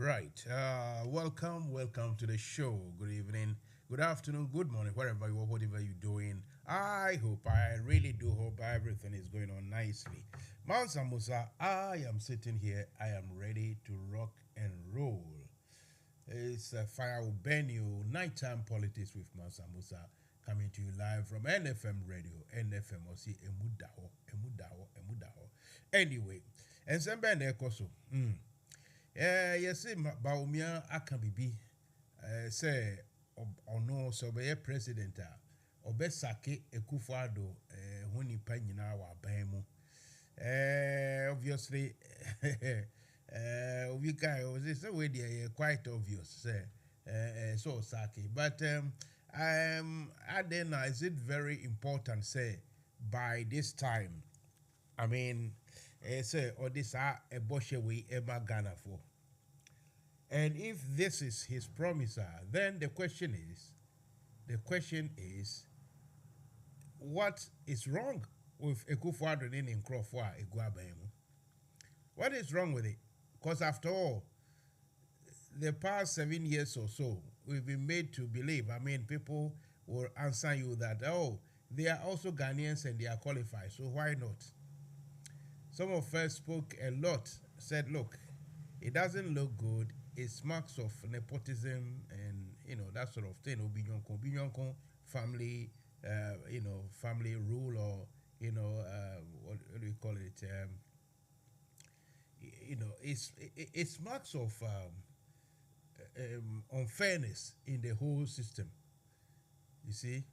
Right. Welcome to the show. Good evening, good afternoon, good morning, wherever you are, whatever you're doing. I really do hope everything is going on nicely. Mansa Musa, I am sitting here. I am ready to rock and roll. It's Fire will burn you. Nighttime politics with Mansa Musa coming to you live from NFM Radio. NFM or see Emudaho. Anyway, and some band so. Yes, Baumia Akabibi say ono so be president obesake Ekufuado when he panyina wa ban mu. Obviously we guy was this way there quite obvious say so sake but Adena, is it very important say by this time I mean say or this a boshe we ever Ghana for. And if this is his promise, then the question is, what is wrong with Ekufuado in Crawford Iguabemu? What is wrong with it? Because after all, the past 7 years or so, we've been made to believe. I mean, people will answer you that they are also Ghanaians and they are qualified. So why not? Some of us spoke a lot. Said, look, it doesn't look good. It's marks of nepotism and that sort of thing. Obinyonko family, family rule or what do you call it? It's marks of unfairness in the whole system. You see,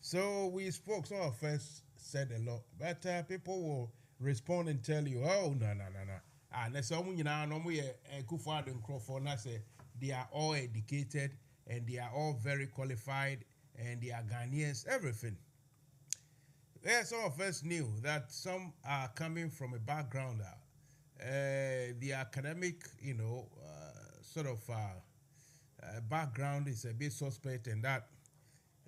so we spoke. Some of us said a lot, but people will respond and tell you, "Oh, no. And some no we Kufuor and Crawford say they are all educated and they are all very qualified and they are Ghanaians, everything." Yeah, some of us knew that some are coming from a background, the academic, sort of background is a bit suspect, and that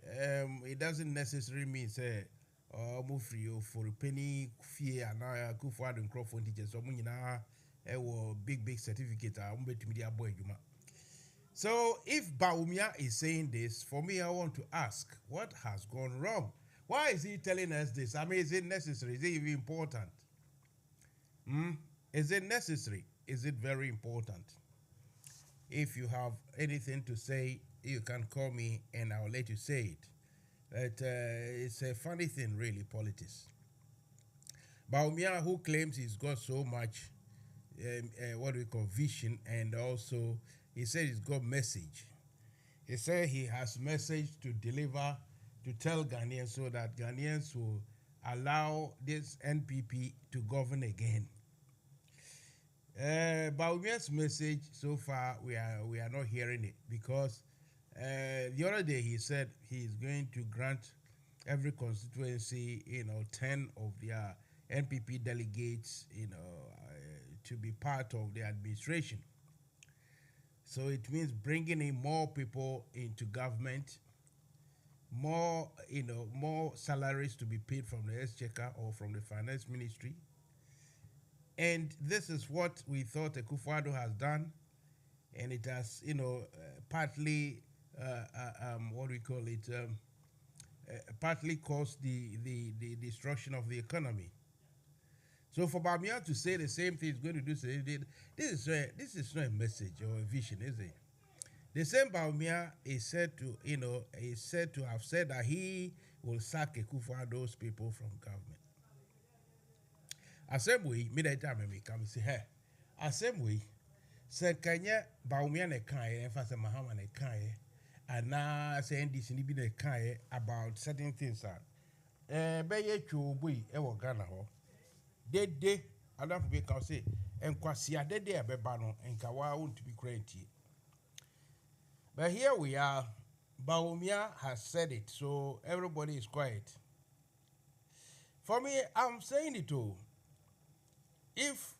it doesn't necessarily mean say move free for a penny fear and now Kufuor and Crawford teachers so big certificate boy. So if Baumia is saying this, for me I want to ask, what has gone wrong? Why is he telling us this? I mean, is it necessary? Is it even important? Is it necessary? Is it very important? If you have anything to say, you can call me and I'll let you say it. But it's a funny thing, really, politics. Baumia, who claims he's got so much, what we call vision, and also he said he's got message. He said he has message to deliver to tell Ghanaians so that Ghanaians will allow this NPP to govern again. Baumia's message so far we are not hearing it because the other day he said he is going to grant every constituency 10 of their NPP delegates to be part of the administration. So it means bringing in more people into government, more salaries to be paid from the exchequer or from the finance ministry. And this is what we thought Ekufuor has done, and it has partly what we call it partly caused the destruction of the economy. So for Bamia to say the same thing he's going to do, this is not a message or a vision, is it? The same Bamia is said to have said that he will sack Ekufuor those people from government. Same way, me that time me come say, hey, same way, said Kenya Bamia ne kai, emphasis Mahama ne kai, and now saying this ni be ne kai about certain things that beye chubu ewo Ghana ho. Dede adam be can say enkwasi dede abeba no enka wa won't be cranty. But here we are. Baumia has said it, so everybody is quiet. For me, I'm saying it too. If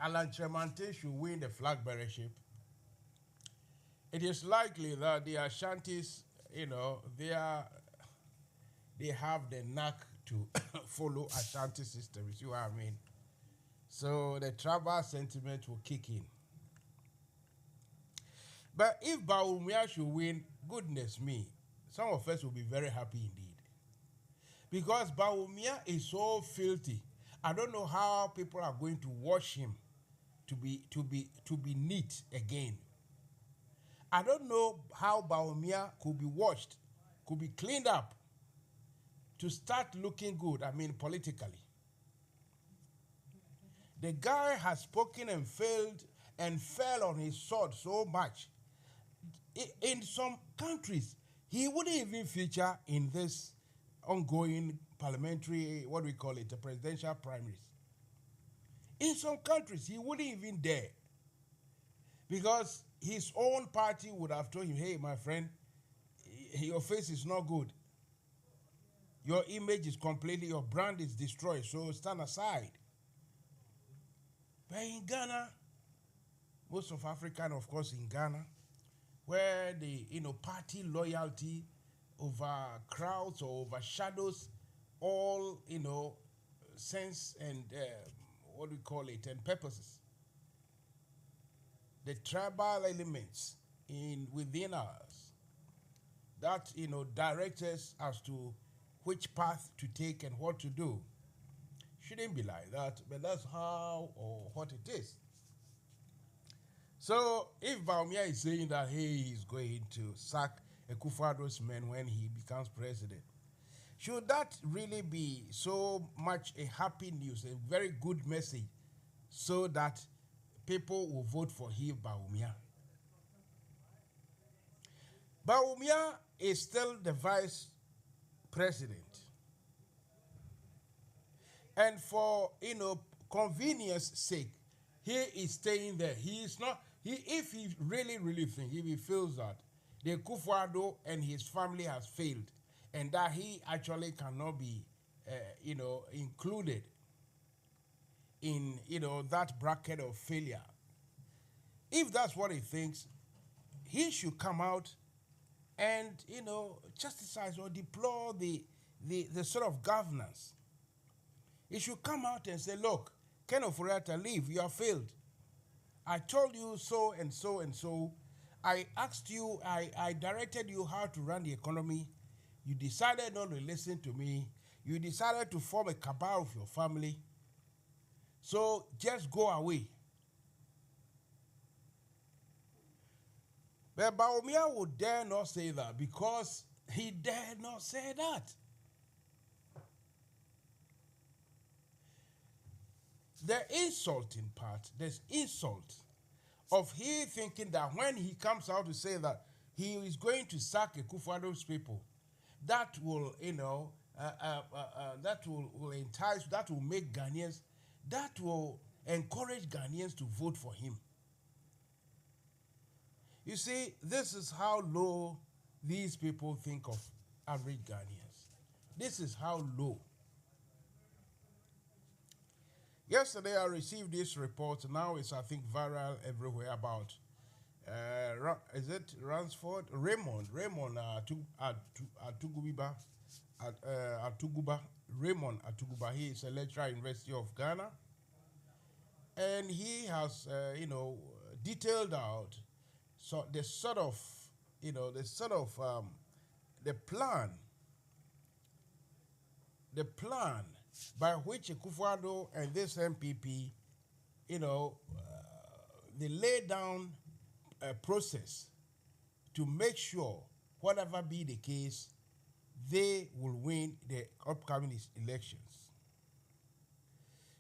Alan Tremante should win the flag bearership, it is likely that the Ashantis, they have the knack to follow Ashanti system. You see what I mean? So the tribal sentiment will kick in. But if Bawumia should win, goodness me, some of us will be very happy indeed. Because Bawumia is so filthy. I don't know how people are going to wash him to be neat again. I don't know how Bawumia could be washed, could be cleaned up to start looking good, I mean politically. The guy has spoken and failed and fell on his sword so much. In some countries, he wouldn't even feature in this ongoing parliamentary, what do we call it, the presidential primaries. In some countries, he wouldn't even dare. Because his own party would have told him, hey, my friend, your face is not good. Your image is completely, your brand is destroyed, so stand aside. But in Ghana, most of Africa, and of course in Ghana, where the party loyalty over crowds or overshadows all sense and what do we call it and purposes. The tribal elements within us that direct us as to which path to take and what to do. Shouldn't be like that, but that's how or what it is. So if Bawumia is saying that he is going to sack Akufo-Addo's men when he becomes president, should that really be so much a happy news, a very good message, so that people will vote for him, Bawumia? Bawumia is still the vice president. And for convenience sake, he is staying there. He is not. If he really thinks, if he feels that the Akufo-Addo and his family has failed, and that he actually cannot be, included in that bracket of failure. If that's what he thinks, he should come out and chastise or deplore the sort of governance. He should come out and say, look, Ken Ofori-Atta, leave, you have failed. I told you so and so and so. I asked you, I directed you how to run the economy. You decided not to listen to me. You decided to form a cabal of your family. So just go away. But Bawumia would dare not say that because he dared not say that. The insulting part, there's insult of he thinking that when he comes out to say that he is going to sack Akufo-Addo's people, that will, that will entice, that will make Ghanaians, that will encourage Ghanaians to vote for him. You see, this is how low these people think of average Ghanaians. This is how low. Yesterday, I received this report. Now it's, I think, viral everywhere about, is it Ransford? Raymond Atuguba. Raymond Atuguba. He is a lecturer at University of Ghana. And he has, detailed out the plan by which Akufo-Addo and this MPP, they lay down a process to make sure, whatever be the case, they will win the upcoming elections.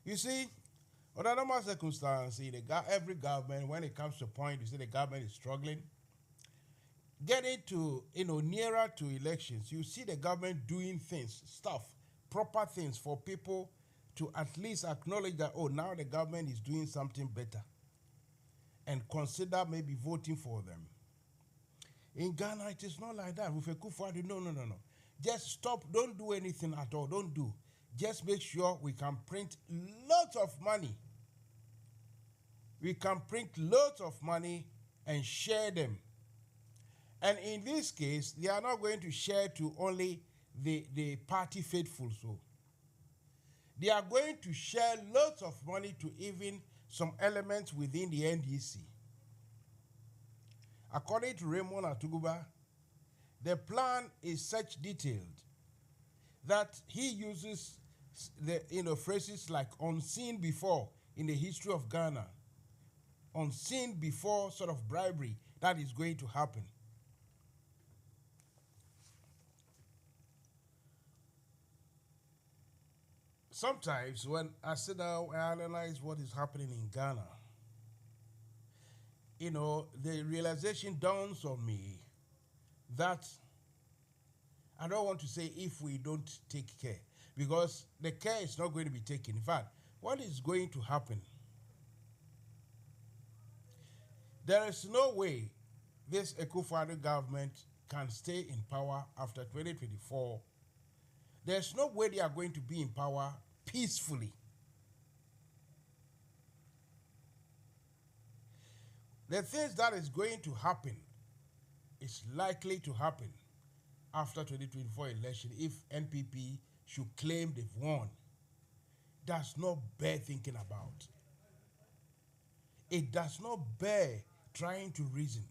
You see, under normal circumstances, every government, when it comes to a point, you see the government is struggling, getting to, nearer to elections, you see the government doing proper things for people to at least acknowledge that, oh, now the government is doing something better and consider maybe voting for them. In Ghana, it is not like that. With Akufo-Addo, no. Just stop. Don't do anything at all. Don't do. Just make sure we can print lots of money. We can print lots of money and share them. And in this case, they are not going to share to only the party faithful. So They are going to share lots of money to even some elements within the NDC. According to Raymond Atuguba, the plan is such detailed that he uses the phrases like unseen before in the history of Ghana, unseen before sort of bribery that is going to happen. Sometimes when I sit down and analyze what is happening in Ghana, the realization dawns on me that I don't want to say if we don't take care, because the care is not going to be taken. In fact, what is going to happen? There is no way this Akufo-Addo government can stay in power after 2024. There's no way they are going to be in power peacefully. The things that is going to happen is likely to happen after 2024 election if NPP should claim they've won. That's not bear thinking about. It does not bear trying to reason.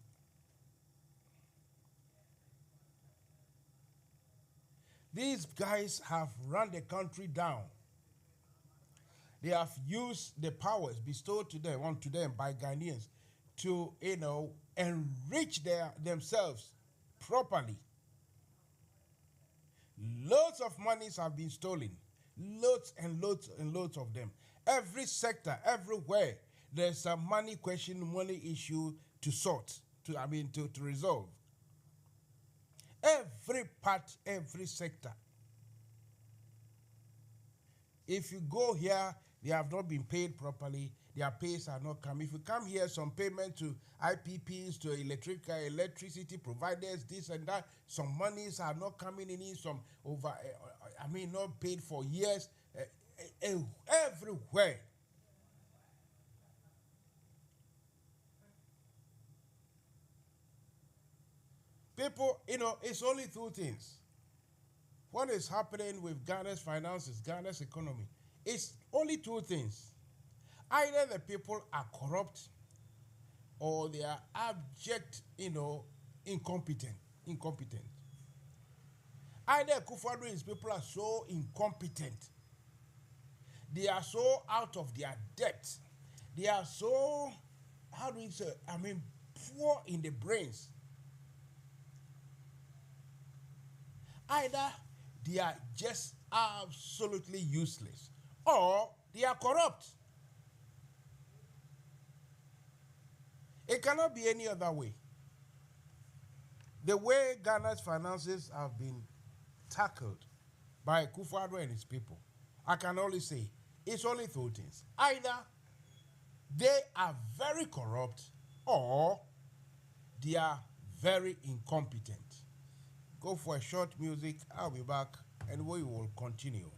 These guys have run the country down. They have used the powers bestowed onto them by Ghanaians to, enrich themselves properly. Loads of monies have been stolen. Loads and loads and loads of them. Every sector, everywhere, there's a money question, money issue to sort, to resolve. Every part, every sector. If you go here, they have not been paid properly. Their pays are not coming. If you come here, some payment to IPPs, to electricity providers, this and that, some monies are not coming in, some not paid for years, everywhere. People, it's only two things. What is happening with Ghana's finances, Ghana's economy? It's only two things. Either the people are corrupt or they are abject, incompetent. Either Akufo-Addo and his people are so incompetent. They are so out of their depth. They are so, poor in the brains. Either they are just absolutely useless or they are corrupt. It cannot be any other way. The way Ghana's finances have been tackled by Akufo-Addo and his people, I can only say it's only two things. Either they are very corrupt or they are very incompetent. Go for a short music. I'll be back and we will continue.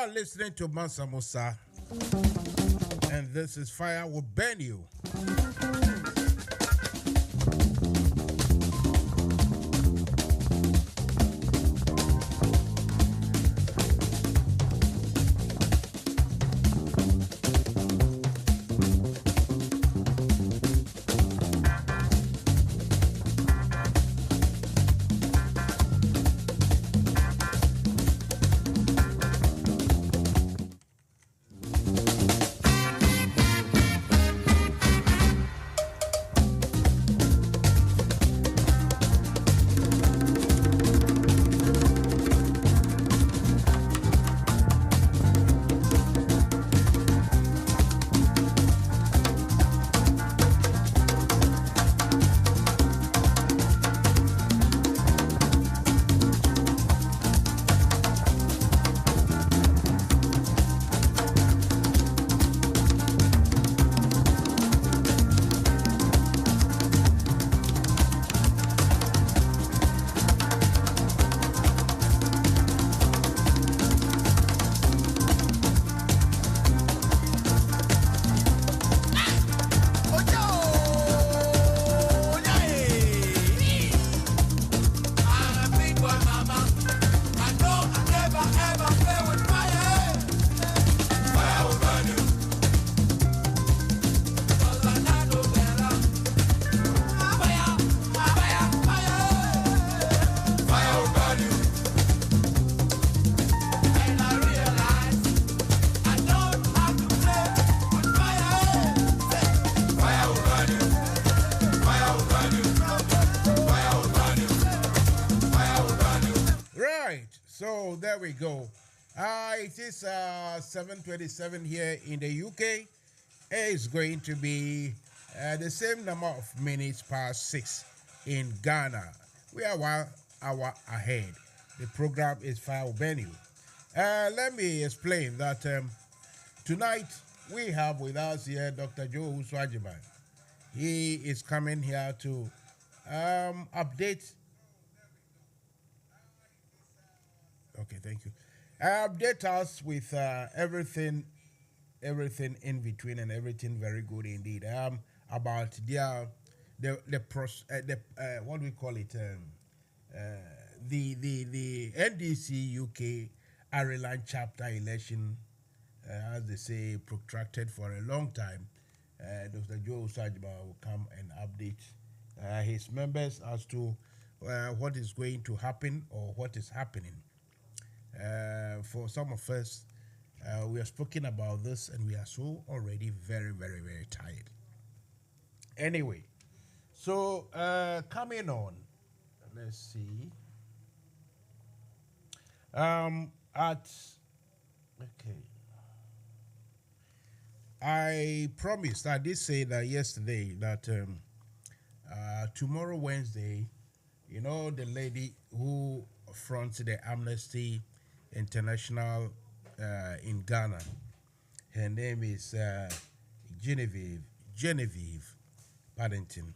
are listening to Mansa Musa, and this is Fire Will Burn You. So there we go. It is 7:27 here in the UK. It's going to be the same number of minutes past 6 in Ghana. We are 1 hour ahead. The program is Fire Venue. Let me explain that tonight we have with us here Dr. Joe Swajiman. He is coming here to update. Okay, thank you. Update us with everything in between and everything very good indeed. About the what do we call it? The NDC UK Ireland chapter election, as they say, protracted for a long time. Dr. Joe Sajba will come and update his members as to what is going to happen or what is happening. For some of us, we have spoken about this and we are so already very, very, very tired. Anyway, so coming on, let's see. I promised, I did say that yesterday that tomorrow, Wednesday, you know, the lady who fronts the Amnesty International in Ghana, her name is Genevieve Paddington.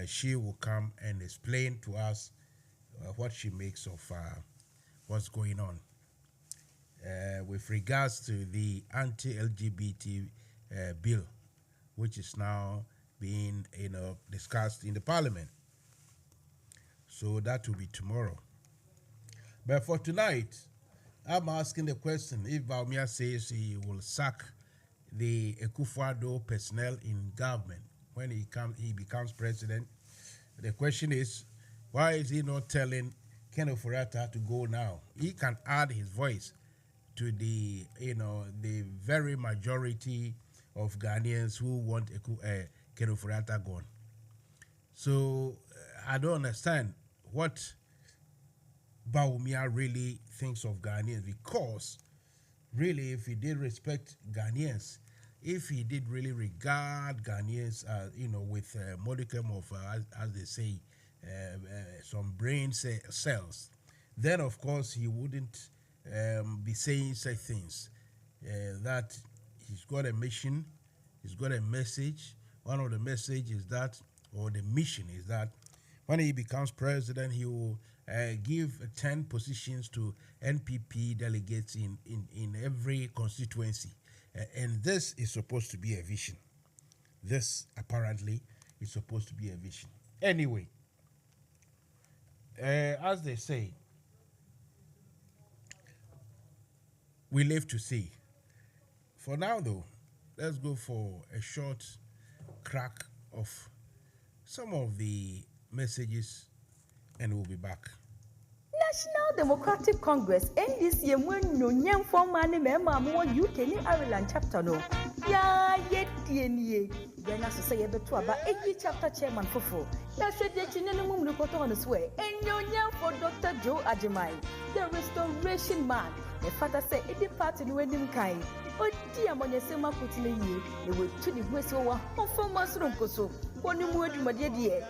She will come and explain to us what she makes of what's going on with regards to the anti-LGBT bill, which is now being discussed in the Parliament. So that will be tomorrow. But for tonight, I'm asking the question if Baumia says he will sack the Akufo-Addo personnel in government when he becomes president. The question is, why is he not telling Ken Ofori-Atta to go now? He can add his voice to the very majority of Ghanaians who want Ken Ofori-Atta gone. So I don't understand what Baumia really thinks of Ghanaians, because really, if he did respect Ghanaians, if he did really regard Ghanaians, with a modicum of, as they say, some brain cells, then of course he wouldn't be saying such things. That he's got a mission, he's got a message. One of the messages is that, or the mission is that, when he becomes president, he will give 10 positions to NPP delegates in every constituency. And this is supposed to be a vision. This apparently is supposed to be a vision. Anyway, as they say, we live to see. For now, though, let's go for a short crack of some of the messages and we'll be back. National Democratic Congress NDC when no nyam form man member mo UK ni Ireland chapter no ya yedie then as say beto aba eji chapter chairman fofo ya said the chinene mum no koto on swear enyo nyam for Dr. Joe Ajimai the restoration man the father say e the party no enim kan odi amonyesema kotile ye e we tu di gwesi wa ofoma soro nkoso oni mu adumade de e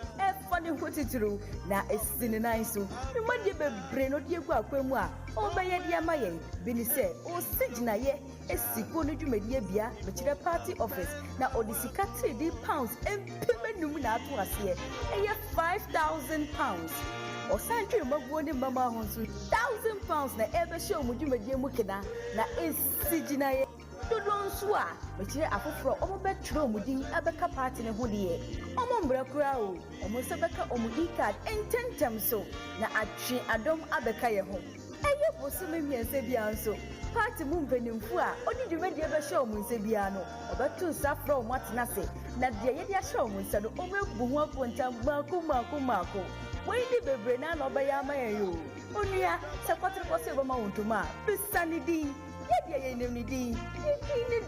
fa ne hotituru na esini nan so numade bebre no de egu akwamu a obeye de amaye bini se o sigina ye esiko no dwumade bia be kire party office na odisika 3 pounds empemenum na ato ase eye 5,000 pounds o sanjwe maguo ne mama ho so 1,000 pounds na ebe show mu dwumade mu kina na esigina ye Dodon swa, mechire afoforo omo betro omudin abeka party ne ho de omo mbrakura o omo sebeka omudi card ententem so na atwe adom abeka ye ho eye bosome miense bia nso party mu mpanimfu a odi dwumadi ebe show mu nse bia no obetu safro omo atenase na de ye de show mu nse no omo ebu ho aponta mako we di bebre na no be ya mayo onua se kwatre kwose obo ma wontuma bisani di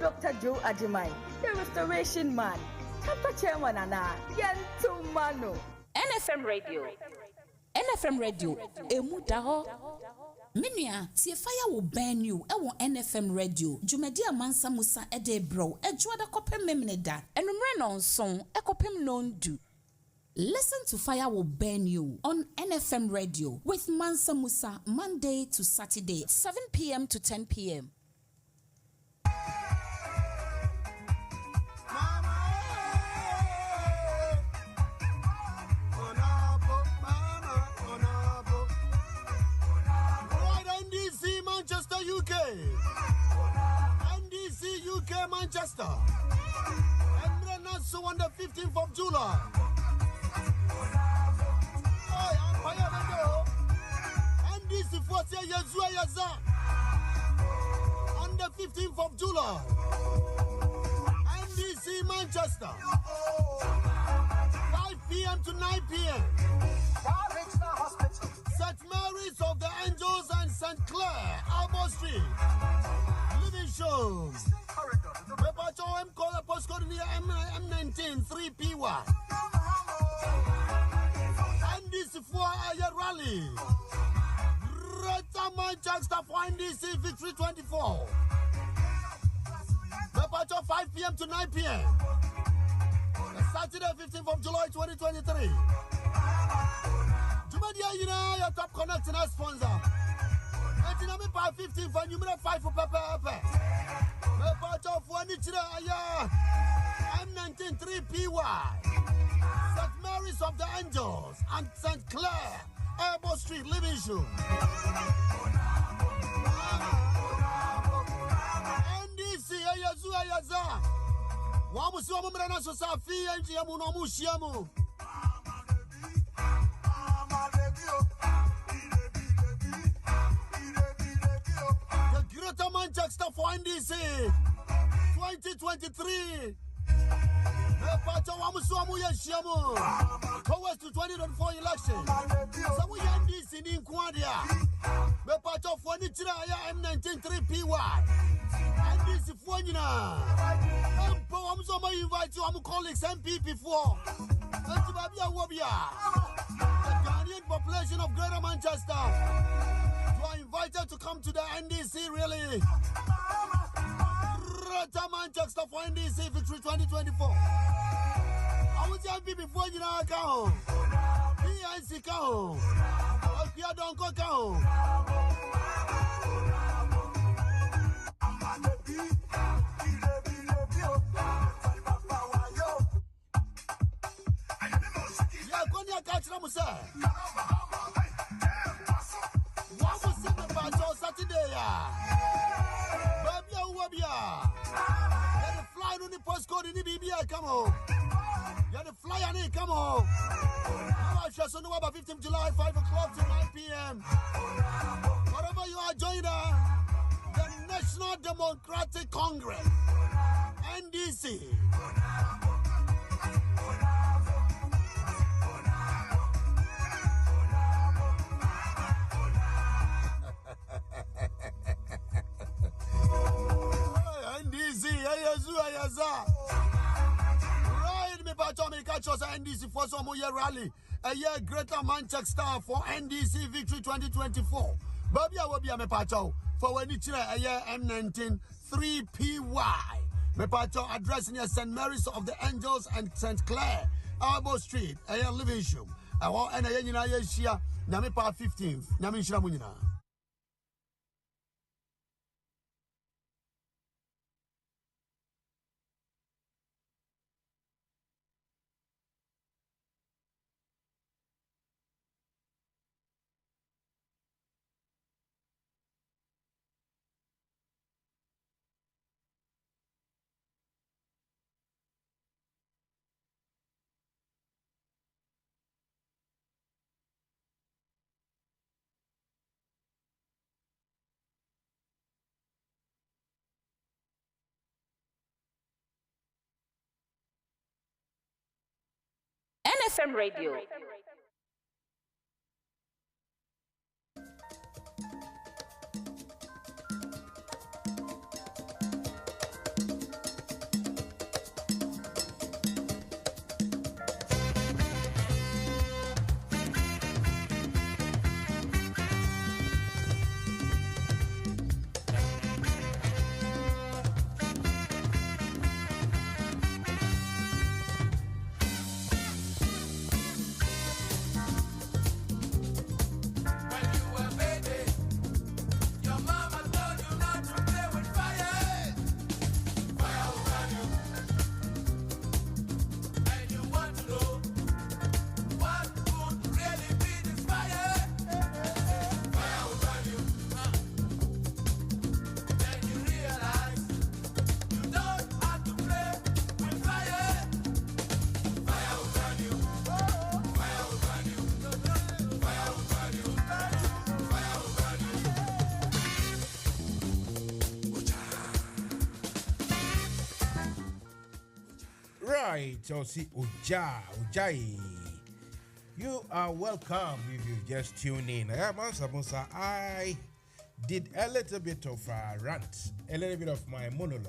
Dr. Joe Ajimai, the restoration man, chapter chairman ana Yantumano. NFM Radio. NFM Radio. Emu daho. Minia, see fire will burn you. NFM Radio. Jumedia Mansa Musa ede bro. Juada kopem memneda. Enumre song. Ekopem non do. Listen to Fire Will Burn You on NFM Radio with Mansa Musa Monday to Saturday, 7 p.m. to 10 p.m. NDC Manchester UK. NDC UK Manchester. So on the 15th of July. NDC Force Yaza on the 15th of July. NDC Manchester. 5 p.m. to 9 p.m. St. Mary's of the Angels and St. Clair, Albor Street. Living show. Repacho M call a postcode near M19 3PY. NDC for a rally. Reta Manchester for NDC Victory 24. Repacho 5 p.m. to 9 p.m. Saturday 15th of July 2023. Jumadia, your top connecting our sponsor. And you 15 for number 5 for Papa. Repacho for M19 3PY. St. Mary's of the Angels and St. Clair, Albor Street, Living Shoe. NDC, Ayaza. Wamusi Wamana Sosafi, and Yamuno Mushiamu. The Greater Manchester for NDC 2023. Towards to 2024 election. So we NDC in Quadia. Mepacho for M19 3PY. NDC for Nina. I'm so invite you, I'm colleagues MPP for. The Ghanaian population of Greater Manchester. You are invited to come to the NDC really. Greater Manchester for NDC Victory 2024. I was young before you know, go. PNC go. Okia don't go. Yeah, Konya catch Musa. Babia. Get the fly on the postcode in the BBI, come on. Get the fly on it, come on. Now I shall send you about 15th July, 5 o'clock to 9 p.m. Whatever you are joining the National Democratic Congress, NDC. Right, me pacho me catch us NDC for some year rally. A year Greater Manchester for NDC Victory 2024. Baby, I will be a me pacho for when it's a year M19 3PY. Me pacho addressing your St. Mary's of the Angels and St. Clair, Arbo Street, a year living show. I want an a year share, Nami pa 15th, Nami Shramunina. NFM Radio. Right, so see Ujai. You are welcome if you just tune in. I am Mansa Musa. I did a little bit of a rant, a little bit of my monologue.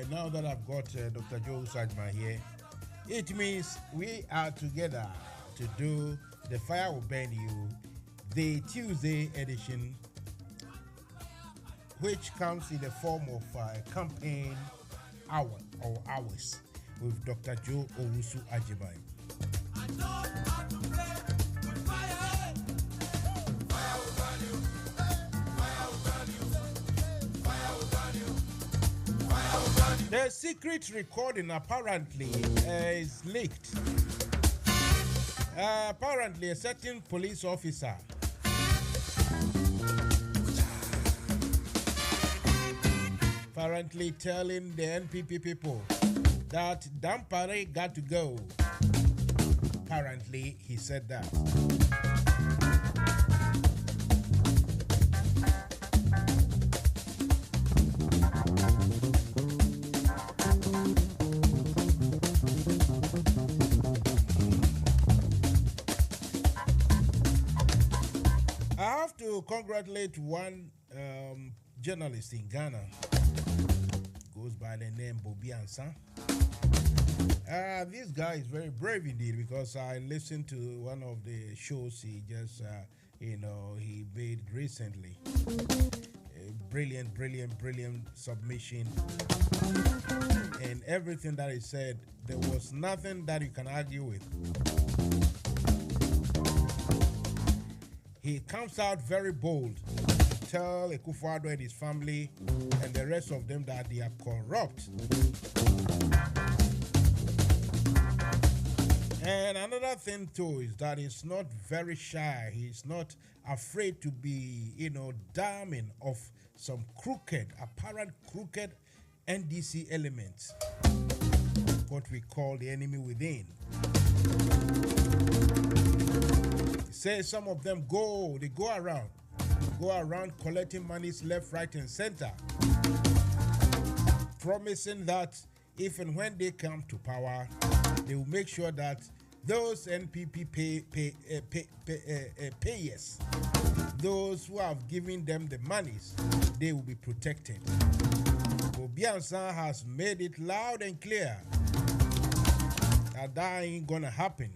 Now that I've got Dr. Joe Sajma here, it means we are together to do the Fire Will Burn You, the Tuesday edition, which comes in the form of a campaign hour or hours with Dr. Joe Owusu Ajibai. The secret recording apparently is leaked. Apparently, a certain police officer apparently telling the NPP people that Dampare got to go. Apparently, he said that. I have to congratulate one journalist in Ghana. Goes by the name Bobby Ansa. This guy is very brave indeed, because I listened to one of the shows he just, he made recently. A brilliant submission. And everything that he said, there was nothing that you can argue with. He comes out very bold to tell Akufo-Addo and his family and the rest of them that they are corrupt. And another thing too is that he's not very shy. He's not afraid to be, damning of some apparent crooked NDC elements, what we call the enemy within. He says some of them go around collecting monies left, right, and center, promising that if and when they come to power, they will make sure that those NPP payers, those who have given them the monies, they will be protected. Obiansa has made it loud and clear that ain't gonna happen.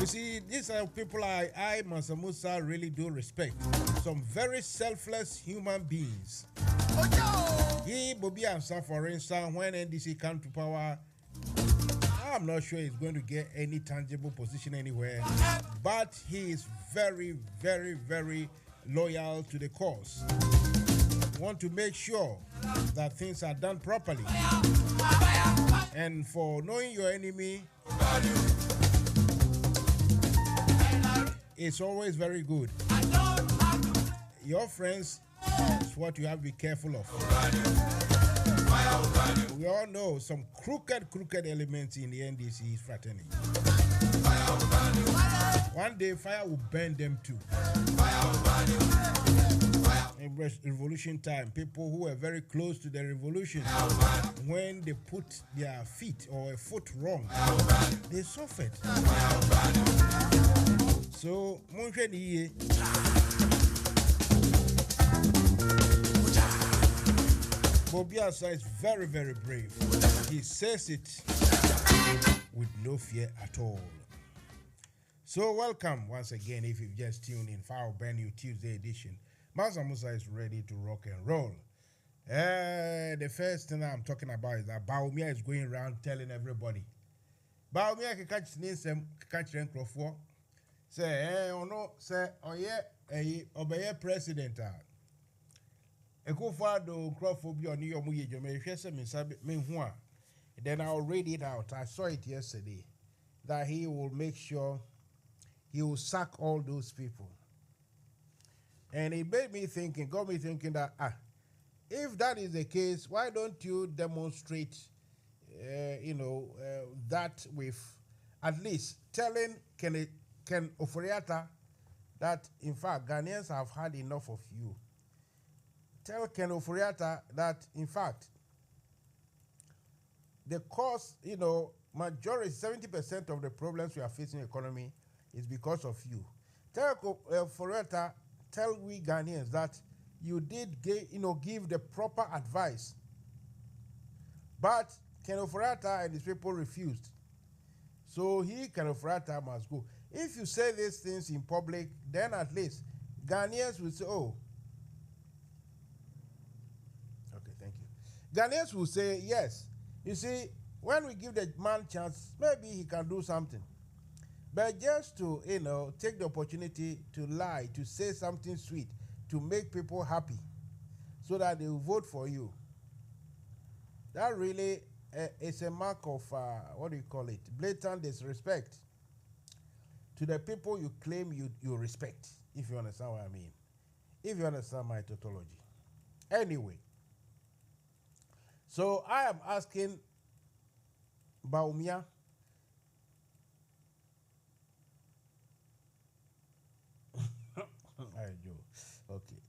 You see, these are people I Mansa Musa, really do respect. Some very selfless human beings. He, Obiansa, for instance, when NDC come to power, I'm not sure he's going to get any tangible position anywhere, but he is very, very, very loyal to the cause. Want to make sure that things are done properly. And for knowing your enemy, it's always very good. Your friends is what you have to be careful of. We all know some crooked elements in the NDC fraternity. One day fire will burn them too. In revolution time, people who were very close to the revolution, when they put their feet or a foot wrong, they suffered. So, Obiansa is very, very brave. He says it with no fear at all. So welcome once again if you've just tuned in for our brand new Tuesday edition. Mansa Musa is ready to rock and roll. The first thing I'm talking about is that Baumia is going around telling everybody. Baumia can catch the microphone. Say, obey president. Then I'll read it out. I saw it yesterday that he will make sure he will sack all those people. And it got me thinking that if that is the case, why don't you demonstrate that with at least telling Ken Oforiatta that in fact Ghanaians have had enough of you. Tell Ken Oforiatta that, in fact, the cause, majority, 70% of the problems we are facing in the economy is because of you. Tell Oforiatta, tell we Ghanaians that you did, give the proper advice. But Ken Oforiatta and his people refused. So Ken Oforiatta must go. If you say these things in public, then at least Ghanaians will say, oh, Ghanaians will say, yes. You see, when we give the man chance, maybe he can do something. But just to, take the opportunity to lie, to say something sweet, to make people happy, so that they will vote for you, that really is a mark of, blatant disrespect to the people you claim you respect, if you understand what I mean. If you understand my tautology. Anyway. So I am asking Baumia okay.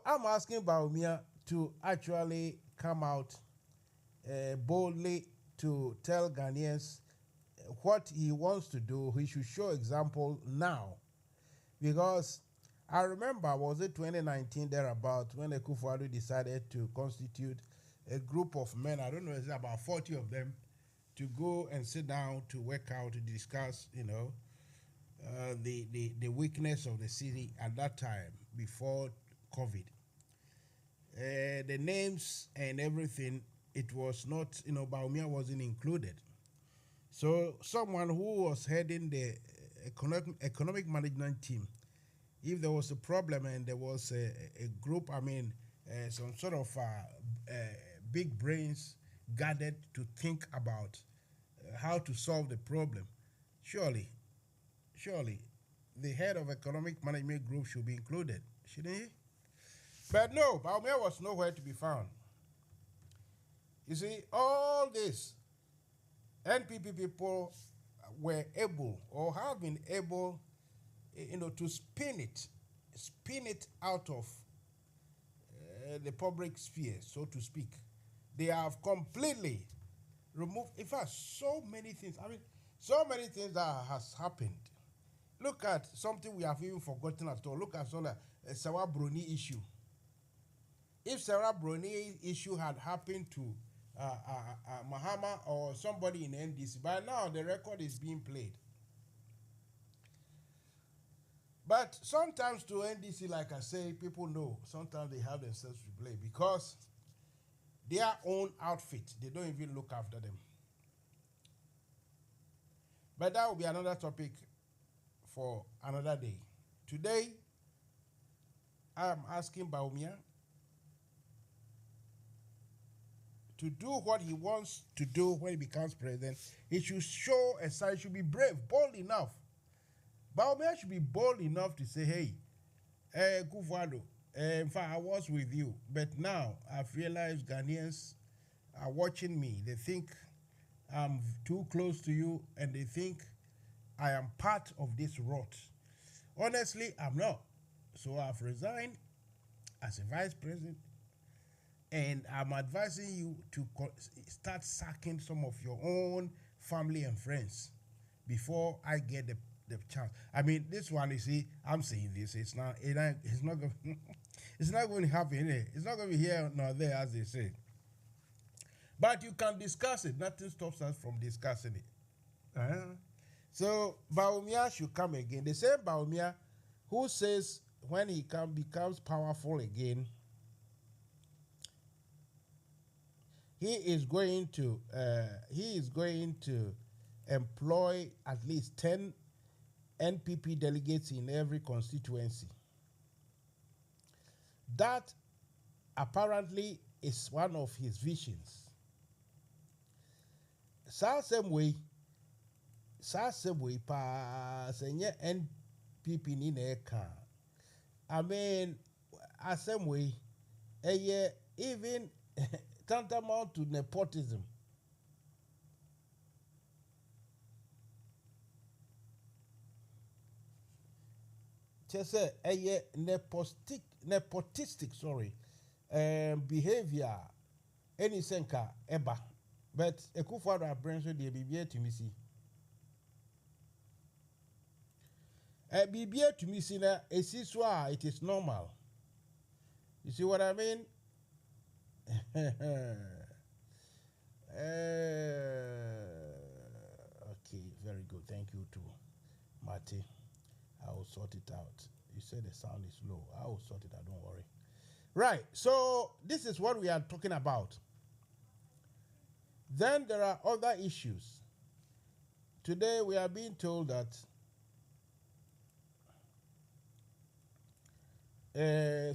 I'm asking Baumia to actually come out boldly to tell Ghanaians what he wants to do. He should show example now. Because I remember, was it 2019 thereabout, when Akufo-Addo decided to constitute a group of men, I don't know, it's about 40 of them, to go and sit down to work out, to discuss, the weakness of the city at that time, before COVID. The names and everything, it was not, Baumia wasn't included. So someone who was heading the economic management team, if there was a problem and there was a group, some sort of big brains gathered to think about how to solve the problem. Surely, the head of economic management group should be included, shouldn't he? But no, Baumia was nowhere to be found. You see, all this, NPP people were able or have been able, to spin it out of the public sphere, so to speak. They have completely removed, in fact, so many things. I mean, so many things that has happened. Look at something we have even forgotten at all. Look at Sarah Bruni issue. If Sarah Bruni issue had happened to Mahama or somebody in NDC, by now the record is being played. But sometimes to NDC, like I say, people know sometimes they have themselves to blame because their own outfit, they don't even look after them. But that will be another topic for another day. Today, I am asking Baumia to do what he wants to do when he becomes president. He should show a side, should be brave, bold enough. Baumia should be bold enough to say, hey, Kufuado, in fact, I was with you, but now I've realized Ghanaians are watching me. They think I'm too close to you, and they think I am part of this rot. Honestly, I'm not. So I've resigned as a vice president, and I'm advising you to start sacking some of your own family and friends before I get the chance. I mean, this one, you see, I'm saying this. It's not going. It's not going to happen. It's not going to be here nor there, as they say. But you can discuss it. Nothing stops us from discussing it. So Baumia should come again. The same Baumia who says when he becomes powerful again, he is going to employ at least 10 NPP delegates in every constituency. That apparently is one of his visions. Same way, pa senye NPP ni na eka. I mean, same way, even tantamount to nepotism. Just say nepotistic, behavior, any senka eba. But Ekufuado brings the BBA to me see. BBA to me see na esiswa, it is normal. You see what I mean? Okay, very good. Thank you too, Marty. I will sort it out. You said the sound is low. I will sort it out, don't worry. Right, so this is what we are talking about. Then there are other issues. Today we are being told that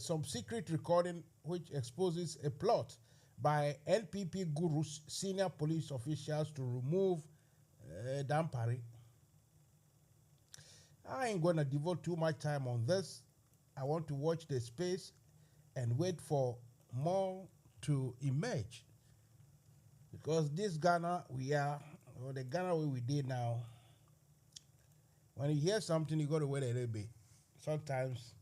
some secret recording which exposes a plot by NPP gurus, senior police officials to remove Dampari. I ain't going to devote too much time on this. I want to watch the space and wait for more to emerge. Because this Ghana the Ghana way we did now, when you hear something, you got to wait a little bit. Sometimes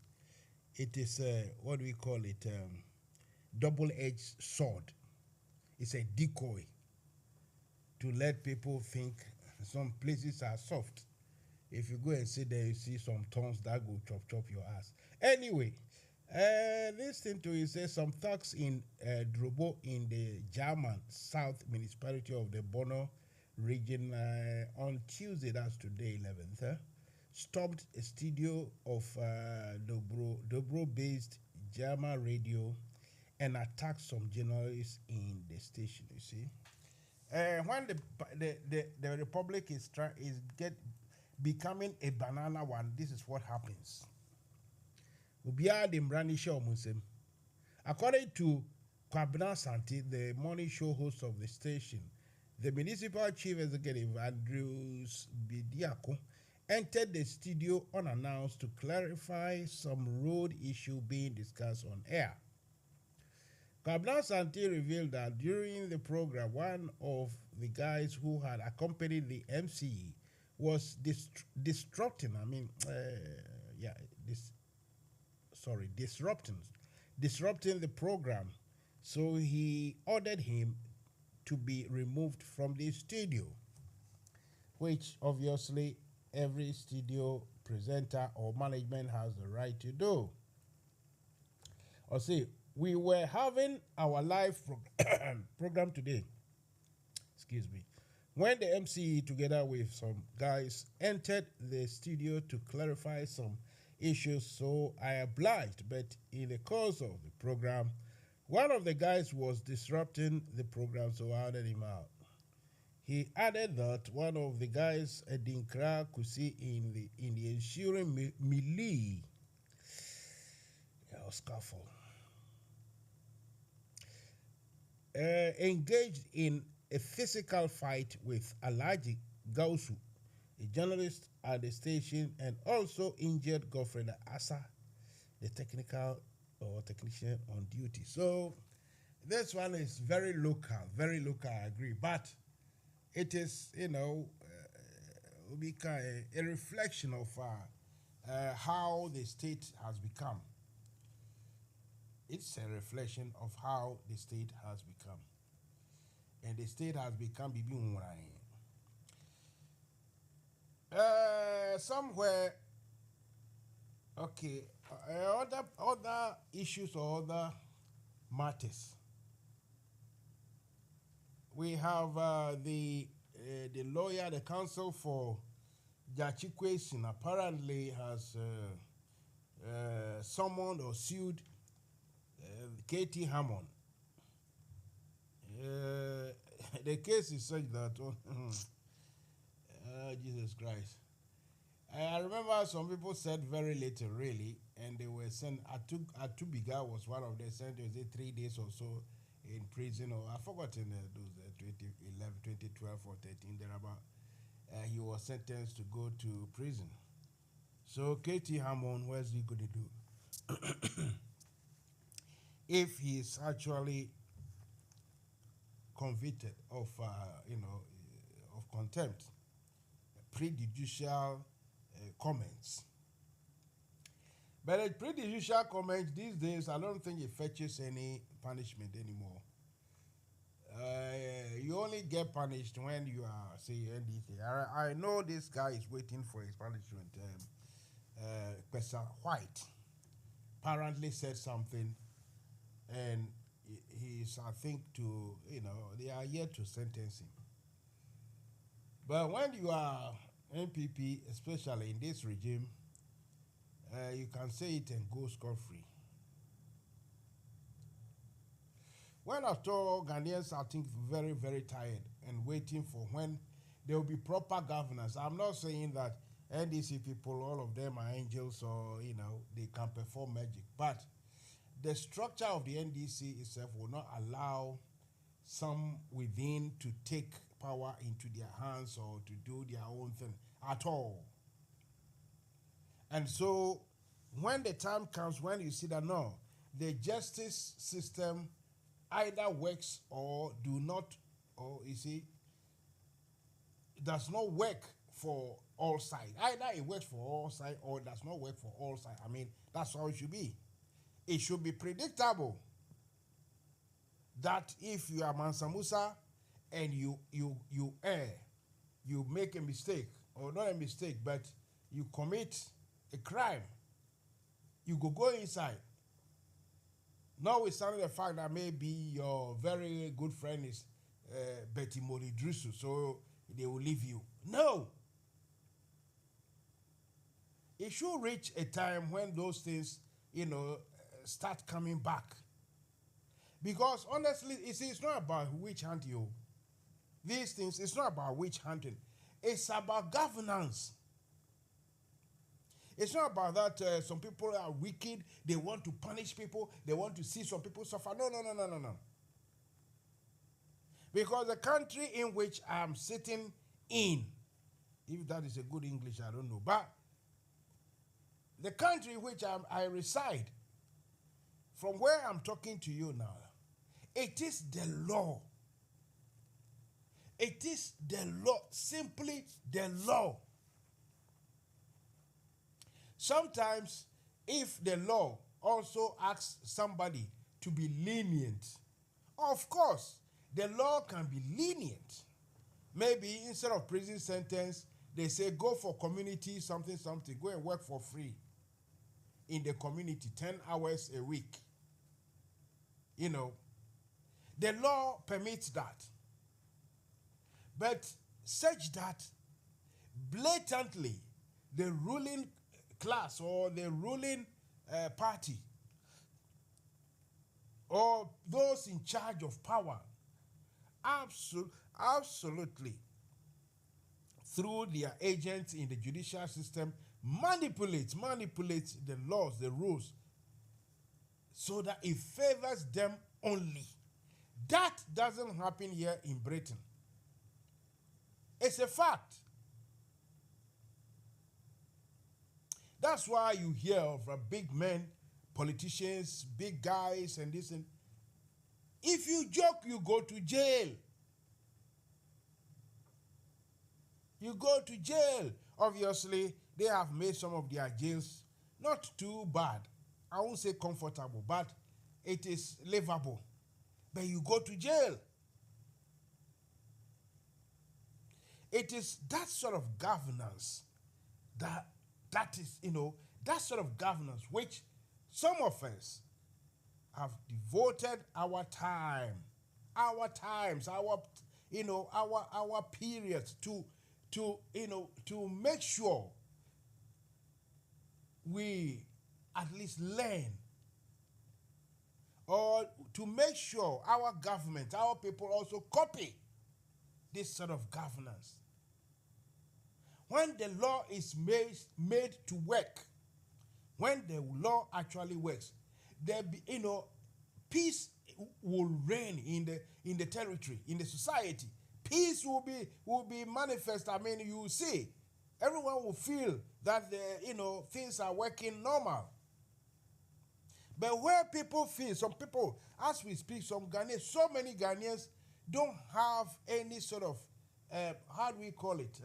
it is, what do we call it, double-edged sword. It's a decoy to let people think some places are soft. If you go and sit there, you see some tongues that go chop your ass. Anyway, this thing to you says some thugs in Drobo in the German South municipality of the Bono region on Tuesday, that's today, 11th, stopped a studio of Dobro-based German radio and attacked some journalists in the station, you see. When the Republic is becoming a banana one, this is what happens. According to Kwabena Santi, the morning show host of the station, The municipal chief executive, Andrews Bidiako, entered the studio unannounced to clarify some road issue being discussed on air. Kabla Santi revealed that during the program, one of the guys who had accompanied the MC was disrupting the program. So he ordered him to be removed from the studio, which obviously every studio presenter or management has the right to do. Or see, we were having our live program today, excuse me, when the MC, together with some guys, entered the studio to clarify some issues, so I obliged, but in the course of the program, one of the guys was disrupting the program, so I ordered him out. He added that one of the guys, Edinkra Kusi, in the ensuing melee, scuffle, engaged in a physical fight with Alaji Gausu, a journalist at the station, and also injured girlfriend Asa, the technician on duty. So this one is very local, I agree. But it is, a reflection of how the state has become. It's a reflection of how the state has become. And the state has become Bibi Unwarai. Somewhere, okay, other issues or other matters. We have the lawyer, the counsel for Jachikwesin apparently has summoned or sued Katie Hammond. The case is such that, Jesus Christ. I remember some people said very little, really, and they were sent. Atubiga was one of them, sent 3 days or so in prison, or I've forgotten those 2011, 2012, or 13, thereabout. He was sentenced to go to prison. So, Katie Hammond, what's he going to do? If he is actually convicted of, of contempt, prejudicial comments. But a prejudicial comment these days, I don't think it fetches any punishment anymore. You only get punished when you are, say, NDC. I know this guy is waiting for his punishment. Professor White apparently said something, and he's, I think, they are yet to sentence him. But when you are NPP, especially in this regime, you can say it and go scot-free. Well, after all, Ghanaians are, I think, very, very tired and waiting for when there will be proper governance. I'm not saying that NDC people, all of them are angels or, they can perform magic. But the structure of the NDC itself will not allow some within to take power into their hands or to do their own thing at all. And so when the time comes when you see that, no, the justice system either works or do not, or it does not work for all sides. Either it works for all sides or it does not work for all sides. I mean, that's how it should be. It should be predictable that if you are Mansa Musa and you err, you make a mistake, or not a mistake, but you commit a crime, you go inside. Notwithstanding the fact that maybe your very good friend is Betty Moridrusu, so they will leave you. No. It should reach a time when those things, start coming back. Because honestly, it's not about witch hunting. These things, it's not about witch hunting. It's about governance. It's not about that some people are wicked, they want to punish people, they want to see some people suffer. No. Because the country in which I'm sitting in, if that is a good English, I don't know, but the country in which I reside, from where I'm talking to you now, it is the law. It is the law, simply the law. Sometimes, if the law also asks somebody to be lenient, of course, the law can be lenient. Maybe instead of prison sentence, they say go for community something, go and work for free in the community, 10 hours a week. You know, the law permits that. But such that blatantly the ruling class or the ruling party or those in charge of power absolutely through their agents in the judicial system manipulate the laws, the rules, so that it favors them only. That doesn't happen here in Britain. It's a fact. That's why you hear of big men, politicians, big guys, and this and if you joke, you go to jail. You go to jail. Obviously, they have made some of their jails not too bad. I won't say comfortable, but it is livable. But you go to jail. It is that sort of governance that is, that sort of governance which some of us have devoted our time, our periods to make sure we at least learn, or to make sure our government, our people also copy this sort of governance. When the law is made to work, when the law actually works, there be, peace will reign in the territory, in the society. Peace will be manifest. I mean, you will see, everyone will feel that things are working normal. But where people feel, some people, as we speak, some Ghanaians, so many Ghanaians don't have any sort of how do we call it?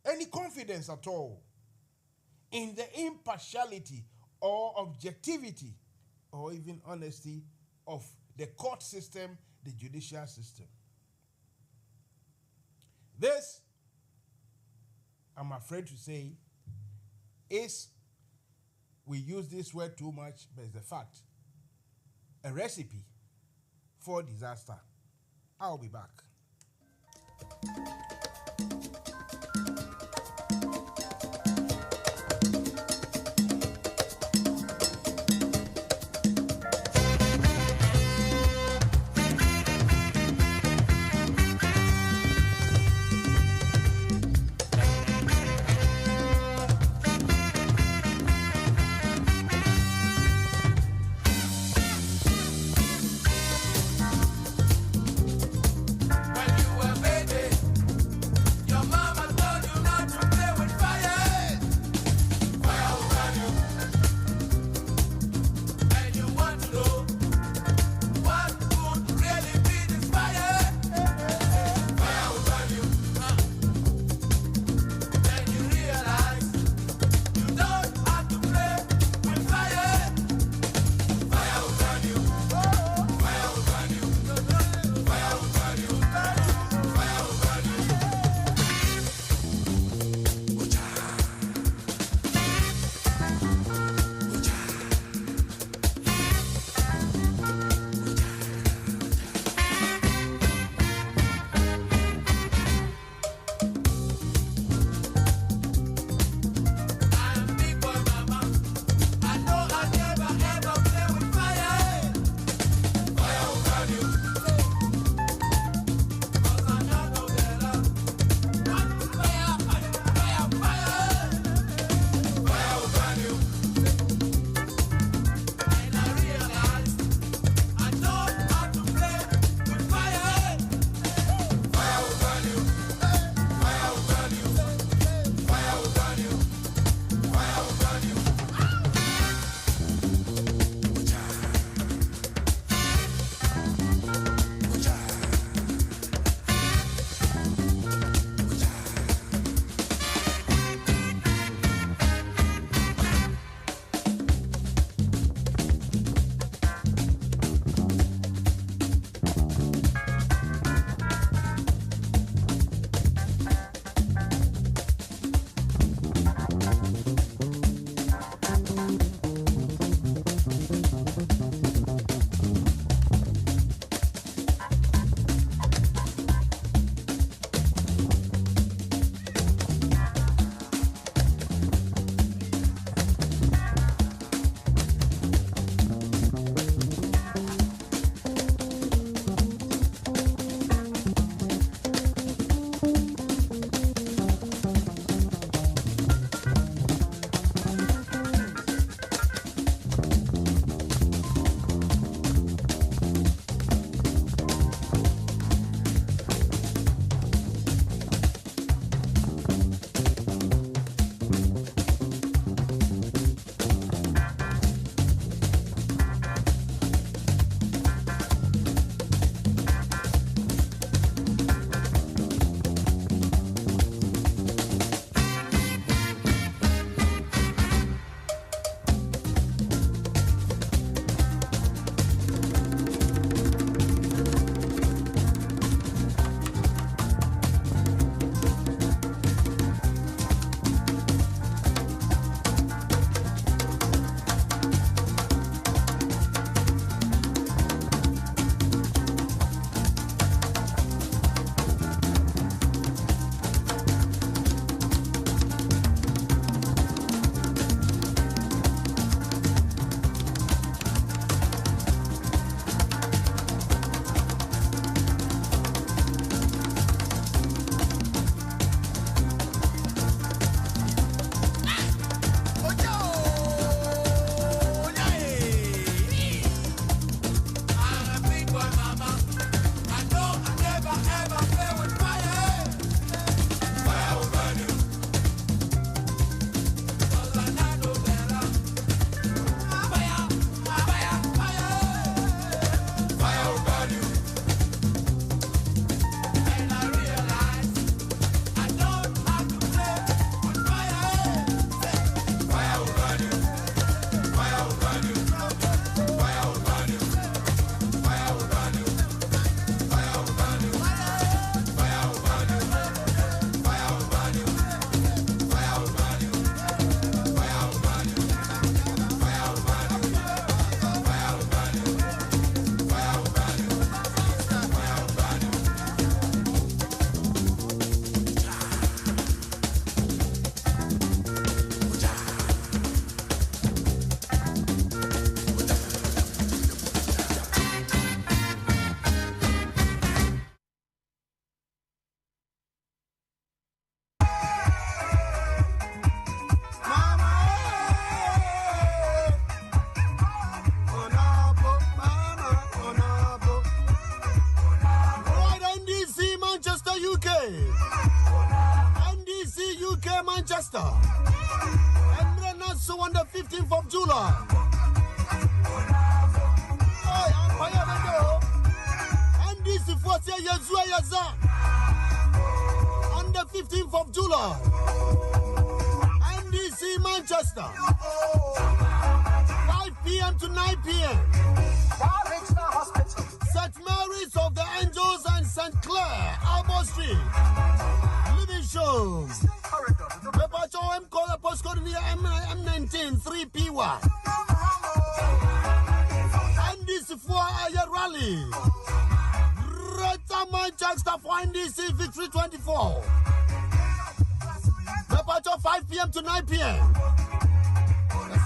Any confidence at all in the impartiality or objectivity or even honesty of the court system, the judicial system. This, I'm afraid to say, is, we use this word too much, but it's a fact, a recipe for disaster. I'll be back. When you were a baby, your mama July. Hey, I'm fire and this is for Yazua on the 15th of July. NDC Manchester. 5 p.m. to 9 p.m. St. Mary's of the Angels and St. Clair, Albor Street. Living show. The Pacho M call the postcode near M19 3PY. And this for a rally. Greater Manchester for NDC Victory 24. The Pacho 5 p.m. to 9 p.m.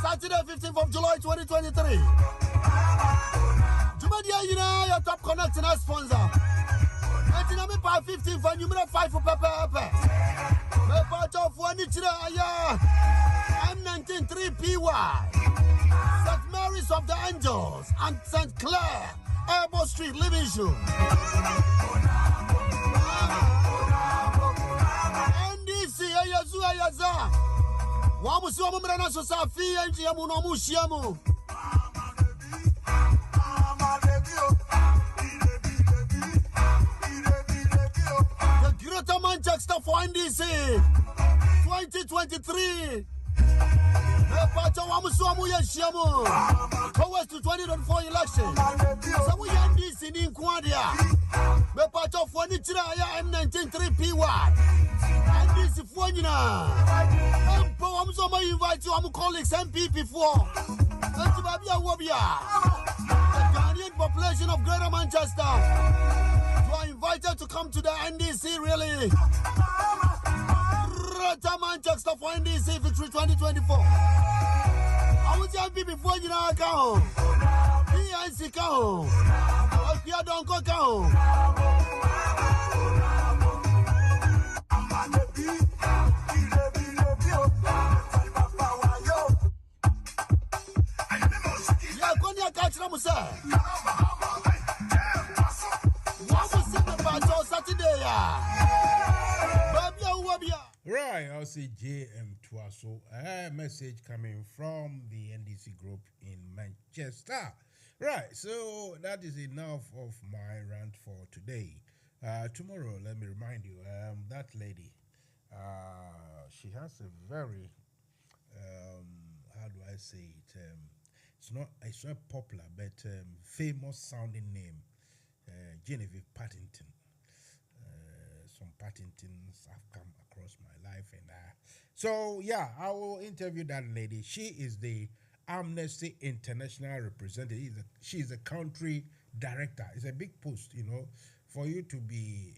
Saturday 15th of July 2023. Jumadia, your top connecting us sponsor. And you know, 15 for number 5 for Pepper. The part of one M19 3PY. St. Mary's of the Angels and St. Clair, Albor Street, Livingston. NDC, Ayaza. Wamusi wa mumrana so safi enji ya muno mushiamu. The Greater Manchester for NDC 2023. The Pacha Wamusi wa muya shiamu. Towards to 2024 election. So we NDC in Kwadia. The Pacha for Nichira M19 3PY. NDC for Nina. I'm so much invite you. I'm colleagues MP before. The Ghanaian population of Greater Manchester. You are invited to come to the NDC really. Greater Manchester for NDC Victory 2024. I was MP before you know account. PNC account. Alpia Donko account. Right, I'll say JM Twaso. A message coming from the NDC group in Manchester. Right, so that is enough of my rant for today. Tomorrow, let me remind you, that lady, she has a very, how do I say it? It's not popular, but famous sounding name, Genevieve Paddington. Some Paddingtons have come across my life, and so yeah, I will interview that lady. She is the Amnesty International representative. She's a country director. It's a big post, for you to be,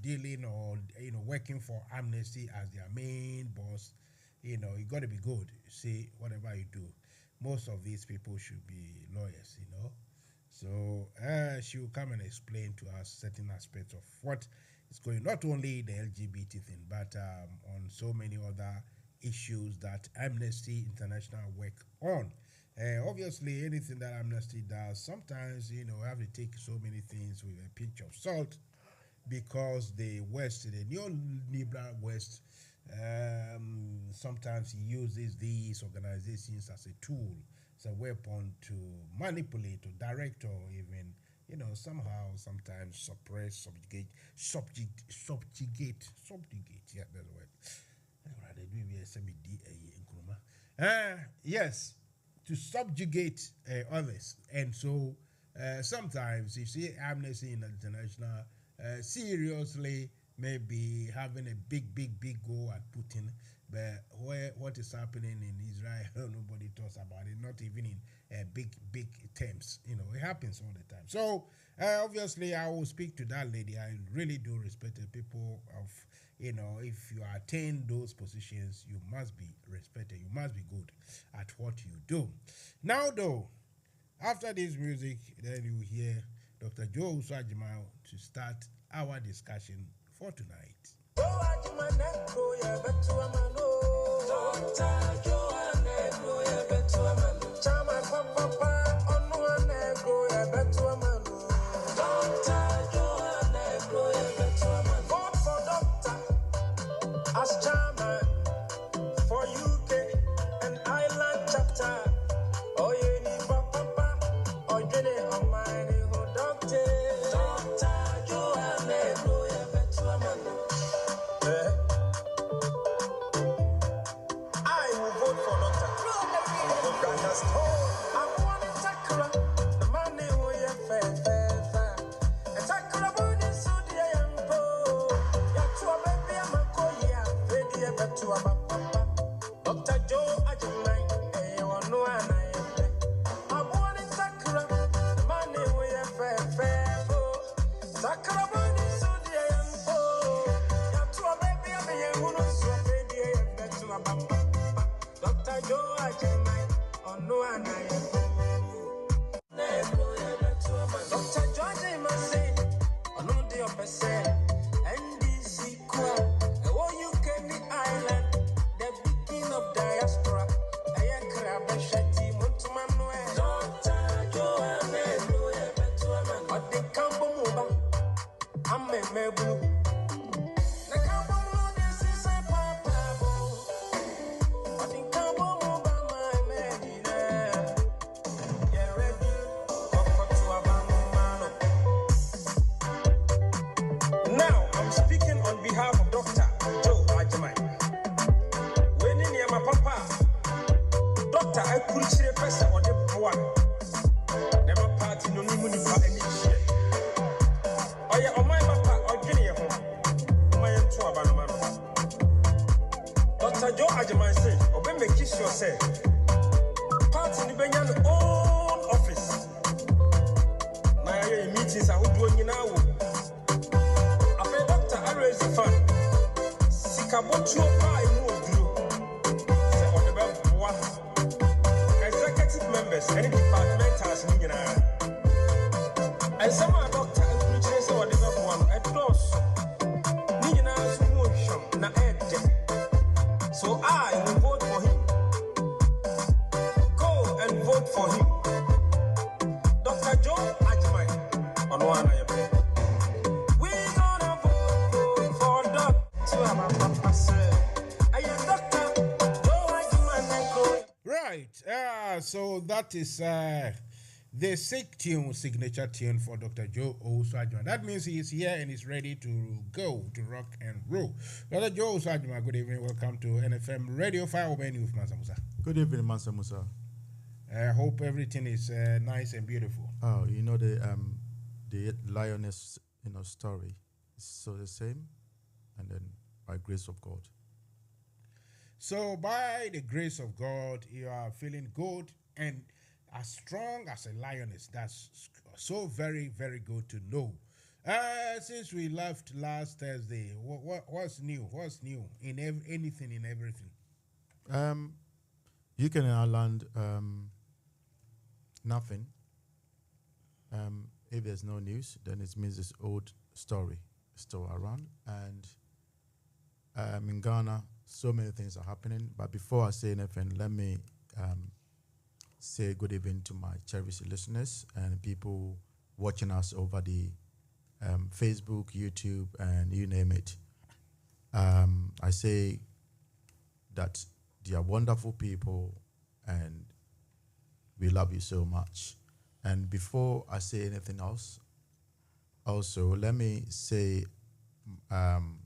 dealing or working for Amnesty as their main boss. You got to be good. See, whatever you do. Most of these people should be lawyers, So she will come and explain to us certain aspects of what is going, not only the LGBT thing, but on so many other issues that Amnesty International work on. Obviously, anything that Amnesty does, sometimes, have to take so many things with a pinch of salt, because the West, the neoliberal West, sometimes he uses these organizations as a tool, as a weapon to manipulate or direct or even, somehow, sometimes suppress, subjugate. Yeah, that's the word. Yes, to subjugate others. And so sometimes you see Amnesty International seriously maybe having a big go at Putin, but what is happening in Israel, nobody talks about it, not even in big terms. It happens all the time. So obviously I will speak to that lady. I really do respect the people of, if you attain those positions, you must be respected. You must be good at what you do. Now though, after this music, then you hear Dr. Joe Usajima to start our discussion for tonight. As chairman for UK and Ireland chapter. So that is the signature tune for Dr. Joe Osajima. That means he is here and is ready to go to rock and roll. Dr. Joe Osajima, good evening. Welcome to NFM Radio. Fire over you, Mansa Musa. Good evening, Mansa Musa. I hope everything is nice and beautiful. Oh, the lioness, story is so the same, and then by grace of God. So by the grace of God, you are feeling good and as strong as a lioness. That's so very, very good to know. Since we left last Thursday, what's new? What's new in anything, in everything? UK and Ireland, nothing. If there's no news, then it means this old story is still around. And in Ghana, so many things are happening. But before I say anything, let me say good evening to my cherished listeners and people watching us over the Facebook, YouTube, and you name it. I say that they are wonderful people and we love you so much. And before I say anything else, also let me say I'm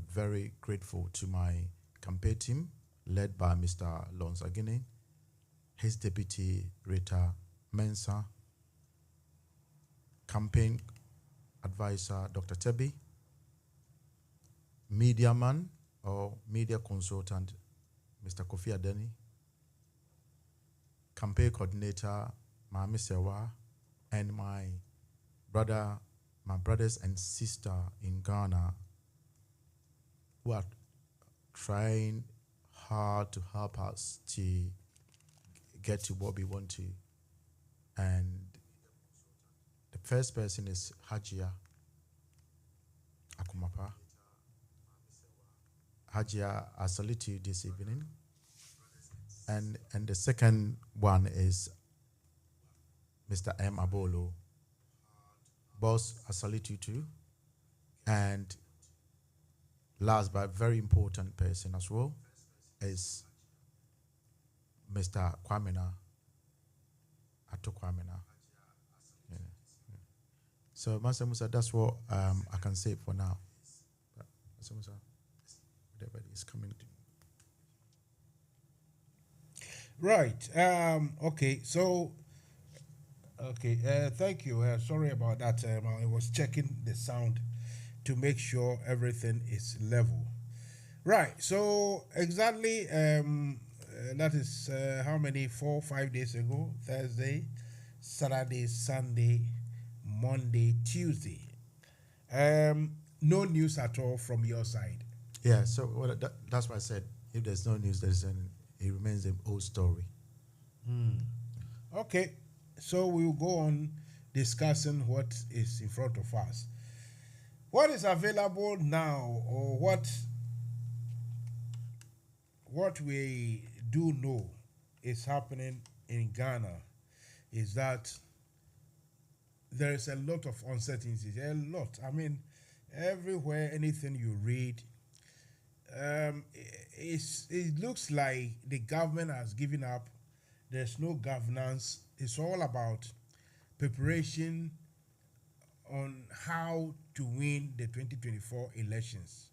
very grateful to my campaign team led by Mr. Lonsagini, his deputy Rita Mensa, campaign advisor Dr. Tebi, media man or media consultant Mr. Kofi Adeni, campaign coordinator Mami Sewa, and my brothers and sister in Ghana who are trying hard to help us to get to what we want to. And the first person is Hajia Akumapa. Hajia, I salute you this evening. And the second one is Mr. M. Abolo. Boss, I salute you too. And last but very important person as well is Mr. Kwamina, Ato Kwamina. Yeah. So, Mansa Musa, that's what I can say for now. But Mansa Musa, whatever is coming to. Right. Okay. So Okay, thank you. Sorry about that. I was checking the sound to make sure everything is level. Right. So exactly, that is how many? 4, 5 days ago. Thursday, Saturday, Sunday, Monday, Tuesday. No news at all from your side. Yeah, so that's why I said if there's no news, it remains an old story. Okay, so we'll go on discussing what is in front of us. What is available now, or what we do know is happening in Ghana, is that there is a lot of uncertainties. A lot. I mean, everywhere, anything you read, it looks like the government has given up. There's no governance. It's all about preparation on how to win the 2024 elections,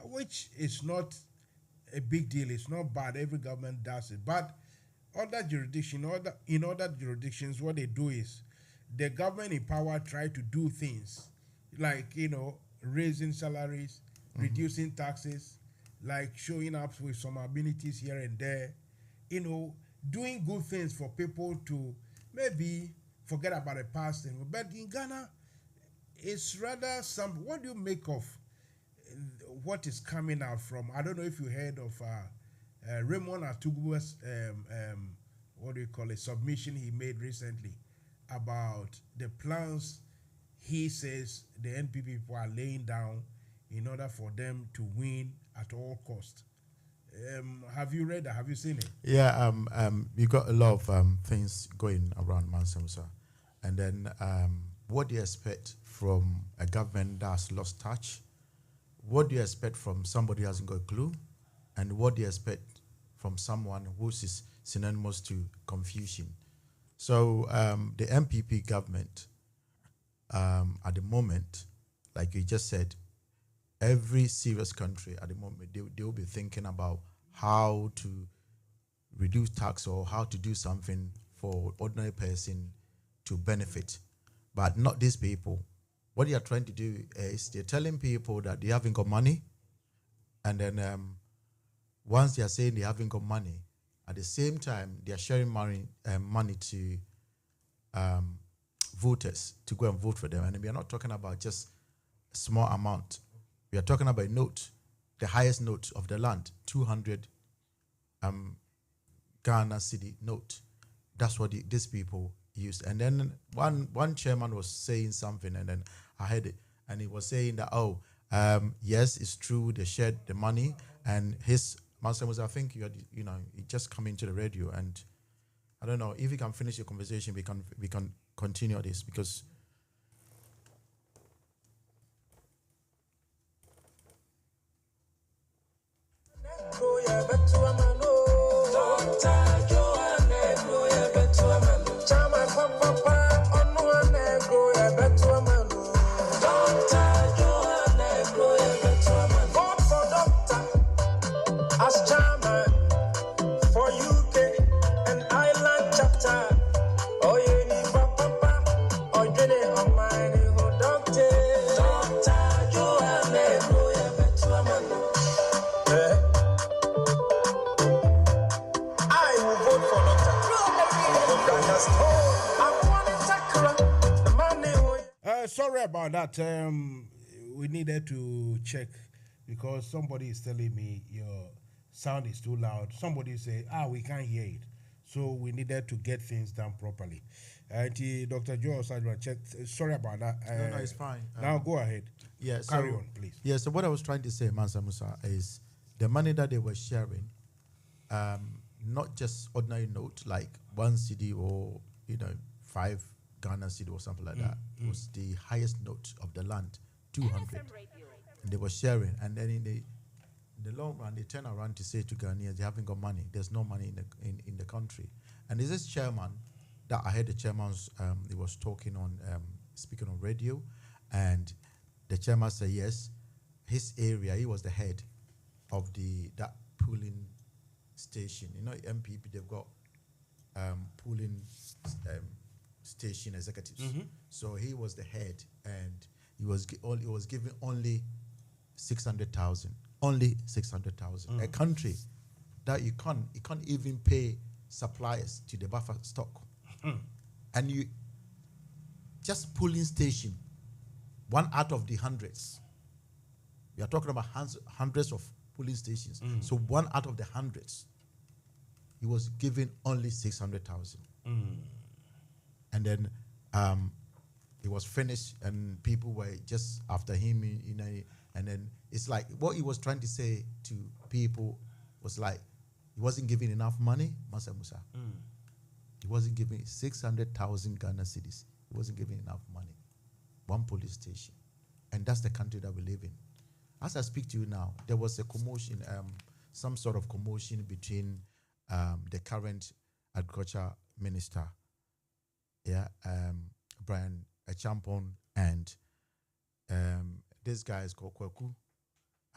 which is not a big deal. It's not bad. Every government does it. But in other jurisdictions, what they do is the government in power try to do things like, raising salaries, reducing taxes, like showing up with some abilities here and there, doing good things for people to maybe forget about the past thing. But in Ghana, it's rather some. What do you make of what is coming out from? I don't know if you heard of Raymond Atugu's what do you call it, submission he made recently about the plans he says the NPP people are laying down in order for them to win at all cost. Have you read that? Have you seen it? Yeah, you got a lot of things going around Mansa Musa. And then what do you expect from a government that's lost touch? What do you expect from somebody who hasn't got a clue? And what do you expect from someone who is synonymous to confusion? So the MPP government, at the moment, like you just said, every serious country at the moment, they will be thinking about how to reduce tax or how to do something for ordinary person to benefit. But not these people. What they are trying to do is they're telling people that they haven't got money. And then once they are saying they haven't got money, at the same time, they are sharing money to voters to go and vote for them. And we are not talking about just a small amount. We are talking about a note, the highest note of the land, 200 Ghana city note. That's what these people used. And then one chairman was saying something, and then I heard it, and he was saying that, yes, it's true, they shared the money, and his Mansa Musa, I think you just come into the radio, and I don't know if you can finish your conversation, we can continue this, because as chairman for UK and Ireland chapter. Oh, you need papa, or you need a money, who doctor, Joanne, I will vote for Doctor. Sorry about that. We needed to check because somebody is telling me your sound is too loud. Somebody say, we can't hear it. So we needed to get things done properly. Dr. Joe Osadra checked. Sorry about that. No, it's fine. Now go ahead. Yeah, Carry on, please. Yeah, so what I was trying to say, Mansa Musa, is the money that they were sharing, not just ordinary note, like 1 CD or, 5 Ghana CD or something like that. It was the highest note of the land, 200. And they were sharing. And then in the long run, they turn around to say to Ghanaians, they haven't got money. There's no money in the country. And there's this chairman that I heard the chairman's, he was talking on, speaking on radio, and the chairman said, yes, his area, he was the head of that polling station. MPP, they've got polling station executives. So he was the head, and he was given only 600,000. Only 600,000. A country that you can't even pay suppliers to the buffer stock, and you just polling station, one out of the hundreds. We are talking about hundreds of polling stations. So one out of the hundreds, he was given only 600,000. And then he was finished, and people were just after him, and then it's like what he was trying to say to people was like, he wasn't giving enough money, Mansa Musa. He wasn't giving 600,000 Ghana cedis. He wasn't giving enough money. One police station. And that's the country that we live in. As I speak to you now, there was a commotion, some sort of commotion between the current agriculture minister, Brian Champon, and this guy is called Kwaku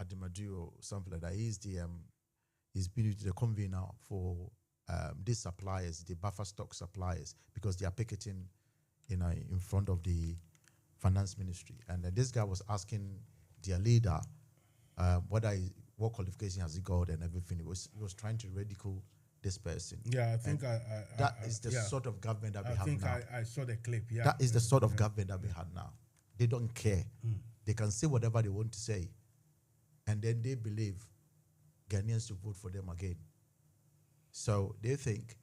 Adimadu or something like that. He's been the convener for these suppliers, the buffer stock suppliers, because they are picketing, in front of the finance ministry. And this guy was asking their leader what qualification has he got and everything. He was trying to ridicule this person. Yeah, I think that is the sort of government that we have now. I think I saw the clip. Yeah, that is the sort of government that we have now. They don't care. They can say whatever they want to say, and then they believe Ghanaians to vote for them again. So they think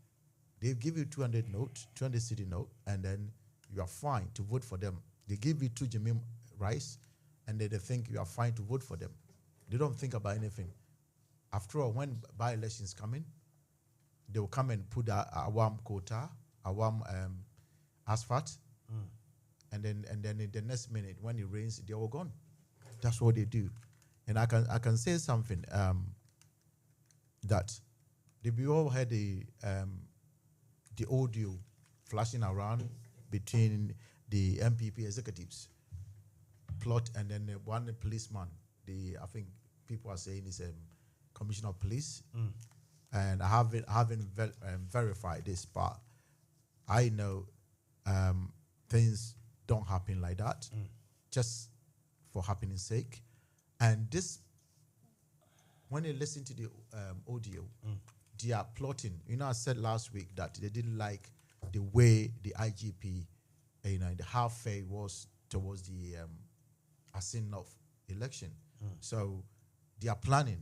they give you 200 cedi note, and then you are fine to vote for them. They give you 2 Jamim rice, and then they think you are fine to vote for them. They don't think about anything. After all, when by-elections come in, they will come and put a warm quota, a warm asphalt, and then in the next minute, when it rains, they're all gone. That's what they do. And I can say something that we all had the audio flashing around between the MPP executives plot and then one policeman. I think people are saying is commissioner of police, and I haven't verified this, but I know things don't happen like that, just for happening's sake. And this, when they listen to the audio, they are plotting. I said last week that they didn't like the way the IGP, the how fair it was towards the Asin North election. So they are planning.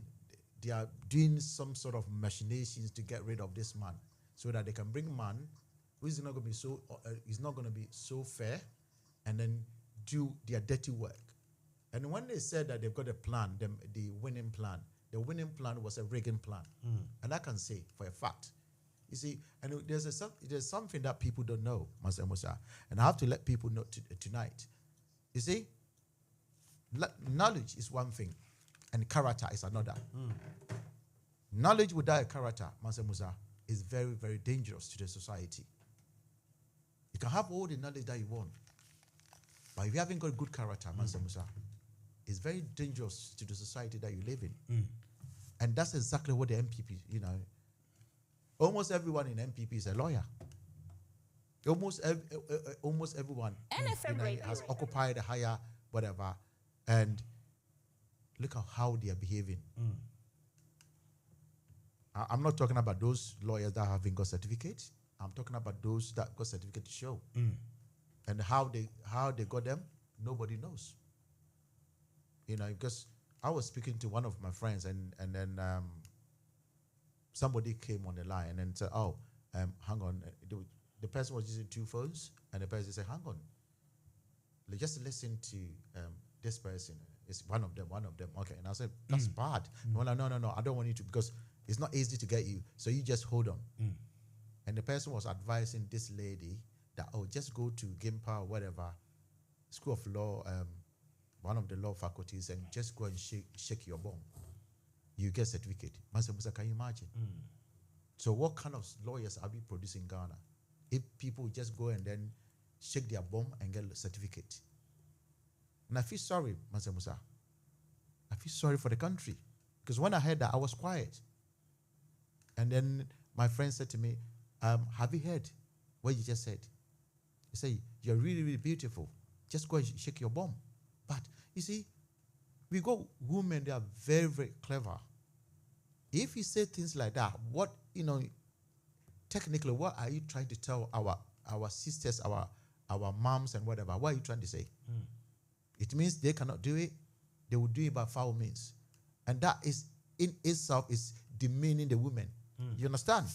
They are doing some sort of machinations to get rid of this man, so that they can bring man who is not going to be so fair, and then do their dirty work. And when they said that they've got a plan, the winning plan was a rigging plan, and I can say for a fact. You see, and there's something that people don't know, Mansa Musa, and I have to let people know tonight. You see, knowledge is one thing, and character is another. Knowledge without a character, Mansa Musa, is very, very dangerous to the society. You can have all the knowledge that you want, but if you haven't got good character, Mansa Musa, it's very dangerous to the society that you live in. And that's exactly what the MPP, almost everyone in MPP is a lawyer. Almost everyone NFM Radio has occupied a higher whatever, and look at how they are behaving. I'm not talking about those lawyers that haven't got certificates. I'm talking about those that got certificate to show. And how they got them, nobody knows. Because I was speaking to one of my friends, and then somebody came on the line and then said, hang on. The person was using 2 phones, and the person said, hang on. Just listen to this person. It's one of them. Okay. And I said, that's bad. No, I don't want you to, because it's not easy to get you. So you just hold on. And the person was advising this lady that, just go to GIMPA or whatever, School of Law, one of the law faculties, and just go and shake your bomb. You get certificate. Mansa Musa, can you imagine? So what kind of lawyers are we producing in Ghana? If people just go and then shake their bomb and get a certificate. And I feel sorry, Mansa Musa. I feel sorry for the country. Because when I heard that, I was quiet. And then my friend said to me, have you heard what you just said? They say, you're really, really beautiful. Just go and shake your bum. But you see, we got women, they are very, very clever. If you say things like that, what, technically, what are you trying to tell our sisters, our moms and whatever? What are you trying to say? It means they cannot do it. They will do it by foul means. And that is, in itself, is demeaning the women. You understand?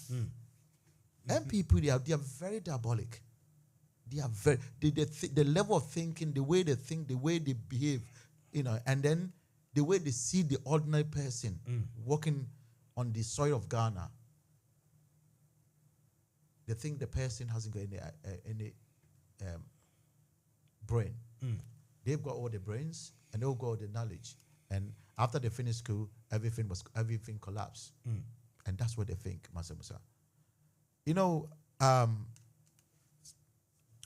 And people, they are very diabolic. They are very, the level of thinking, the way they think, the way they behave, and then the way they see the ordinary person walking on the soil of Ghana. They think the person hasn't got any brain. They've got all the brains and they've got all the knowledge. And after they finish school, everything collapsed. And that's what they think, Mansa Musa.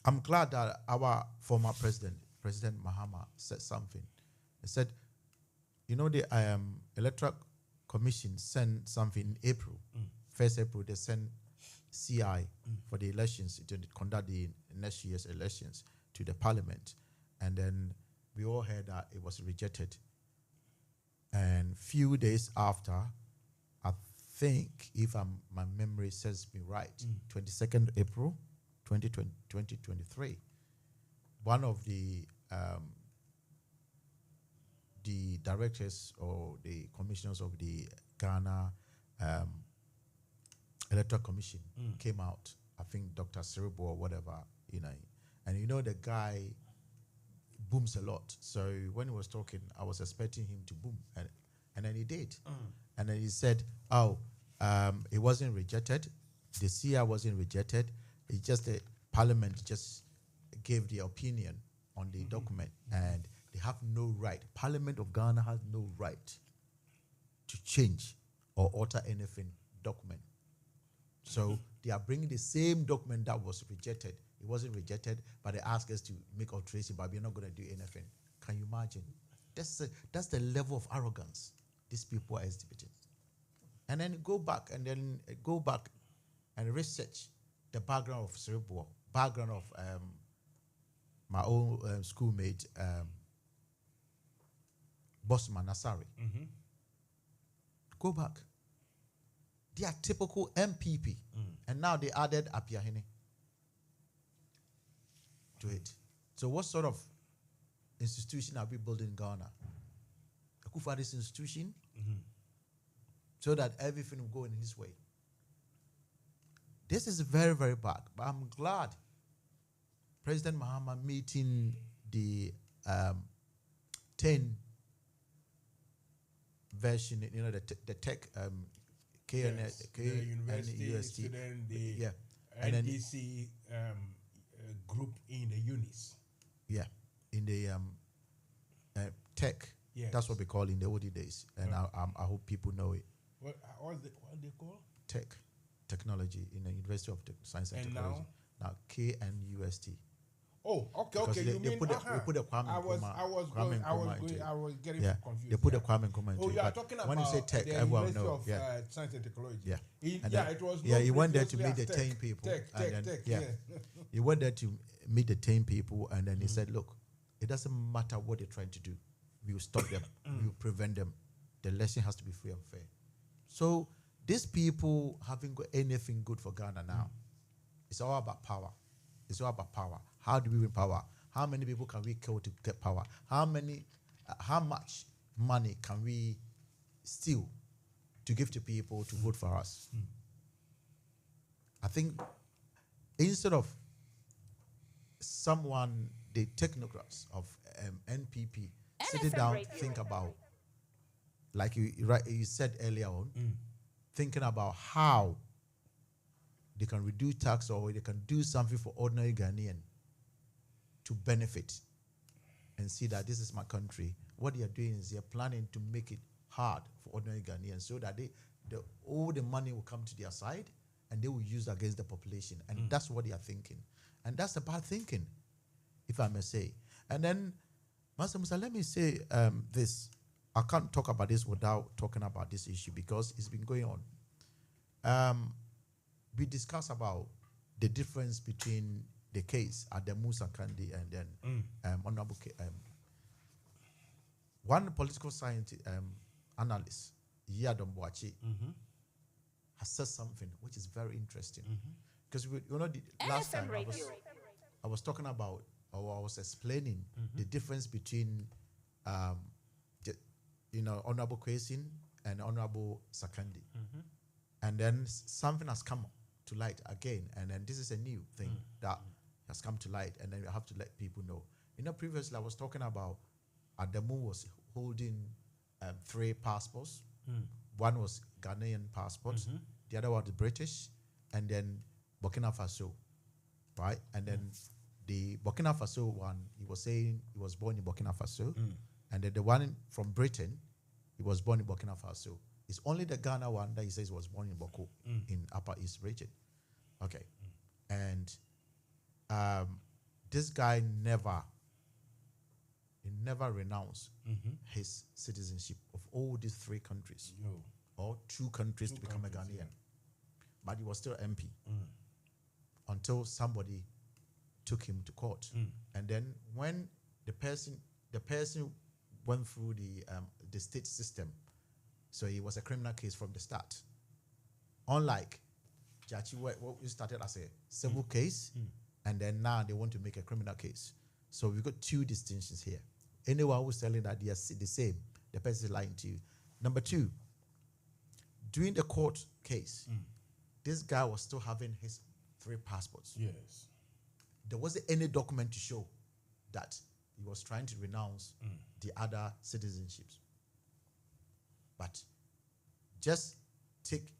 I'm glad that our former president, President Mahama, said something. He said, the Electoral Commission sent something in April. 1st April, they sent CI for the elections to conduct the next year's elections to the parliament. And then we all heard that it was rejected. And few days after, I think, if my memory serves me right, 22nd April, 2023, one of the directors or the commissioners of the Ghana Electoral Commission came out. I think Dr. Siribo or whatever, and the guy booms a lot. So when he was talking, I was expecting him to boom, and then he did. And then he said, it wasn't rejected. The CI wasn't rejected. It's just the parliament just gave the opinion on the document, and they have no right. Parliament of Ghana has no right to change or alter anything document. So they are bringing the same document that was rejected. It wasn't rejected, but they asked us to make alteration, but we're not going to do anything. Can you imagine? That's the level of arrogance these people are exhibiting. And then go back and research the background of Cerebral, background of my own schoolmate, Bosman Nasari. Go back. They are typical MPP. And now they added Apiahene to it. So what sort of institution are we building in Ghana? A Akufo-Addo's institution, so that everything will go in his way. This is very, very bad. But I'm glad President Mahama meeting the 10 version, the tech university student, the NDC group in the unis. Yeah, in the tech. Yes. That's what we call in the old days, and I hope people know it. What they call? Technology in the University of Science and Technology. Now KNUST. Oh, okay. They put a Kwame I was getting confused. They put a Kwame Nkrumah. Oh, you are talking about when you say tech, the everyone University knows. of Science and Technology. Yeah. It was. Yeah, he went there to meet the 10 people. He went there to meet the 10 people, and then he said, "Look, it doesn't matter what they're trying to do. We will stop them. We will prevent them. The election has to be free and fair." So these people haven't got anything good for Ghana now. It's all about power. It's all about power. How do we win power? How many people can we kill to get power? How much money can we steal to give to people to vote for us? I think instead of someone, the technocrats of NPP, sitting down, think about, like you said earlier on, thinking about how they can reduce tax or they can do something for ordinary Ghanaian to benefit and see that this is my country. What they are doing is they are planning to make it hard for ordinary Ghanaians so that all the money will come to their side and they will use against the population. And that's what they are thinking. And that's the bad thinking, if I may say. And then, Mansa Musa, let me say this. I can't talk about this without talking about this issue because it's been going on. We discussed about the difference between the case at the Musa Kandi and then Honorable one political scientist analyst, Yadom Boachi, has said something which is very interesting. Because the last time I was talking about, or I was explaining the difference between Honorable Kwesin and Honorable Sakandi. And then something has come to light again, and then this is a new thing that has come to light, and then you have to let people know. Previously I was talking about Adamu was holding 3 passports. One was Ghanaian passport, the other was British, and then Burkina Faso, right? And then the Burkina Faso one, he was saying he was born in Burkina Faso, and then the one from Britain, he was born in Burkina Faso. It's only the Ghana one that he says was born in Boko, in Upper East region. Okay. And this guy never renounced his citizenship of all these 3 countries, or 2 countries to become a Ghanaian. Yeah. But he was still MP until somebody took him to court. And then when the person went through the state system, so it was a criminal case from the start. Unlike Jachi, what we started as a civil case, and then now they want to make a criminal case. So we've got 2 distinctions here. Anyone who's telling that they are the same, the person is lying to you. Number 2, during the court case, this guy was still having his 3 passports. Yes. There wasn't any document to show that he was trying to renounce the other citizenships. But just take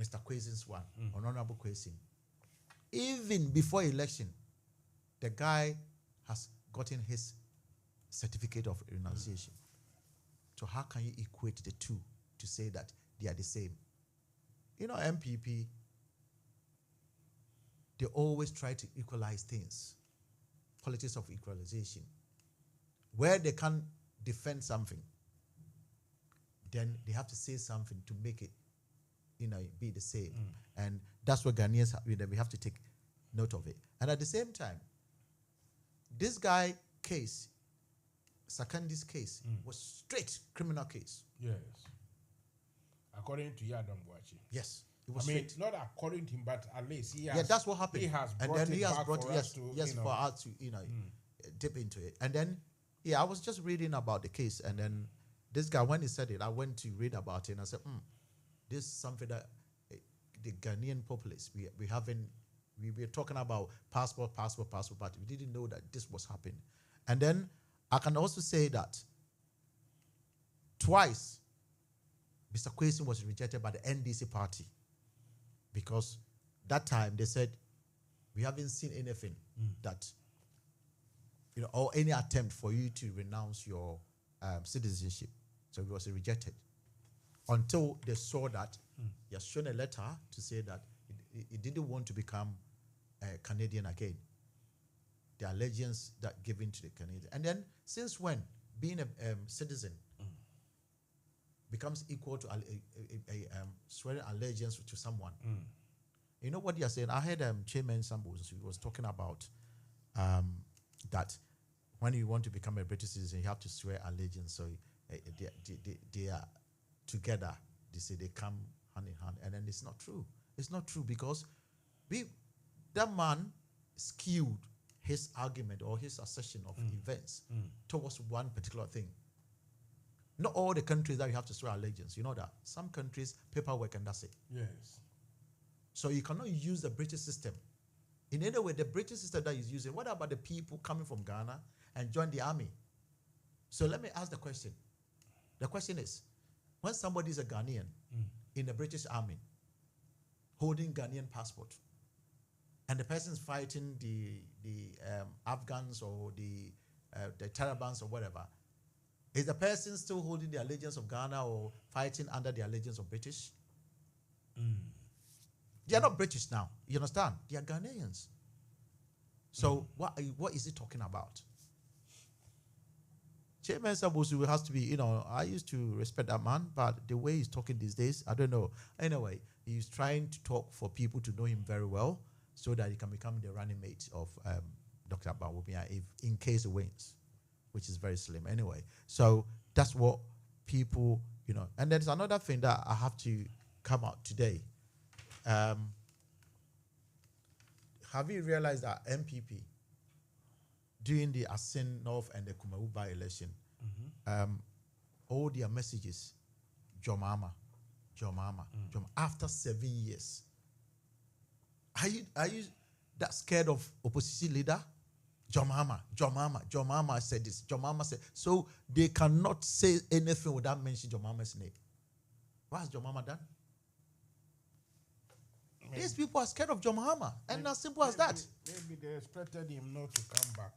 Mr. Kwesin's one, Honorable Kwesin. Even before election, the guy has gotten his certificate of renunciation. So how can you equate the 2 to say that they are the same? MPP, they always try to equalize things. Politics of equalization. Where they can't defend something, then they have to say something to make it, be the same. And that's what Ghanaians we have to take note of it. And at the same time, this guy case, Sakandi's case, was straight criminal case. Yes. According to Yadom Boachi. Yes. It was straight. Not according to him, but at least he has. Yeah, that's what happened. He has and brought then it he has back brought for us to, for us to dip into it. And then I was just reading about the case, and then this guy, when he said it, I went to read about it, and I said, this is something that the Ghanaian populace we were talking about passport, but we didn't know that this was happening. And then I can also say that twice Mr. Kwesin was rejected by the NDC party, because that time they said we haven't seen anything that or any attempt for you to renounce your citizenship. So it was rejected until they saw that he has shown a letter to say that he didn't want to become a Canadian again. The allegiance that given to the Canadian. And then since when being a citizen becomes equal to a swearing allegiance to someone? You know what they are saying? I heard Chairman Sambos, he was talking about that when you want to become a British citizen, you have to swear allegiance. So they are together. They say they come hand in hand. And then it's not true. It's not true, because that man skewed his argument or his assertion of events towards one particular thing. Not all the countries that you have to swear allegiance. You know that. Some countries, paperwork and that's it. Yes. So you cannot use the British system. In any way, the British system that is using, what about the people coming from Ghana and join the army? So let me ask the question. The question is, when somebody is a Ghanaian in the British army, holding Ghanaian passport, and the person is fighting the Afghans or the Talibans or whatever, is the person still holding the allegiance of Ghana or fighting under the allegiance of British? They are not British now. You understand? They are Ghanaians. So what is he talking about? Chairman Sabusu has to be, I used to respect that man, but the way he's talking these days, I don't know. Anyway, he's trying to talk for people to know him very well. so that he can become the running mate of Dr. Bawumia if in case he wins, which is very slim anyway. So that's what people, And there's another thing that I have to come out today. Have you realized that MPP, during the Asin North and the Kumawu by-election, all their messages, Jomama, after 7 years. Are you that scared of opposition leader? Jomama said this. Jomama said so. They cannot say anything without mentioning Jomama's name. What has Jomama done? These people are scared of Jomama, and as simple as that. Maybe they expected him not to come back.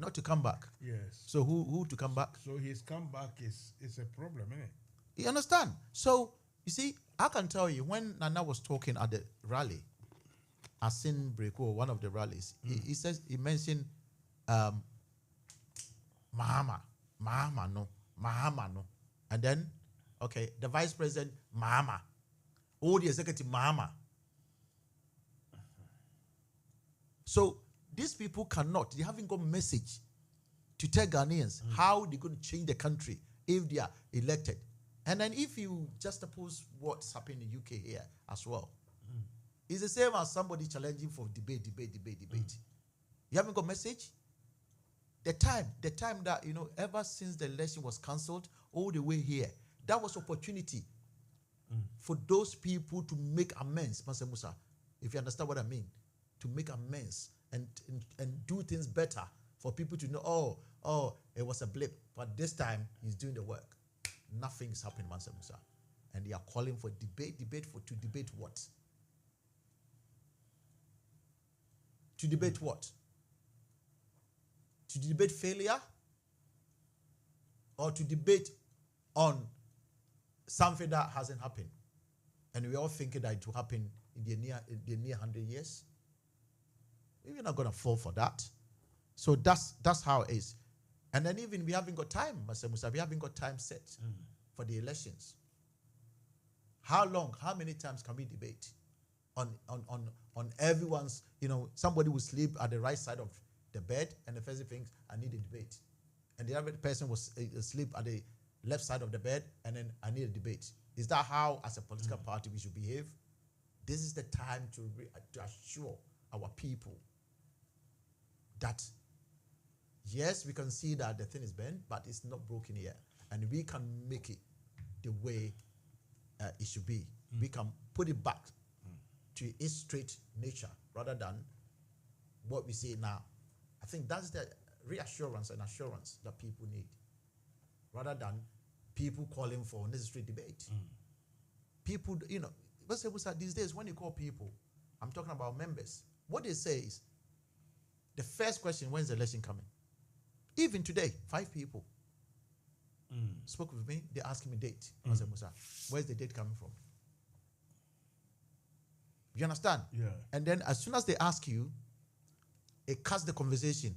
Not to come back. Yes. So who to come back? So his comeback is a problem, isn't it? You understand? So you see, I can tell you when Nana was talking at the rally, Asin Breko, one of the rallies, he mentioned Mahama no, and then the vice president Mahama, all the executive Mahama. So these people cannot, they haven't got message to tell Ghanaians how they're going to change the country if they are elected. And then if you juxtapose what's happening in the UK here as well, it's the same as somebody challenging for debate. You haven't got message? The time that, ever since the election was cancelled, all the way here, that was opportunity for those people to make amends, Mansa Musa, if you understand what I mean, to make amends and do things better for people to know, it was a blip, but this time he's doing the work. Nothing is happening, Mansa Musa. And they are calling for debate to debate what? To debate what? To debate failure? Or to debate on something that hasn't happened? And we all thinking that it will happen in the near 100 years? We're not going to fall for that. So that's how it is. And then even we haven't got time, Mansa Musa, we haven't got time set for the elections. How long, how many times can we debate on everyone's, somebody will sleep at the right side of the bed and the first thing, I need a debate. And the other person was asleep at the left side of the bed and then I need a debate. Is that how, as a political party, we should behave? This is the time to assure our people that yes, we can see that the thing is bent, but it's not broken yet. And we can make it the way it should be. We can put it back to its straight nature rather than what we see now. I think that's the reassurance and assurance that people need rather than people calling for unnecessary debate. People, these days when you call people, I'm talking about members, what they say is, the first question, when's the election coming? Even today, 5 people spoke with me. They asked me date. Mansa Musa, where's the date coming from? You understand? Yeah. And then as soon as they ask you, it cuts the conversation.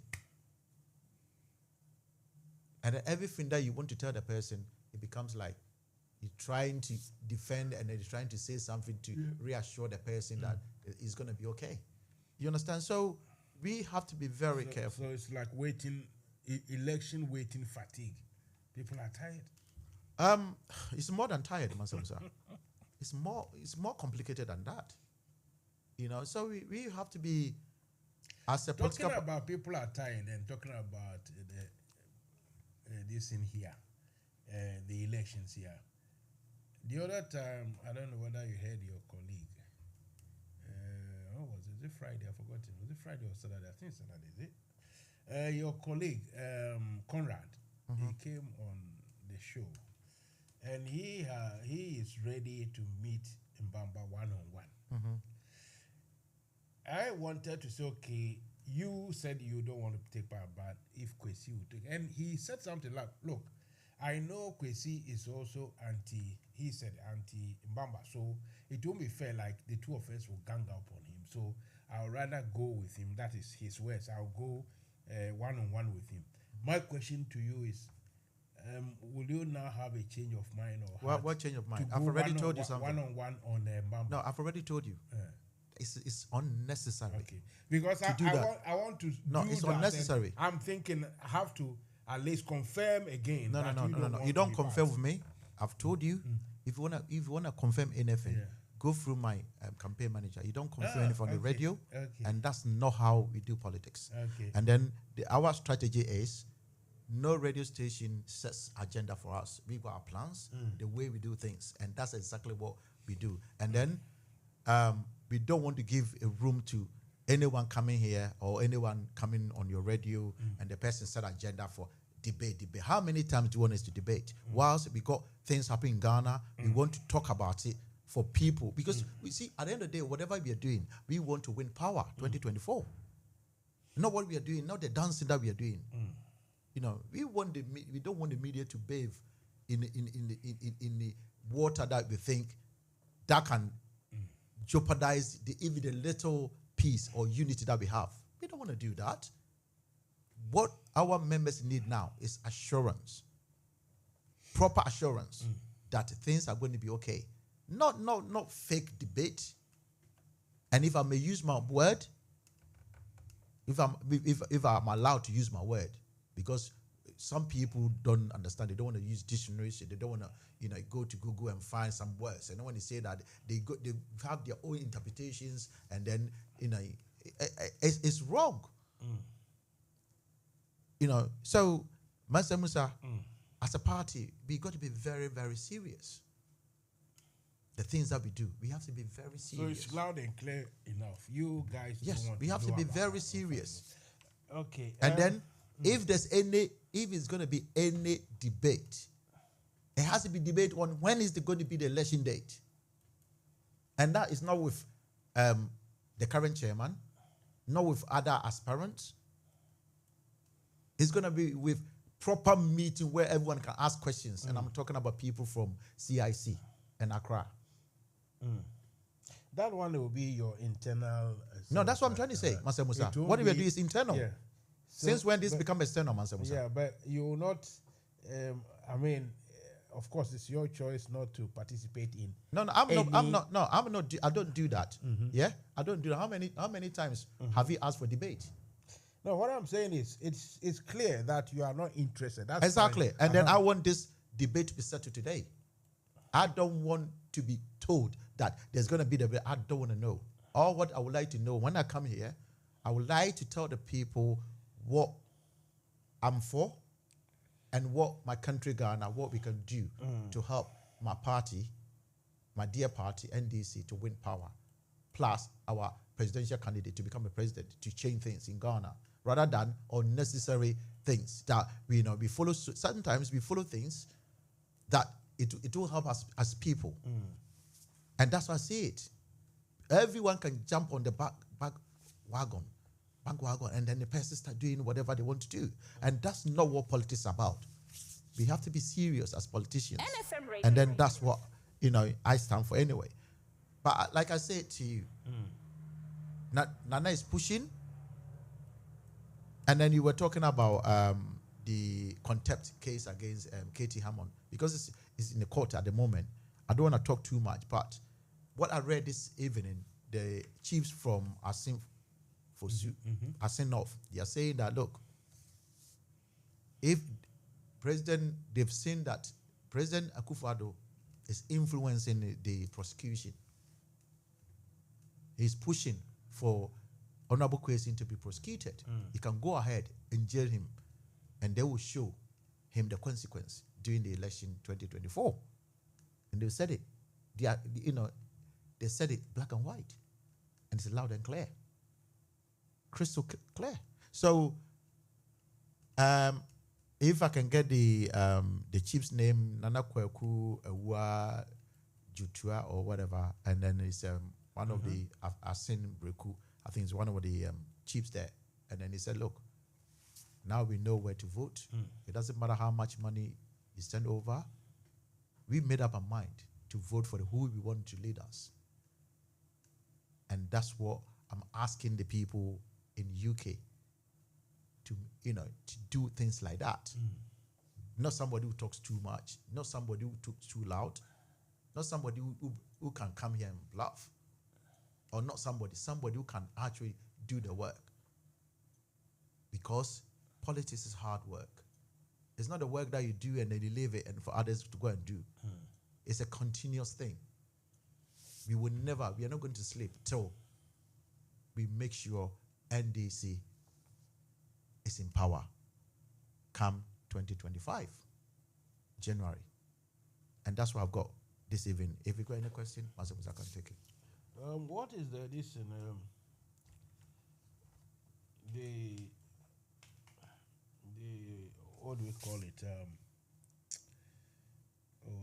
And then everything that you want to tell the person, it becomes like you're trying to defend and then you're trying to say something to reassure the person that it's going to be okay. You understand? So we have to be very careful. So it's like election waiting fatigue. People are tired. It's more than tired, Mansa Musa. It's more complicated than that. So we have to be, as a talking political about people are tired and talking about this in here, the elections here. The other time, I don't know whether you heard your colleague. What was it? Is it Friday? I forgot it. Was it Friday or Saturday? I think Saturday, is it? Your colleague, Conrad, he came on the show, and he is ready to meet Mbamba one-on-one. I wanted to say, okay, you said you don't want to take part, but if Kwesi would take, and he said something like, look, I know Kwesi is also anti-Mbamba, so it won't be fair, like the two of us will gang up on him, so I'll rather go with him. That is his words. I'll go one-on-one with him. My question to you is, will you now have a change of mind? Or what change of mind? I've already told you something. One-on-one on Mbamba. No, I've already told you. it's unnecessary. Okay. Because I want to No, do it's that, and unnecessary. I'm thinking I have to at least confirm again. No. You don't confirm with me. I've told you. If you wanna confirm anything, go through my campaign manager. You don't confirm anything on the radio, and that's not how we do politics. Okay. And then our strategy is no radio station sets agenda for us. We got our plans, the way we do things, and that's exactly what we do. And then we don't want to give a room to anyone coming here or anyone coming on your radio and the person set agenda for debate. How many times do you want us to debate? Whilst we got things happening in Ghana, we want to talk about it for people, because we see at the end of the day, whatever we are doing, we want to win power 2024. Not what we are doing, not the dancing that we are doing. You know, we don't want the media to bathe in the water that we think that can jeopardize even the little peace or unity that we have. We don't want to do that. What our members need now is assurance, proper assurance that things are going to be okay. Not fake debate. And if I may use my word, if I'm allowed to use my word, because some people don't understand, they don't want to use dictionaries, they don't want to go to Google and find some words. And when they say that, they have their own interpretations, and then it's wrong. So Mansa Musa, as a party, we got to be very, very serious. The things that we do, we have to be very serious. So it's loud and clear enough. You guys, yes, we have to be very serious. Okay. And then, if it's going to be any debate, it has to be debate on when is going to be the election date, and that is not with the current chairman, not with other aspirants. It's going to be with proper meeting where everyone can ask questions, and I'm talking about people from CIC and Accra. That one will be your internal. No, that's what I'm trying to say, Mansa Musa. What we are doing is internal. Yeah. Since when this become external, Mansa Musa? Yeah, but you will not. Of course, it's your choice not to participate in. No, I'm not. I don't do that. Yeah, I don't do that. How many times have you asked for debate? No, what I'm saying is, it's clear that you are not interested. That's exactly. fine. And then I want this debate to be settled today. I don't want to be told that there's going to be debate. I don't want to know. All what I would like to know when I come here, I would like to tell the people what I'm for and what my country Ghana, what we can do to help my party, my dear party, NDC, to win power, plus our presidential candidate to become a president, to change things in Ghana, rather than unnecessary things that we follow. Sometimes we follow things that it will help us as people. And that's why I say it. Everyone can jump on the bank wagon, and then the person start doing whatever they want to do. And that's not what politics is about. We have to be serious as politicians. NFM Radio. And then that's what, I stand for anyway. But like I said to you, Nana is pushing. And then you were talking about the contempt case against Katie Hammond, because it's in the court at the moment. I don't want to talk too much, but what I read this evening, the chiefs from Asin North, they are saying that, look, if they've seen that President Akufo-Addo is influencing the prosecution, he's pushing for Honorable Kwesi to be prosecuted. He can go ahead and jail him, and they will show him the consequence during the election 2024. And they said it. They said it black and white, and it's loud and clear, crystal clear. So, if I can get the chief's name, Nana Kweku Ewa Jutua or whatever, and then it's one of the Asin Breku, I think it's one of the chiefs there, and then he said, look, now we know where to vote. It doesn't matter how much money you send over. We made up our mind to vote for who we want to lead us. And that's what I'm asking the people in UK to do things like that. Not somebody who talks too much, not somebody who talks too loud, not somebody who can come here and bluff. or not somebody who can actually do the work. Because politics is hard work. It's not the work that you do and then you leave it and for others to go and do. It's a continuous thing. We are not going to sleep till we make sure NDC is in power come 2025, January. And that's what I've got this evening. If you got any question, Mansa Musa can take it. What is the what do we call it?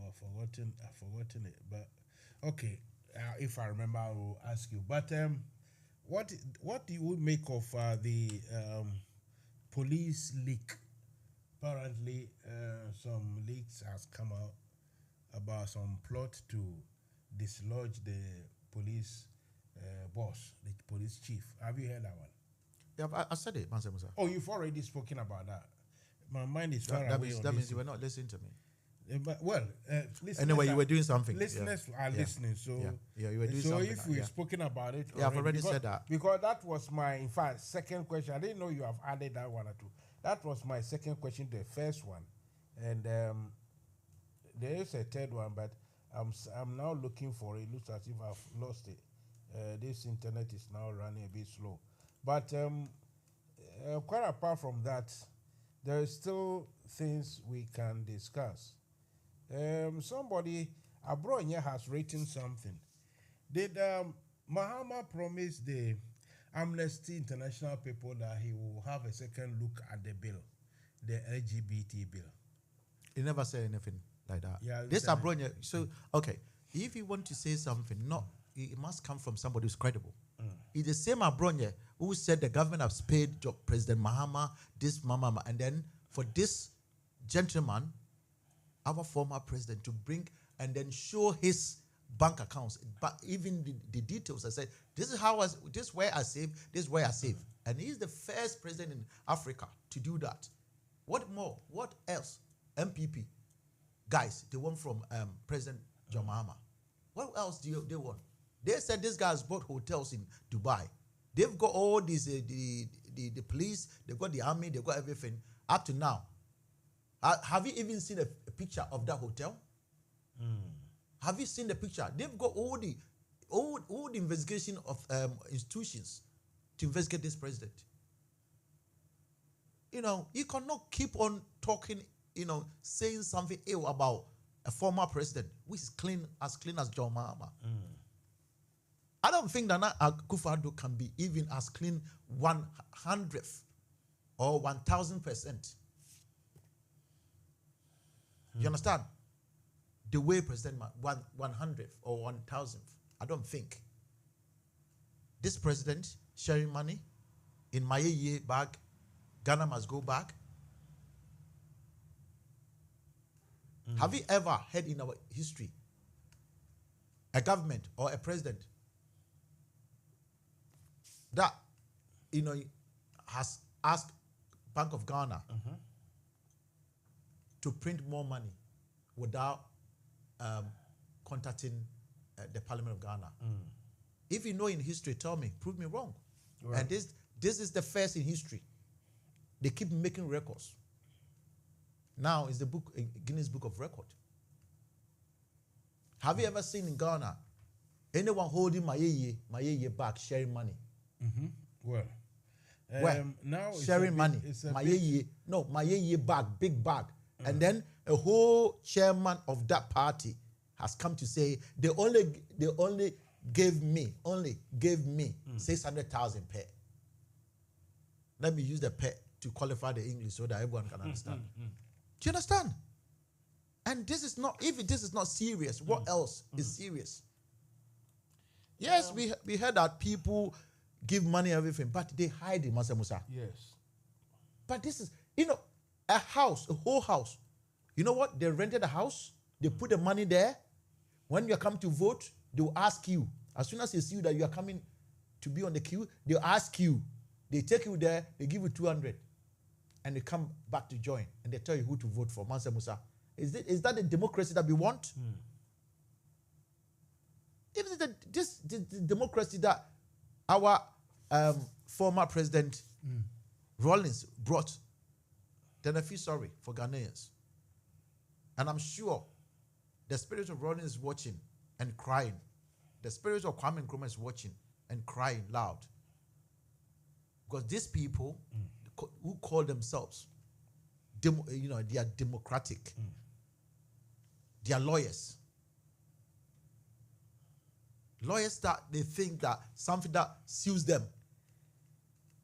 I've forgotten it. But okay, if I remember, I will ask you. But what do you make of the police leak? Apparently, some leaks has come out about some plot to dislodge the police boss, the police chief. Have you heard that one? Yeah, I said it, Mansa Musa. Oh, you've already spoken about that. My mind is far away. That means you were not listening to me. But anyway, you were doing something. Listeners are listening, so you were doing so something. if we've spoken about it, I've already said that because that was my, in fact, second question. I didn't know you have added that one or two. That was my second question, the first one, and there is a third one, but I'm now looking for it. It looks as if I've lost it. This internet is now running a bit slow, but quite apart from that, there are still things we can discuss. Somebody abroad here has written something. Did Mahama promise the Amnesty International people that he will have a second look at the bill, the LGBT bill? He never said anything like that. Yeah, this abroad here. So okay, if you want to say something, it must come from somebody who's credible. It's the same Abronya who said the government has paid President Mahama this mama, and then for this gentleman, our former president, to bring and then show his bank accounts, but even the details. I said, this is where I save, this is where I save, and he's the first president in Africa to do that. What more? What else? MPP guys, they want from President John Mahama. What else do they want? They said this guy's bought hotels in Dubai. They've got all these, the police, they've got the army, they've got everything up to now. Have you even seen a picture of that hotel? Have you seen the picture? They've got all the investigation of institutions to investigate this president. You cannot keep on talking, saying something ill about a former president who is as clean as John Mahama. I don't think that Akufo-Addo can be even as clean 100th or 1,000%. You understand? The way President 100th or 1,000th, I don't think. This president sharing money in Mayeye bag, Ghana must go back. Have you ever heard in our history a government or a president that has asked Bank of Ghana to print more money without contacting the Parliament of Ghana? If you know in history, tell me, prove me wrong. Right. And this is the first in history. They keep making records. Now it's the Guinness Book of Record. Have you ever seen in Ghana anyone holding Mayeye bag sharing money? Well, now sharing money. Mayeye bag, big bag. And then a whole chairman of that party has come to say they only gave me 600,000 per. Let me use the per to qualify the English so that everyone can understand. Do you understand? And this is not, if this is not serious, what else is serious? Yes, we heard that people give money, everything, but they hide it, Mansa Musa. Yes. But this is, a house, a whole house. You know what? They rented a house, they put the money there. When you come to vote, they'll ask you. As soon as they see you that you are coming to be on the queue, they'll ask you. They take you there, they give you 200. And they come back to join. And they tell you who to vote for, Mansa Musa. Is that the democracy that we want? Even the democracy that our former president Rawlings brought, then I feel sorry for Ghanaians. And I'm sure the spirit of Rawlings is watching and crying. The spirit of Kwame Nkrumah is watching and crying loud. Because these people who call themselves, they are democratic. They are lawyers. Lawyers that they think that something that suits them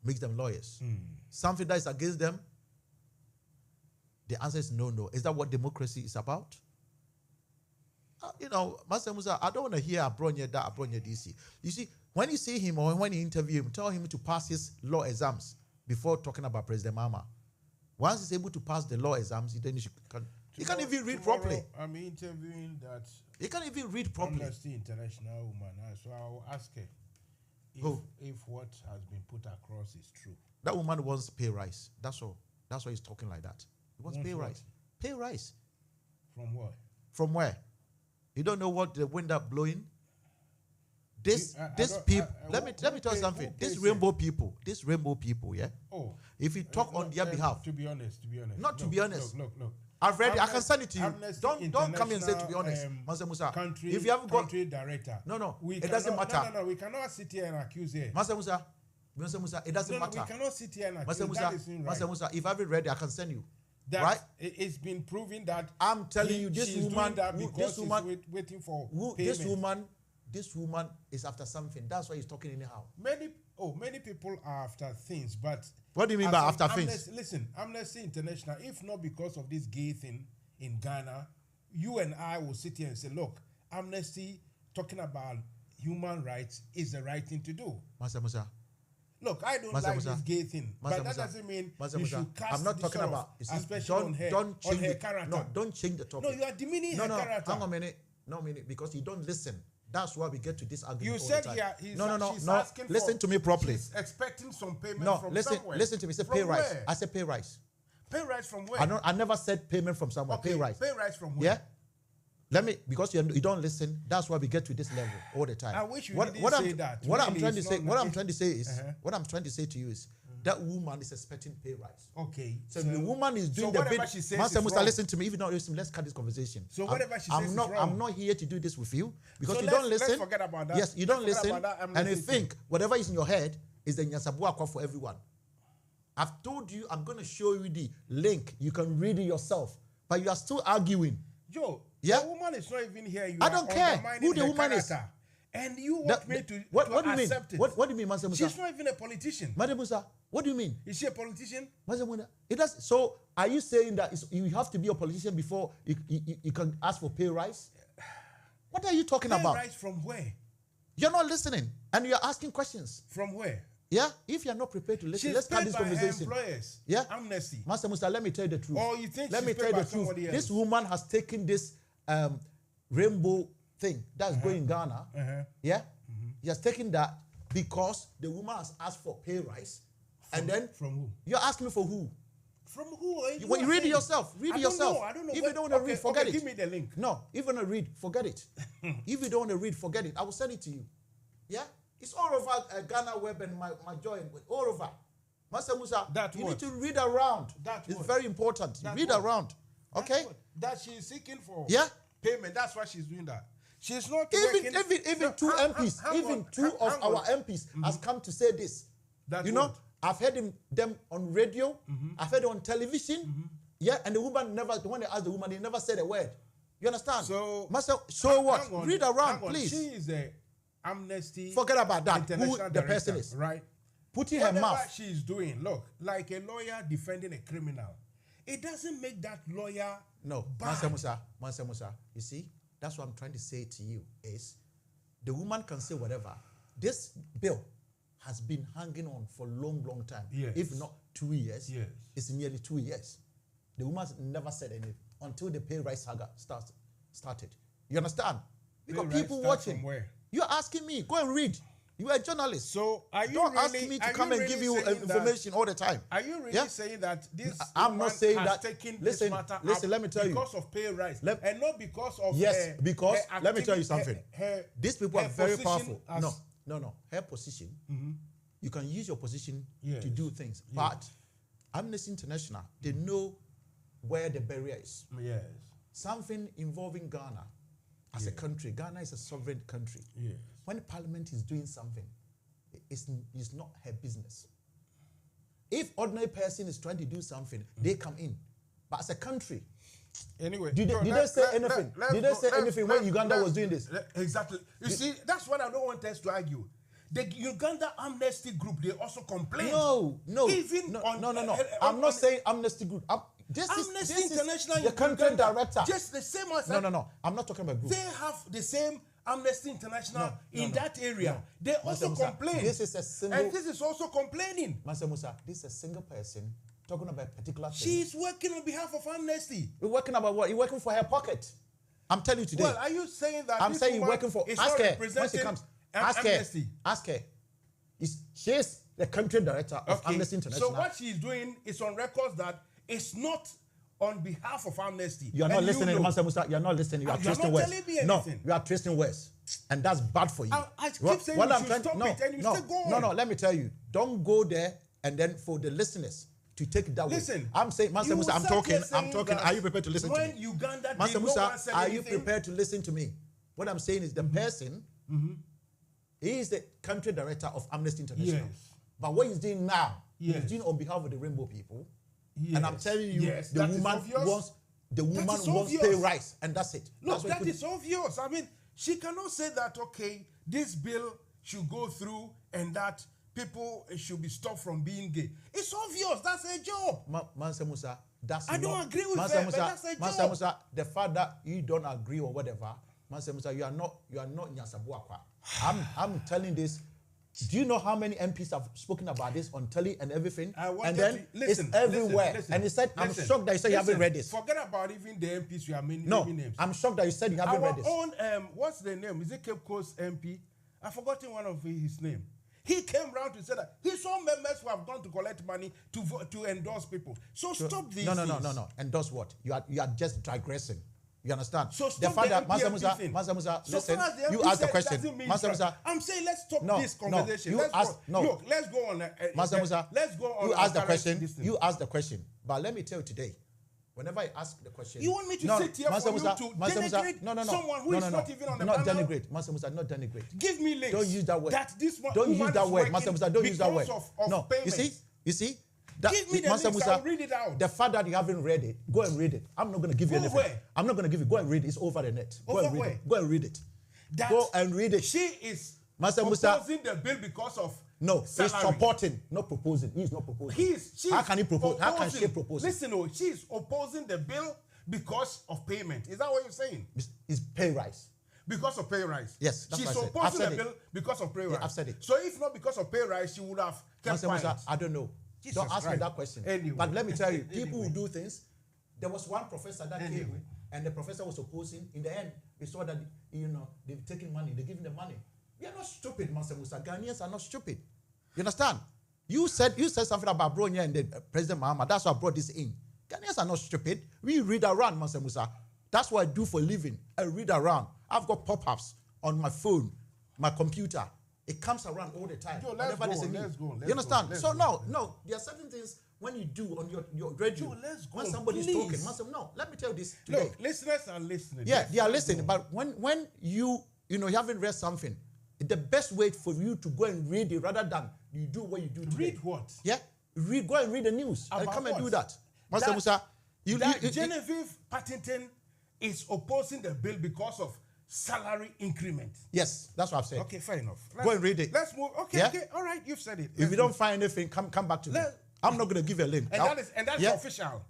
makes them lawyers. Something that is against them, the answer is no. Is that what democracy is about? Mansa Musa, I don't want to hear Abronye that, Abronye DC. You see, when you see him or when you interview him, tell him to pass his law exams before talking about President Mahama. Once he's able to pass the law exams, then he can't even read properly. I'm interviewing that. He can't even read properly. Amnesty International woman. So I will ask her if what has been put across is true. That woman wants pay rise. That's all. That's why he's talking like that. He wants pay rise. Pay rise. From what? From where? You don't know what the wind up blowing? This people. Let me tell you something. These rainbow people, yeah. Oh. If you talk on their behalf. To be honest. Not to be honest. Look. I've read it. I can send it to you. Don't come here and say to be honest, Mansa Musa. If you haven't got country director. No. It doesn't matter. No. We cannot sit here and accuse here. Mansa Musa. It doesn't matter. We cannot sit here and accuse. Mansa Musa. If I haven't read it, I can send you. That right? It's been proven that I'm telling you, this woman, waiting for payment. This woman is after something. That's why he's talking anyhow. Many people are after things, but what do you mean by after things? Listen, Amnesty International, if not because of this gay thing in Ghana, you and I will sit here and say, look, Amnesty talking about human rights is the right thing to do. Mansa Musa. Look, I don't like this gay thing, but that doesn't mean you should cast I'm not talking about, especially on her character. No, don't change the topic. No, you are demeaning her character. Hang on a minute, because you don't listen. That's why we get to this argument. You said she's asking listen to me properly. She's expecting some payment from somewhere. Listen to me. Say pay rise. Where? I said pay rise. Pay rise from where? I never said payment from somewhere. Okay, pay rise. Pay rise from where? Yeah. Because you don't listen. That's why we get to this level all the time. I wish you didn't say that. What I'm trying to say to you is that woman is expecting pay rise. Okay. So the woman is doing the bit. Mansa Musa, listen to me. If you don't listen, let's cut this conversation. So whatever she says is wrong. I'm not here to do this with you because you don't listen. Let's forget about that. Yes, you don't listen, and you think whatever is in your head is the Nyasabuakwa for everyone. I've told you, I'm going to show you the link. You can read it yourself, but you are still arguing. Joe, the woman is not even here. You I don't care who the woman is. And you want me to what do you accept mean? it? What do you mean, Mansa Musa? She's not even a politician. Mansa Musa, what do you mean? Is she a politician? Mansa Musa, it does. So are you saying that you have to be a politician before you can ask for pay rise? What are you talking about? Pay rise from where? You're not listening, and you're asking questions. From where? Yeah, if you're not prepared to listen, let's start this conversation. Employers. Yeah, Amnesty. Mansa Musa, let me tell you the truth. Oh, you think let me tell you the truth. This woman has taken this rainbow thing that's going in Ghana. Yeah, he has taken that because the woman has asked for pay rise, and then from who? You're asking me for who? From who? You read it yourself. Read it yourself. I don't know. If you don't want to read, forget it. Give me the link. No, if you want to read, forget it. If you don't want to read, forget it. I will send it to you. Yeah, it's all over Ghana web and my joy all over. Mansa Musa, you need to read around. It's very important. Read around. Okay. That she's seeking for. Yeah. Payment. That's why she's doing that. She's not even two MPs, two of our MPs has come to say this. I've heard them on radio. I've heard them on television. Yeah, and the woman when they asked the woman, they never said a word. You understand? So what? Read around, please. She is a Amnesty. Forget about that. Who the person is, right? Putting her mouth. Whatever she's doing, look, like a lawyer defending a criminal. It doesn't make that lawyer bad. Mansa Musa, you see? That's what I'm trying to say to you is the woman can say whatever. This bill has been hanging on for a long time. Yes. If not 2 years. Yes. It's nearly 2 years. The woman never said anything until the pay rise saga started. You understand? Because people watching. From where? You're asking me. Go and read. You are a journalist. So are you Don't really, ask me to come and give you information all the time. Are you really saying that this I'm not saying has that. taken Listen, this matter listen. up Let me tell you. because of pay rise and not because of because her let me tell you something. These people are very position powerful. No. Her position. You can use your position to do things, but Amnesty International, they know where the barrier is. Yes. Something involving Ghana as a country. Ghana is a sovereign country. Yes. When the parliament is doing something, it's not her business. If ordinary person is trying to do something, they come in. But as a country, anyway, did they say anything? Did they say anything when Uganda was doing this? Exactly. You see, that's what I don't want us to argue. The Uganda Amnesty Group, they also complained. No. I'm not saying Amnesty Group. Amnesty International, the country director. Just the same as No. I'm not talking about group. They have the same Amnesty International in that area. They also complain. This is a single. And this is also complaining. Mansa Musa, this is a single person talking about a particular thing. She's working on behalf of Amnesty. You're working about what? You're working for her pocket. I'm telling you today. Well, are you saying that I'm saying you're working for. Ask her when she comes. Amnesty. Ask her. She's the country director of Amnesty International. So what she's doing is on record that it's not on behalf of Amnesty. You are not listening, Mansa Musa. You are not listening. You are twisting words. No, you are twisting words, and that's bad for you. I keep saying you should stop it, and you still go on. No. Let me tell you. Don't go there, and then for the listeners to take it that way. Listen, I'm saying, Mansa Musa. I'm talking. Are you prepared to listen to me? When Uganda, Mansa Musa, are you prepared to listen to me? What I'm saying is the person. He is the country director of Amnesty International. Yes. But what he's doing now, he's doing on behalf of the Rainbow people. Yes. And I'm telling you, the woman wants pay rise, and that's it. Look, that is obvious. I mean, she cannot say that, okay, this bill should go through and that people should be stopped from being gay. It's obvious. That's a job. Mansa Musa, I don't agree with that, but that's a job. Mansa Musa, the fact that you don't agree or whatever, Mansa Musa, you are not Nyasabuakwa. I'm telling this. Do you know how many MPs have spoken about this on telly and everything? And then it's everywhere. And he said, I'm shocked that you said you haven't read this. Forget about even the MPs you are naming names. I'm shocked that you said you haven't read this. Our own, what's the name? Is it Cape Coast MP? I've forgotten one of his name. He came round to say that his own members who have gone to collect money to endorse people. So stop these things. No. Endorse what? You are just digressing. You understand? So the fact that Mansa Musa, listen, you ask the question. Mansa Musa, I'm saying let's stop this conversation. Look, let's go on. Mansa Musa, let's go on. You ask the question. You ask the question. But let me tell you today, whenever I ask the question, you want me to sit here for you to denigrate someone who is not even on the panel? Not denigrate, Mansa Musa, not denigrate. Give me links. Don't use that word. That this one. Don't use that word, Mansa Musa. Don't use that word. No, you see. Give me the Mansa links, Musa, I'll read it out. The fact that you haven't read it, go and read it. I'm not going to give you anything. I'm not going to give you. Go and read it. It's over the net. Go and read it. Go and read it. Go and read it. She is Mansa Musa proposing the bill because of no, salary. He's supporting, not proposing. He's not proposing. How can he propose? How can she propose? Listen, she's opposing the bill because of payment. Is that what you're saying? It's pay rise. Because of pay rise. Yes, that's she's what I said. opposing the bill because of pay rise. I've said it. So if not because of pay rise, she would have kept quiet. Musa, I don't know. Don't ask me that question. Anyway. But let me tell you, people who do things. There was one professor that came, and the professor was opposing. In the end, we saw that they've taken money. They're giving them money. We are not stupid, Mansa Musa. Ghanaians are not stupid. You understand? You said something about Bronya and the President Mahama. That's why I brought this in. Ghanaians are not stupid. We read around, Mansa Musa. That's what I do for a living. I read around. I've got pop-ups on my phone, my computer. It comes around all the time. Let's go. You understand? No. There are certain things when you do on your radio. When somebody's talking, let me tell you this today. Look, listeners are listening. Yeah, they are listening. But when you haven't read something, the best way for you to go and read it rather than you do what you do today. Read what? Yeah, go and read the news and come and do that. Mansa Musa, Genevieve Paddington is opposing the bill because of salary increment. Yes, that's what I've said. Okay, fair enough. Go and read it. Let's move. Okay, all right, you've said it. If you don't find anything, come back to me. I'm not going to give you a link. And that's official.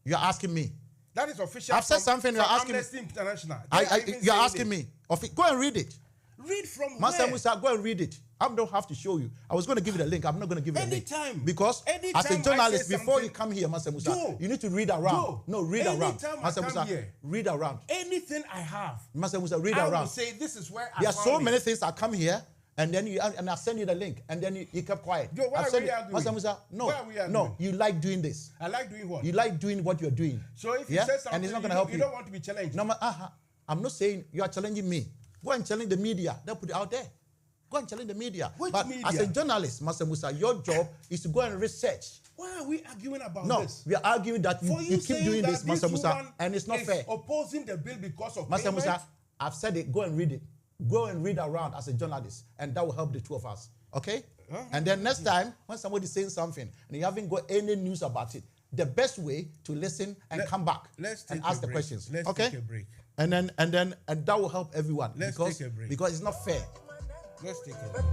You're asking me. That is official. I've said something. You're asking me. Amnesty International. You're asking me. Go and read it. Read from Mansa where? Musa, go and read it. I don't have to show you. I was going to give you the link. I'm not going to give you the link. Anytime. Because as a journalist, before you come here, Mansa Musa, you need to read around. Read around. Mansa Musa, read around. Anything I have. Mansa Musa, read I around. will say this is where There are so many things I come here And then I send you the link, and then you kept quiet. Joe, why are we arguing? Mansa Musa, no, you like doing this. I like doing what? You like doing what you're doing. So if you say something, and it's not going to help you don't want to be challenged. No, I'm not saying you are challenging me. Go and challenge the media. They'll put it out there. Go and challenge the media. Which but media? As a journalist, Mansa Musa, your job is to go and research. Why are we arguing about this? No, we are arguing that you keep doing this, Mansa Musa, and it's not fair. Opposing the bill because of Mansa payment? Musa, I've said it. Go and read it. Go and read around as a journalist, and that will help the two of us. Okay? And then next time, when somebody's saying something and you haven't got any news about it, the best way to listen and come back and ask the questions. Let's okay? take a break. And that will help everyone. Let's take a break. Because it's not fair. Let's take a break.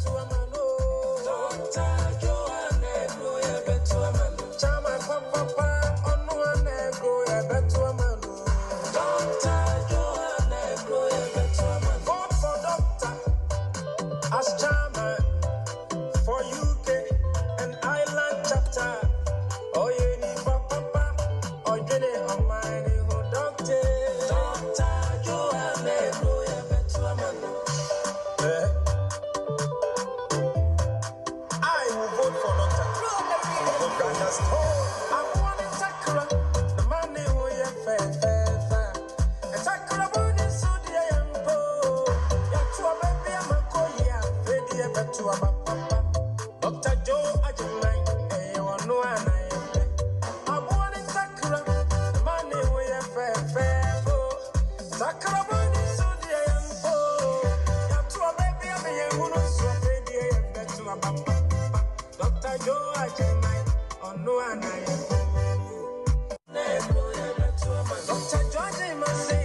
As chairman for UK and Ireland chapter, oh yeah, ni papa, oh yeah, on my new doctor, Joanne, oh yeah, betuamano. I will vote for Doctor. Uganda stone. I'm wanting Takra, the money who yeah fair. And Takra body so dear young boy. Yatua baby I'm a koya, baby a betua papa. Dr. Joe Ajimai, eh you know I'm wanting Takra, the money who yeah fair. Takra body so dear young boy. Yatua baby I'm a young so baby a betua papa. Dr. Joe Ajimai, oh no Dr. George Massey,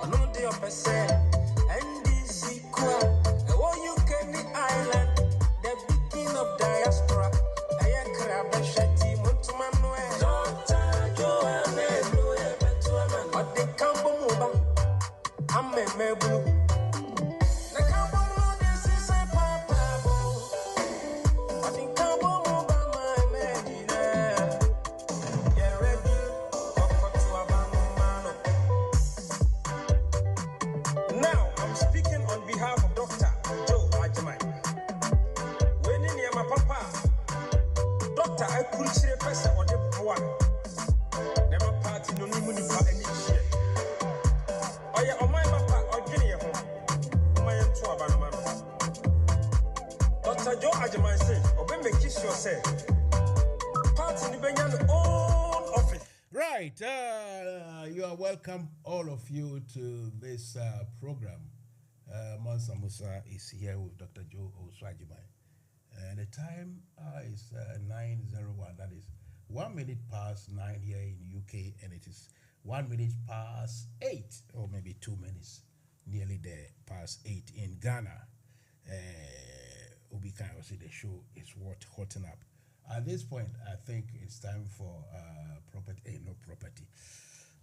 I know the opposite. NDC Kwa, you can the island, the beginning of diaspora. I am Krabashati, Montumano, Dr. Joanne, but the Campo Moba, I'm a mebu. The Campo Moba is a papa, but the Campo Moba, my medina. Yeah, ready. Now, I'm speaking on behalf of Dr. Joe Ajimai. When in my papa, Dr. I could see a person or the boy. Never party, no need for any shit. Oh, yeah, on my papa, or Guinea home. My own two abanman. Dr. Joe Ajimai said, or when make kiss yourself. Party in the Benyan own office. Right, you are welcome, all of you, to this program. Mansa Musa is here with Dr. Joe Oswajimai. And the time is 9:01. That is 1 minute past 9 here in UK, and it is 1 minute past 8, or maybe 2 minutes, nearly there, past 8 in Ghana. Ubika, I will say the show is hotting up. At this point, I think it's time for property.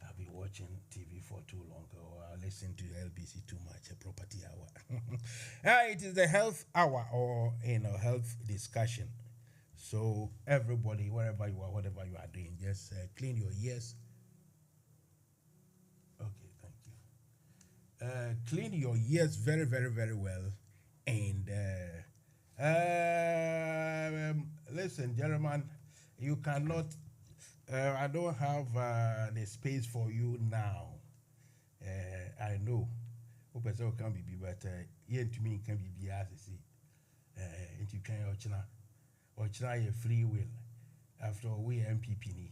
I've been watching TV for too long, or I listen to LBC too much. A property hour. It is the health hour, or health discussion. So everybody, wherever you are, whatever you are doing, just clean your ears. Okay, thank you. Clean your ears very, very, very well, and. Listen, gentlemen, you cannot. I don't have the space for you now. I know. Open can be, but to me can be as and you can or try a free will after we MPP ni.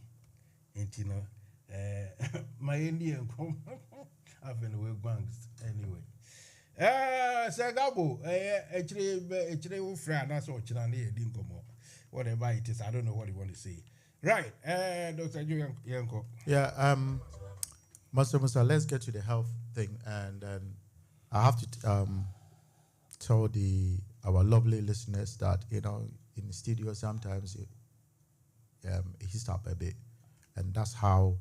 And you know, my Indian come. I've been with gangs anyway. Sagabo, actually, friend, that's what didn't come up. Whatever it is, I don't know what you want to say. Right, Dr. Yanko. Yeah, Mansa Musa, let's get to the health thing, and I have to tell our lovely listeners that in the studio sometimes it heats up a bit, and that's how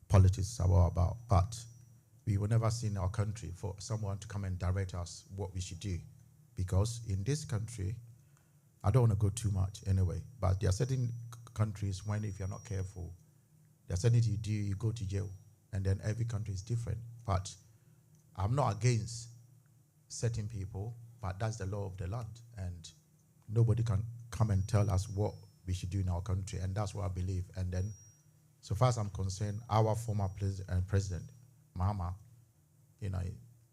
politics are all about. But we will never see in our country for someone to come and direct us what we should do, because in this country, I don't want to go too much anyway, but there are certain countries when if you're not careful, there are certain things you do, you go to jail, and then every country is different. But I'm not against certain people but that's the law of the land, and nobody can come and tell us what we should do in our country, and that's what I believe. And then, so far as I'm concerned, our former president, Mahama,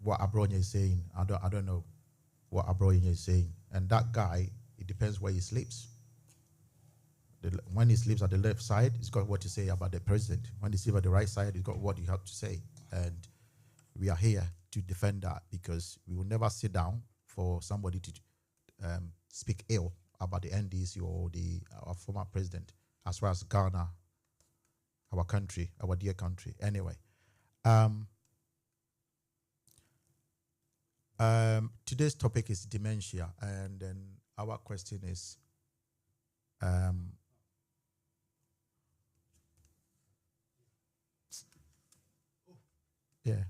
what Abronya is saying, I don't know what Abronya is saying, and that guy, it depends where he sleeps. When he sleeps at the left side, he's got what to say about the president. When he sleeps at the right side, he's got what you have to say. And we are here to defend that, because we will never sit down for somebody to speak ill about the NDC or our former president, as far as Ghana, our country, our dear country. Anyway, today's topic is dementia, and then our question is, yeah.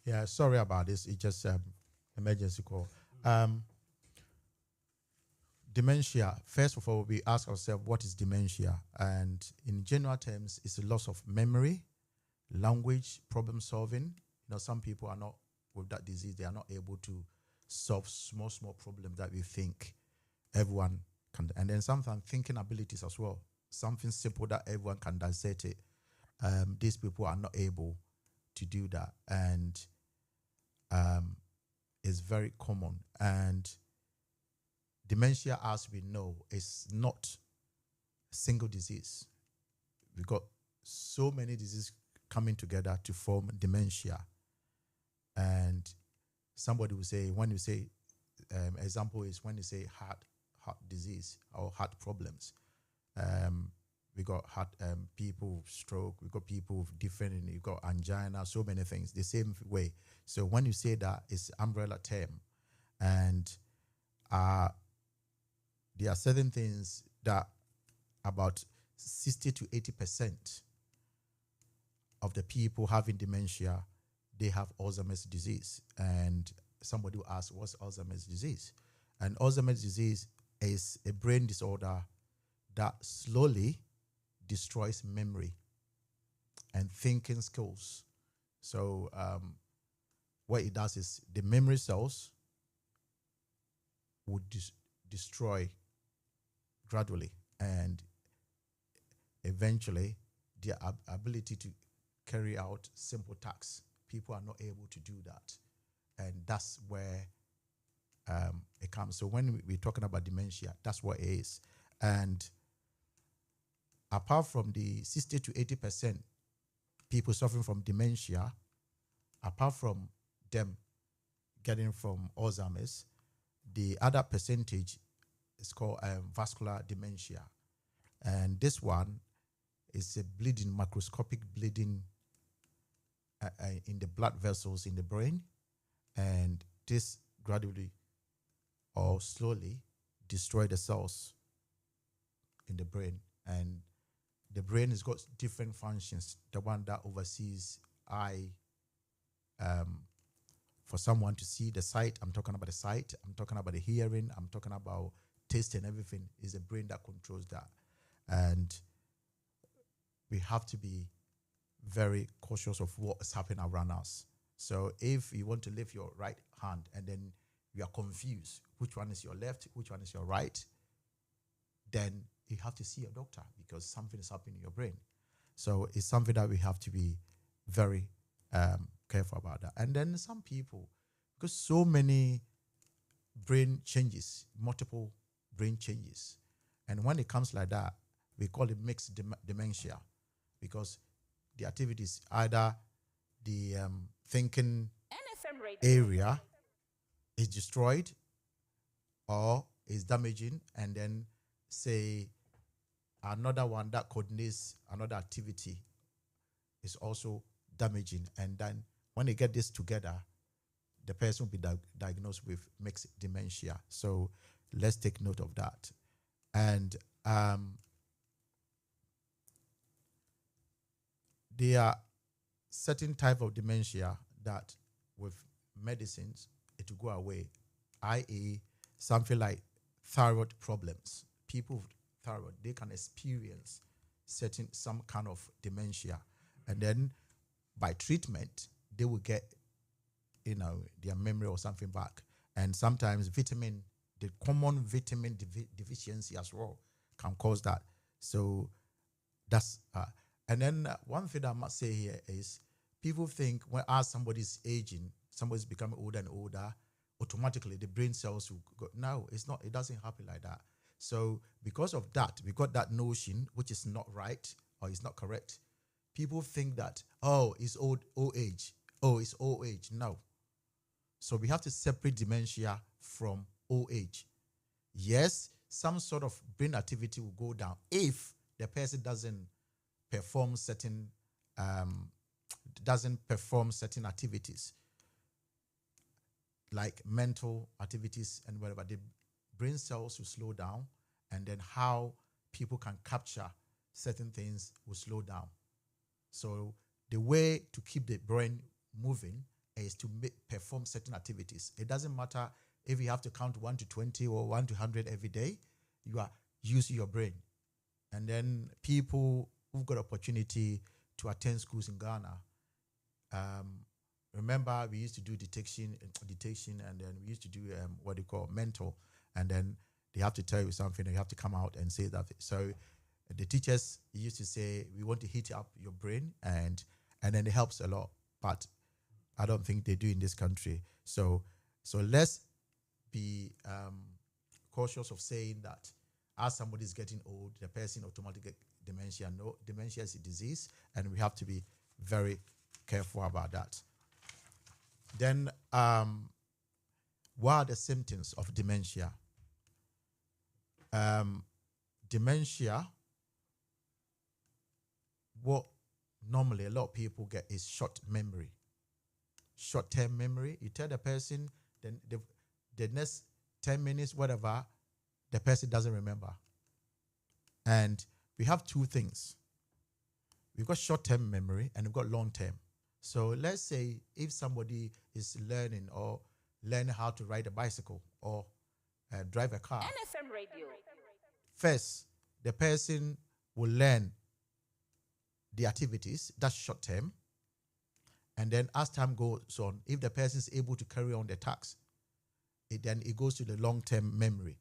Yeah, sorry about this. It's just emergency call. Dementia. First of all, we ask ourselves, what is dementia? And in general terms, it's a loss of memory, language, problem solving. Some people are not with that disease. They are not able to solve small problems that we think everyone can. And then sometimes thinking abilities as well. Something simple that everyone can dissect it. These people are not able to do that, and is very common. And dementia, as we know, is not a single disease. We've got so many diseases coming together to form dementia. And somebody will say, when you say, example is when you say heart disease or heart problems. We got heart people with stroke. We got people with different. You got angina. So many things the same way. So when you say that, it's umbrella term, and there are certain things that about 60 to 80% of the people having dementia, they have Alzheimer's disease. And somebody will ask, what's Alzheimer's disease? And Alzheimer's disease is a brain disorder that slowly destroys memory and thinking skills. So what it does is the memory cells would destroy gradually, and eventually their ability to carry out simple tasks, people are not able to do that. And that's where it comes. So when we're talking about dementia, that's what it is. And apart from the 60 to 80% people suffering from dementia, apart from them getting from Alzheimer's, the other percentage is called vascular dementia. And this one is a bleeding, macroscopic bleeding in the blood vessels in the brain. And this gradually or slowly destroy the cells in the brain. And the brain has got different functions. The one that oversees eye, for someone to see the sight, I'm talking about the sight, I'm talking about the hearing, I'm talking about taste and everything, is the brain that controls that. And we have to be very cautious of what is happening around us. So if you want to lift your right hand and then you are confused, which one is your left, which one is your right, then you have to see a doctor, because something is happening in your brain. So it's something that we have to be very careful about that. And then some people, because so many brain changes, multiple brain changes, and when it comes like that, we call it mixed dementia, because the activities, either the thinking NFM Radio area is destroyed or is damaging, and then say another one that coordinates another activity is also damaging. And then when they get this together, the person will be diagnosed with mixed dementia. So let's take note of that. And there are certain type of dementia that with medicines it will go away, i.e. something like thyroid problems. People with thyroid, they can experience some kind of dementia, and then by treatment they will get their memory or something back. And sometimes the common vitamin deficiency as well can cause that. So that's and then one thing I must say here is people think as somebody's aging, somebody's becoming older and older, automatically the brain cells will go. No, it's not. It doesn't happen like that. So because of that, we got that notion, which is not right or is not correct. People think that, it's old age. Oh, it's old age. No. So we have to separate dementia from old age. Yes, some sort of brain activity will go down if the person doesn't perform certain activities, like mental activities and whatever. The brain cells will slow down, and then how people can capture certain things will slow down. So the way to keep the brain moving is to perform certain activities. It doesn't matter if you have to count 1 to 20 or 1 to 100 every day. You are using your brain. And then people who've got opportunity to attend schools in Ghana, remember we used to do detection, and then we used to do what they call mental, and then they have to tell you something, and you have to come out and say that. So the teachers used to say, we want to heat up your brain, and then it helps a lot. But I don't think they do in this country. So let's be cautious of saying that as somebody is getting old, the person automatically get dementia. No, dementia is a disease, and we have to be very careful about that. Then, what are the symptoms of dementia? Dementia, what normally a lot of people get is short-term memory. You tell the person, then the next 10 minutes, whatever, the person doesn't remember. And we have two things. We've got short-term memory and we've got long-term. So let's say if somebody is learning how to ride a bicycle or drive a car. NFM Radio. First, the person will learn the activities, that's short-term. And then as time goes on, if the person is able to carry on the tasks, then it goes to the long-term memory.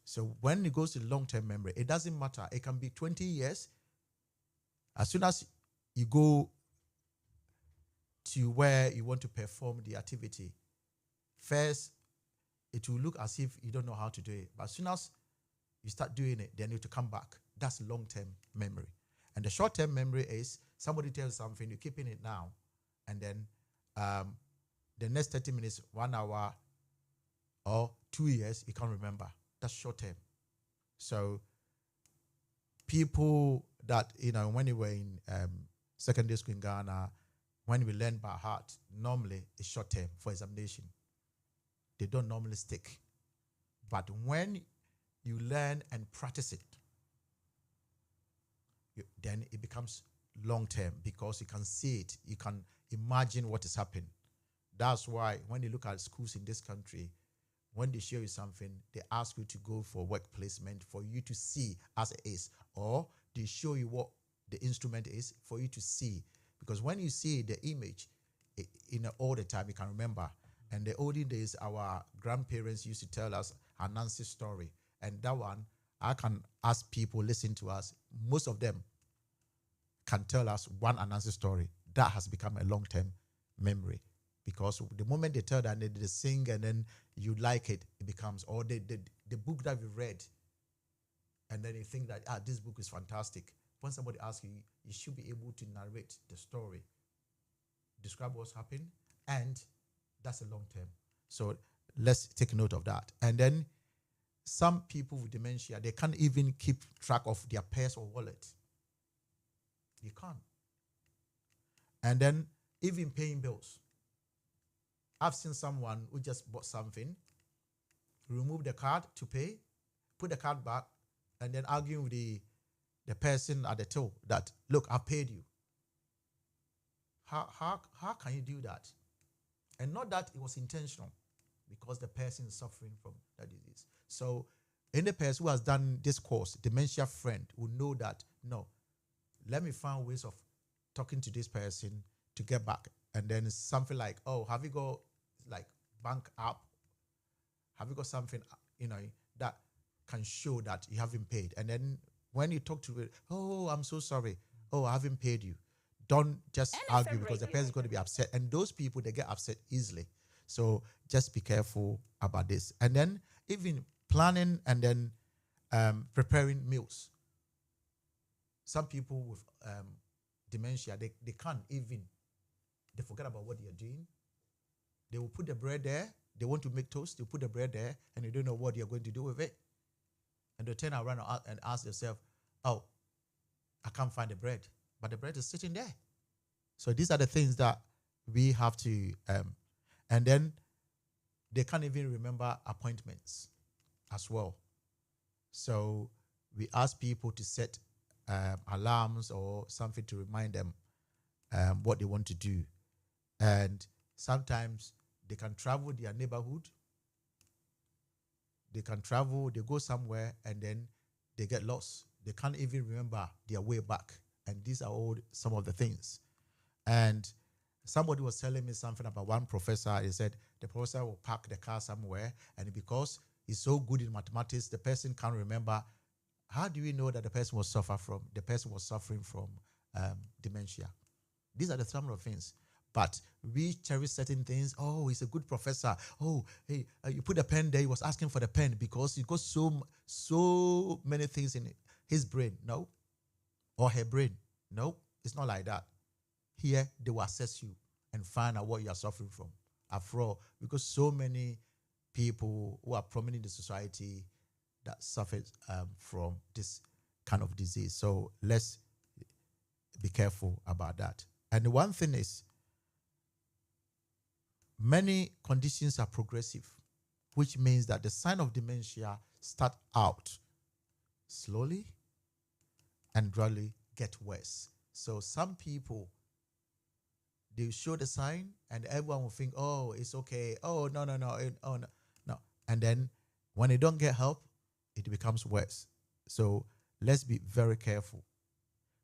So when it goes to the long-term memory, it doesn't matter. It can be 20 years. As soon as you go to where you want to perform the activity, first, it will look as if you don't know how to do it. But as soon as you start doing it, then you have to come back. That's long-term memory. And the short-term memory is somebody tells something, you're keeping it now, and then the next 30 minutes, 1 hour, or 2 years, you can't remember. That's short-term. So people that, when you were in secondary school in Ghana, when we learn by heart, normally it's short-term for examination. They don't normally stick. But when you learn and practice it, then it becomes long-term because you can see it. You can imagine what is happening. That's why when you look at schools in this country, when they show you something, they ask you to go for work placement for you to see as it is. Or they show you what the instrument is for you to see. Because when you see the image, all the time, you can remember. And the olden days, our grandparents used to tell us a Nancy story. And that one, I can ask people listen to us. Most of them can tell us one Anansi story. That has become a long-term memory. Because the moment they tell that, they sing and then you like it, it becomes, or the book that you read, and then you think that, this book is fantastic. When somebody asks you, you should be able to narrate the story, describe what's happened, and that's a long term. So let's take note of that. And then some people with dementia, they can't even keep track of their purse or wallet. You can't. And then even paying bills. I've seen someone who just bought something, remove the card to pay, put the card back, and then arguing with the person at the till that, look, I paid you. How can you do that? And not that it was intentional, because the person is suffering from that disease. So any person who has done this course, dementia friend, will know that, no, let me find ways of talking to this person to get back. And then it's something like, oh, have you got like bank app? Have you got something, that can show that you haven't paid? And then when you talk to it, oh, I'm so sorry. Oh, I haven't paid you. Don't just argue, because the person is going to be upset. And those people, they get upset easily. So just be careful about this. And then even planning and then preparing meals. Some people with dementia, they can't even, they forget about what they are doing. They will put the bread there. They want to make toast. They put the bread there, and they don't know what you're going to do with it. And they turn around and ask themselves, oh, I can't find the bread. But the bread is sitting there. So these are the things that we have to, and then they can't even remember appointments as well. So we ask people to set alarms or something to remind them what they want to do. And sometimes they can travel their neighborhood. They can travel, they go somewhere, and then they get lost. They can't even remember their way back. And these are all some of the things. And somebody was telling me something about one professor. He said the professor will park the car somewhere, and because he's so good in mathematics, the person can't remember. How do we know that the person was suffering from dementia? These are the some of the things. But we cherish certain things. Oh, he's a good professor. Oh, hey, you put a pen there. He was asking for the pen because he got so many things in his brain. No. Or her brain. No, it's not like that. Here, they will assess you and find out what you are suffering from. After all, because so many people who are prominent in the society that suffer from this kind of disease. So let's be careful about that. And the one thing is, many conditions are progressive, which means that the sign of dementia start out slowly and gradually get worse. So some people, they show the sign and everyone will think, oh, it's okay. Oh, no. Oh, no. And then when they don't get help, it becomes worse. So let's be very careful.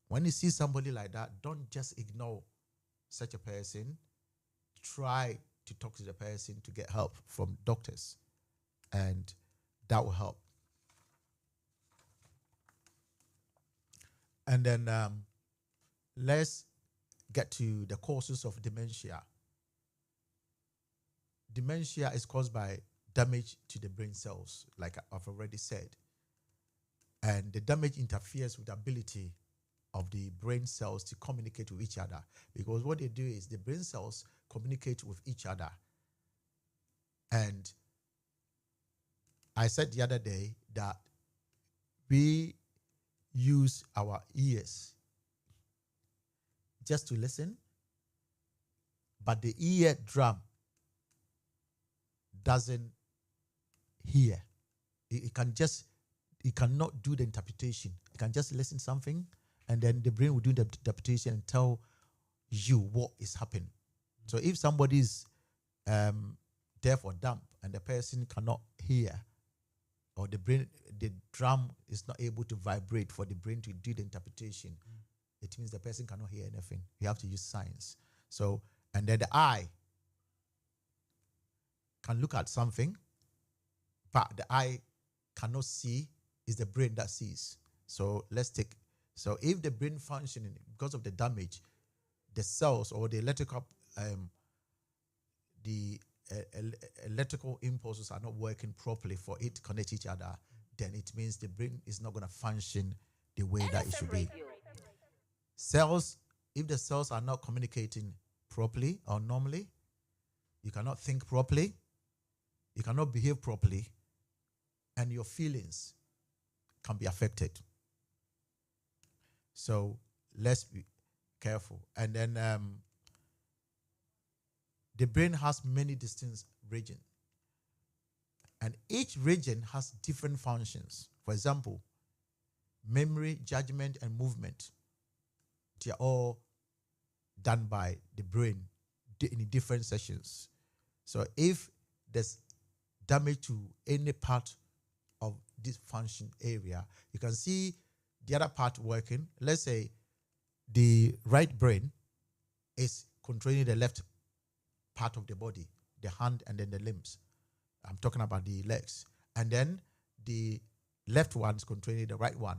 When you see somebody like that, don't just ignore such a person. Try to talk to the person to get help from doctors, and that will help. And then let's get to the causes of dementia. Dementia is caused by damage to the brain cells, like I've already said. And the damage interferes with the ability of the brain cells to communicate with each other. Because what they do is the brain cells communicate with each other. And I said the other day that we use our ears just to listen, but the eardrum doesn't hear. It cannot do the interpretation. It can just listen something, and then the brain will do the interpretation and tell you what is happening. So if somebody is deaf or dumb and the person cannot hear, or the drum is not able to vibrate for the brain to do the interpretation, it means the person cannot hear anything. You have to use signs. So, and then the eye can look at something, but the eye cannot see. It's the brain that sees. So if the brain functioning, because of the damage, the cells or the electrical electrical impulses are not working properly for it to connect each other, then it means the brain is not going to function the way that it should be. Cells, if the cells are not communicating properly or normally, you cannot think properly, you cannot behave properly, and your feelings can be affected. So let's be careful. And then the brain has many distinct regions, and each region has different functions. For example, memory, judgment, and movement. They are all done by the brain in different sessions. So if there's damage to any part of this function area, you can see the other part working. Let's say the right brain is controlling the left part of the body, the hand and then the limbs. I'm talking about the legs. And then the left one is controlling the right one.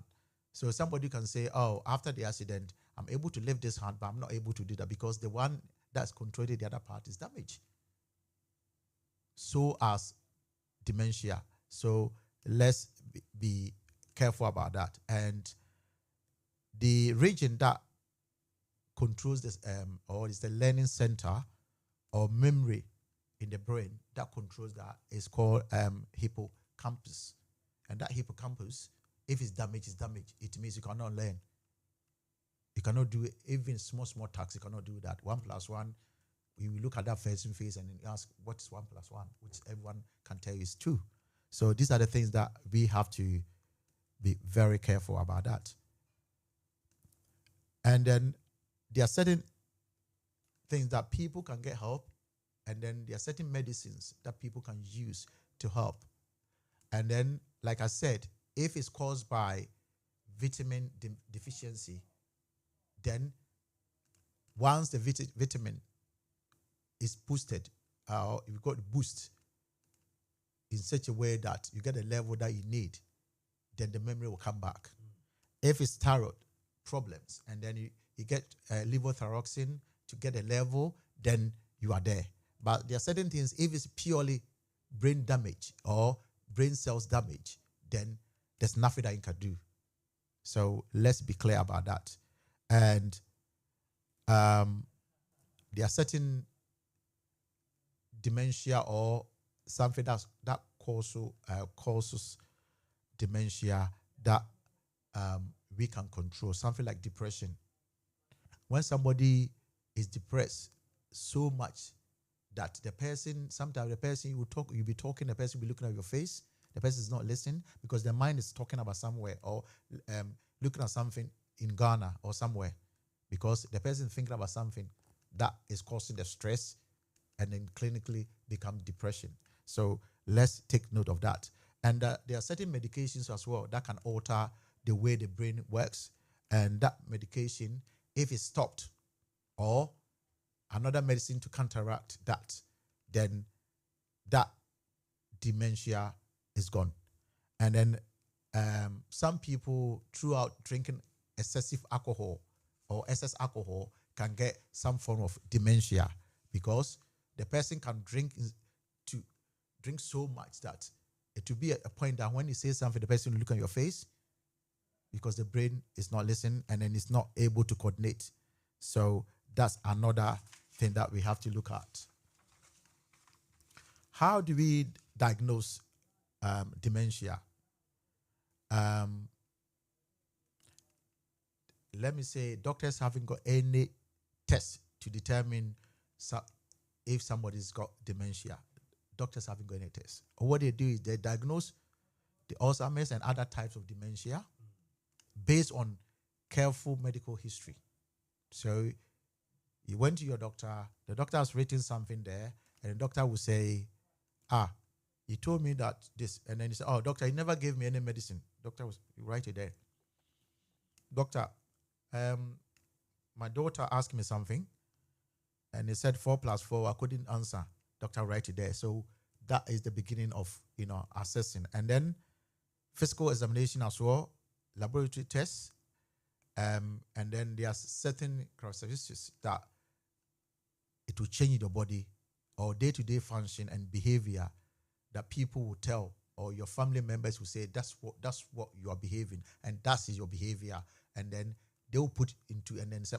So somebody can say, oh, after the accident, I'm able to lift this hand, but I'm not able to do that because the one that's controlling the other part is damaged. So as dementia. So let's be careful about that. And the region that controls this, or is the learning center or memory in the brain that controls that, is called hippocampus. And that hippocampus, if it's damaged, it's damaged. It means you cannot learn. You cannot do it, even small tasks, you cannot do that. 1 + 1, you look at that person face and ask, what's 1 + 1? Which everyone can tell you is 2. So these are the things that we have to be very careful about that. And then there are certain things that people can get help, and then there are certain medicines that people can use to help. And then, like I said, if it's caused by vitamin deficiency, then once the vitamin is boosted, you've got to boost in such a way that you get a level that you need, then the memory will come back. If it's thyroid problems, and then you get levothyroxine to get a level, then you are there. But there are certain things, if it's purely brain damage or brain cells damage, then there's nothing that you can do. So let's be clear about that. And there are certain dementia or something that causes dementia that we can control, something like depression. When somebody is depressed so much that sometimes the person you'll be talking, the person will be looking at your face, the person is not listening because their mind is talking about somewhere, or looking at something in Ghana or somewhere, because the person is thinking about something that is causing the stress and then clinically become depression. So let's take note of that. And there are certain medications as well that can alter the way the brain works. And that medication, if it's stopped, or another medicine to counteract that, then that dementia is gone. And then some people, throughout drinking excessive alcohol or excess alcohol, can get some form of dementia, because the person can drink so much that it will be a point that when you say something, the person will look at your face, because the brain is not listening and then it's not able to coordinate. So that's another thing that we have to look at. How do we diagnose dementia? Let me say, doctors haven't got any test to determine if somebody's got dementia. Doctors haven't got any test. What they do is they diagnose the Alzheimer's and other types of dementia based on careful medical history. So you went to your doctor, the doctor has written something there, and the doctor will say, he told me that this, and then he said, doctor, he never gave me any medicine. Doctor was write it there. Doctor, my daughter asked me something, and he said 4 + 4. I couldn't answer. Doctor, write it there. So that is the beginning of assessing, and then physical examination as well, laboratory tests, and then there are certain characteristics that it will change your body or day-to-day function and behavior that people will tell, or your family members will say, that's what you are behaving, and that is your behavior. And then they will put into, and then say,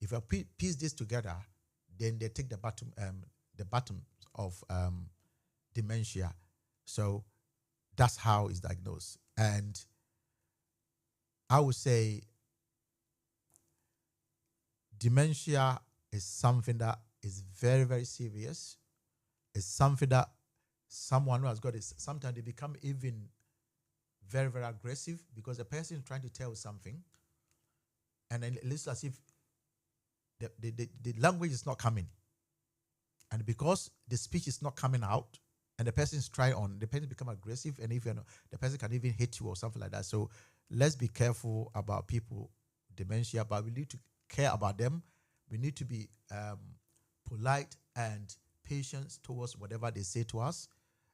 if I piece this together, then they take the bottom of dementia. So that's how it's diagnosed. And I would say dementia is something that is very, very serious. It's something that someone who has got it, sometimes they become even very, very aggressive, because the person is trying to tell something, and then it looks as if the language is not coming. And because the speech is not coming out and the person is trying on, the person become aggressive, and if the person can even hit you or something like that. So let's be careful about people with dementia, but we need to care about them. We need to be polite and patient towards whatever they say to us.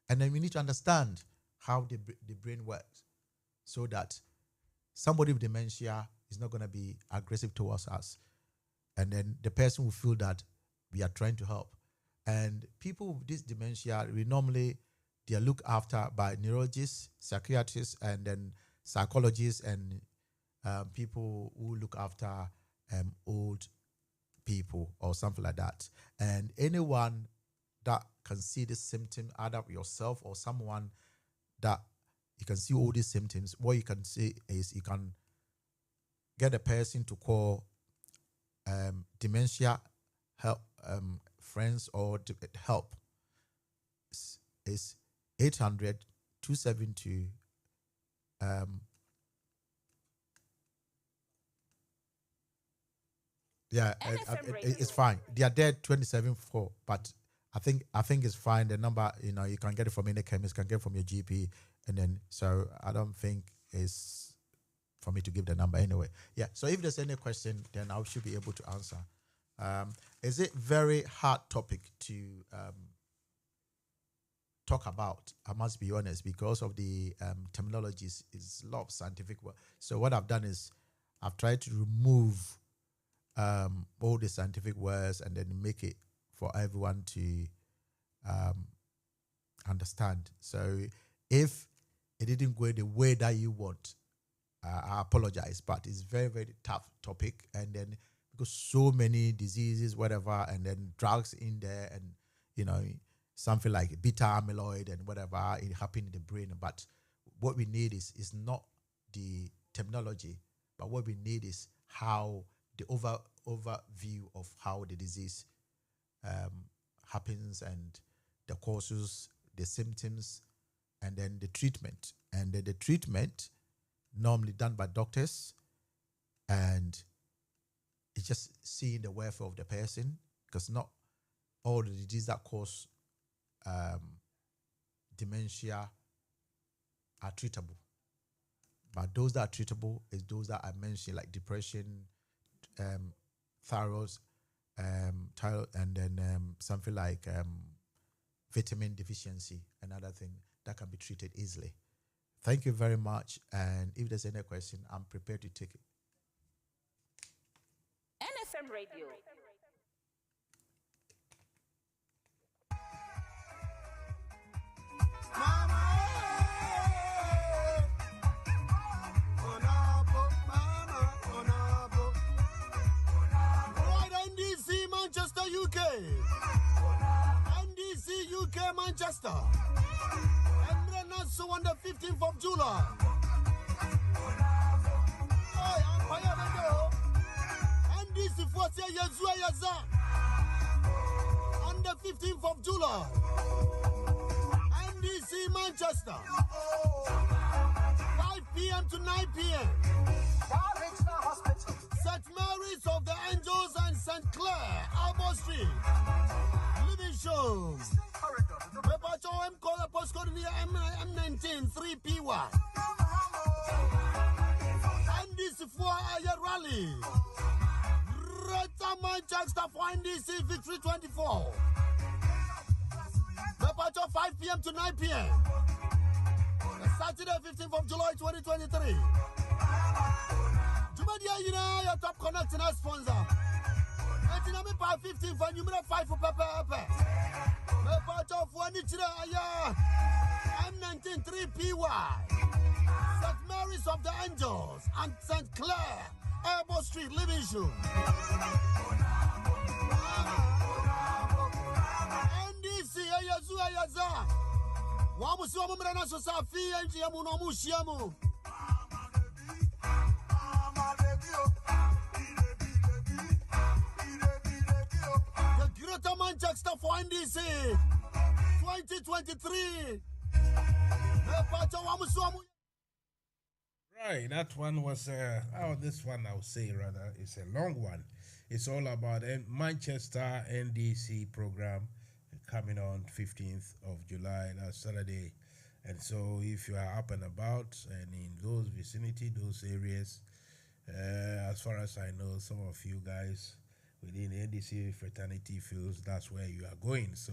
And then we need to understand how the brain works so that somebody with dementia is not going to be aggressive towards us. And then the person will feel that we are trying to help. And people with this dementia, they are looked after by neurologists, psychiatrists, and then psychologists, and people who look after old people or something like that. And anyone that can see this symptom, either yourself or someone that you can see all these symptoms, what you can say is you can get a person to call dementia help friends or help. It's 800-272 it's fine. They are there 27-4, but I think it's fine. The number, you can get it from any chemist, can get it from your GP, and then so I don't think it's for me to give the number anyway. Yeah. So if there's any question, then I should be able to answer. Is it very hard topic to talk about? I must be honest, because of the terminologies. It's a lot of scientific work. So what I've done is I've tried to remove all the scientific words and then make it for everyone to understand. So if it didn't go the way that you want, I apologize, but it's very, very tough topic. And then because so many diseases, whatever, and then drugs in there, and something like beta amyloid and whatever, it happened in the brain. But what we need is not the terminology, but what we need is how the overview of how the disease happens, and the causes, the symptoms, and then the treatment. And the treatment normally done by doctors, and it's just seeing the welfare of the person, because not all the diseases that cause dementia are treatable. But those that are treatable is those that I mentioned, like depression, thyroid, and then something like vitamin deficiency, another thing that can be treated easily. Thank you very much. And if there's any question, I'm prepared to take it. NFM Radio. NDC Manchester UK. NDC UK Manchester. So on the 15th of July. NDC Force Yazua Yaza. On the 15th of July. NDC Manchester. 5 p.m. to 9 p.m. St. Mary's of the Angels and St. Clair, Albor Street. Living show. I'm calling a postcode near M19 3PY. And this for a rally. Greater Manchester for NDC Victory 24. Departure 5 p.m. to 9 p.m. Saturday 15th of July 2023. Jumadia, your top connecting us sponsor. And you know me by 15 for number 5 for Pepe. Part of one M19 3PY, St. Mary's of the Angels, and St. Clair, Albor Street, Livingston. NDC, Yazua Yaza. Wamusiamu Mrana Sosafi, and Giamuno Mushiamu. Greater Manchester for NDC 2023. Right, that one was this one I would say rather is a long one. It's all about Manchester NDC program coming on 15th of July, that's Saturday. And so if you are up and about and in those vicinity, those areas, as far as I know, some of you guys within the NDC fraternity feels that's where you are going. So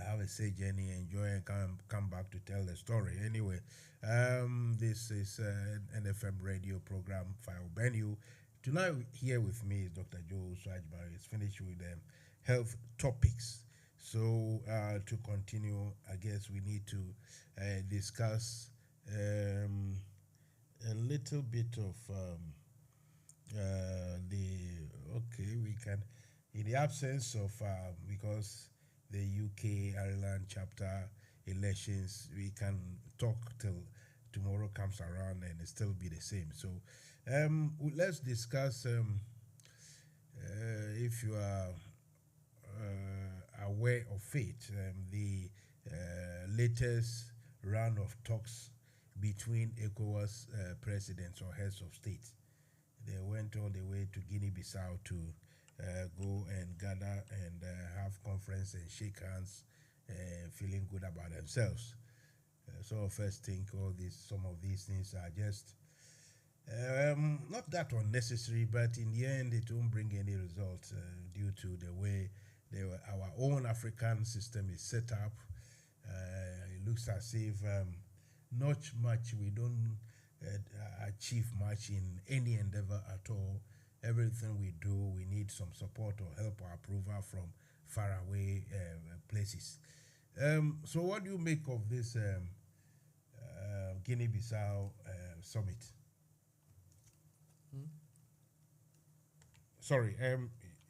have a safe journey, enjoy, and come back to tell the story. Anyway, this is NFM Radio program File Venue. Tonight here with me is Dr. Joe Swajba. He's finished with health topics. So to continue, I guess we need to discuss a little bit of we can, in the absence of, because the UK Ireland chapter elections, we can talk till tomorrow comes around and it still be the same. So let's discuss, if you are aware of it, the latest round of talks between ECOWAS presidents or heads of state. They went all the way to Guinea-Bissau to go and gather and have conference and shake hands, feeling good about themselves. So first think some of these things are just not that unnecessary, but in the end it won't bring any result due to the way our own African system is set up. It looks as if not much, we don't achieve much in any endeavor at all. Everything we do, we need some support or help or approval from faraway places. So what do you make of this Guinea-Bissau summit? Sorry,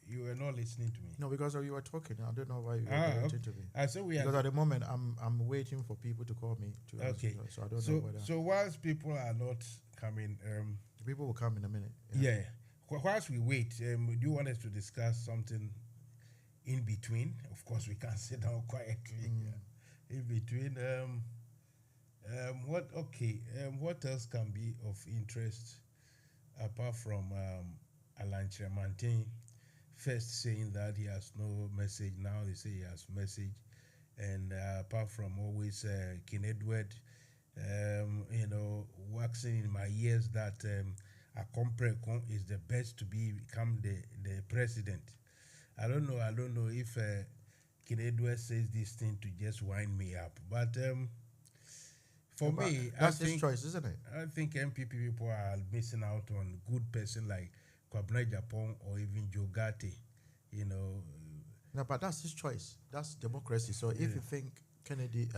you were not listening to me. No, because you were talking. I don't know why you were Okay. to me. I said we Because are. at the moment, I'm waiting for people to call me. Okay. So I don't know whether... So whilst people are not coming, The people will come in a minute. yeah. Whilst we wait, do you want us to discuss something in between? Of course, we can't sit down quietly. In between, what else can be of interest apart from Alain Tremantin first saying that he has no message? Now they say he has message, and apart from always King Edward, waxing in my ears that Akomprekon is the best to become the president. I don't know if King Edward says this thing to just wind me up, but for me, that's his choice, isn't it? I think MPP people are missing out on good person like Kwabena Japan or even Joe Gatti, No, but that's his choice. That's democracy. So if you think Kennedy,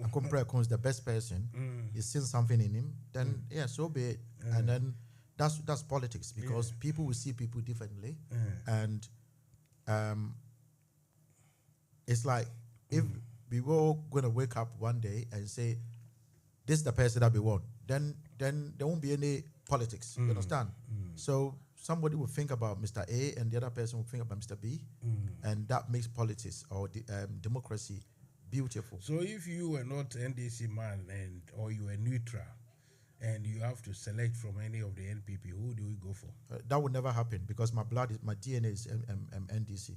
Akomprekon is the best person, he's seen something in him, then so be it. And then that's politics, because people will see people differently, and it's like if we were going to wake up one day and say, this is the person that we want, then there won't be any politics. You understand? So somebody will think about Mr. A and the other person will think about Mr. B, and that makes politics or democracy beautiful. So if you were not NDC man or you were neutral and you have to select from any of the NPP, who do we go for? That would never happen, because my DNA is NDC.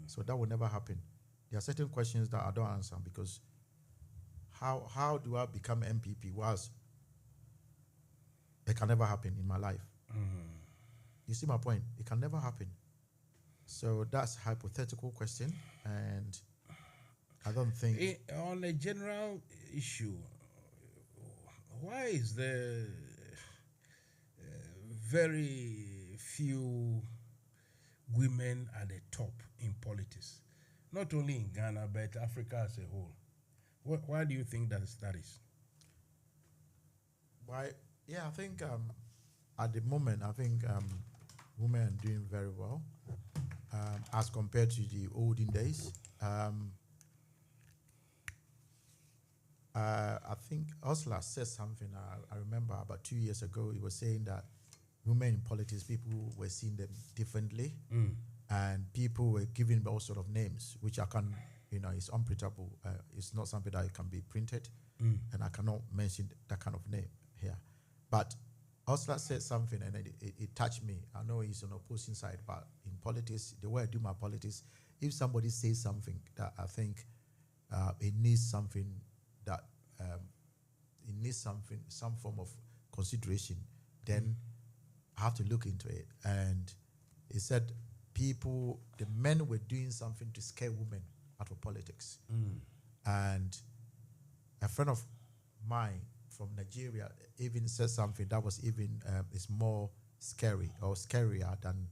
So that would never happen. There are certain questions that I don't answer, because how do I become MPP? It can never happen in my life. You see my point? It can never happen. So that's a hypothetical question, and I don't think... On a general issue, why is there very few women at the top in politics? Not only in Ghana, but Africa as a whole. Why do you think that is? Why? Yeah, I think at the moment, women are doing very well as compared to the olden days. I think Ursula said something, I remember about 2 years ago, he was saying that women in politics, people were seeing them differently, and people were giving all sort of names, which I can, it's unprintable. It's not something that can be printed, and I cannot mention that kind of name here. But Hustler said something and it touched me. I know he's on the opposing side, but in politics, the way I do my politics, if somebody says something that I think it needs something that it needs some form of consideration, then I have to look into it. And he said the men were doing something to scare women out of politics. And a friend of mine from Nigeria even said something that was even is more scary or scarier than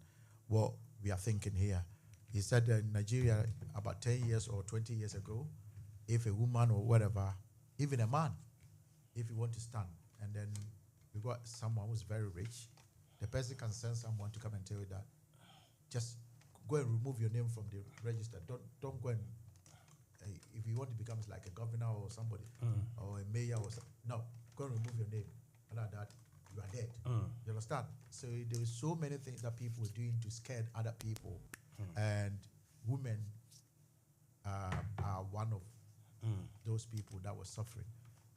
what we are thinking here. He said that in Nigeria, about 10 years or 20 years ago, if a woman or whatever, even a man, if you want to stand, and then you got someone who's very rich, the person can send someone to come and tell you that just go and remove your name from the register. Don't go and if you want to become like a governor or somebody or a mayor or something, no, go and remove your name. Like that, you are dead. You understand? So there were so many things that people were doing to scare other people, and women are one of those people that were suffering.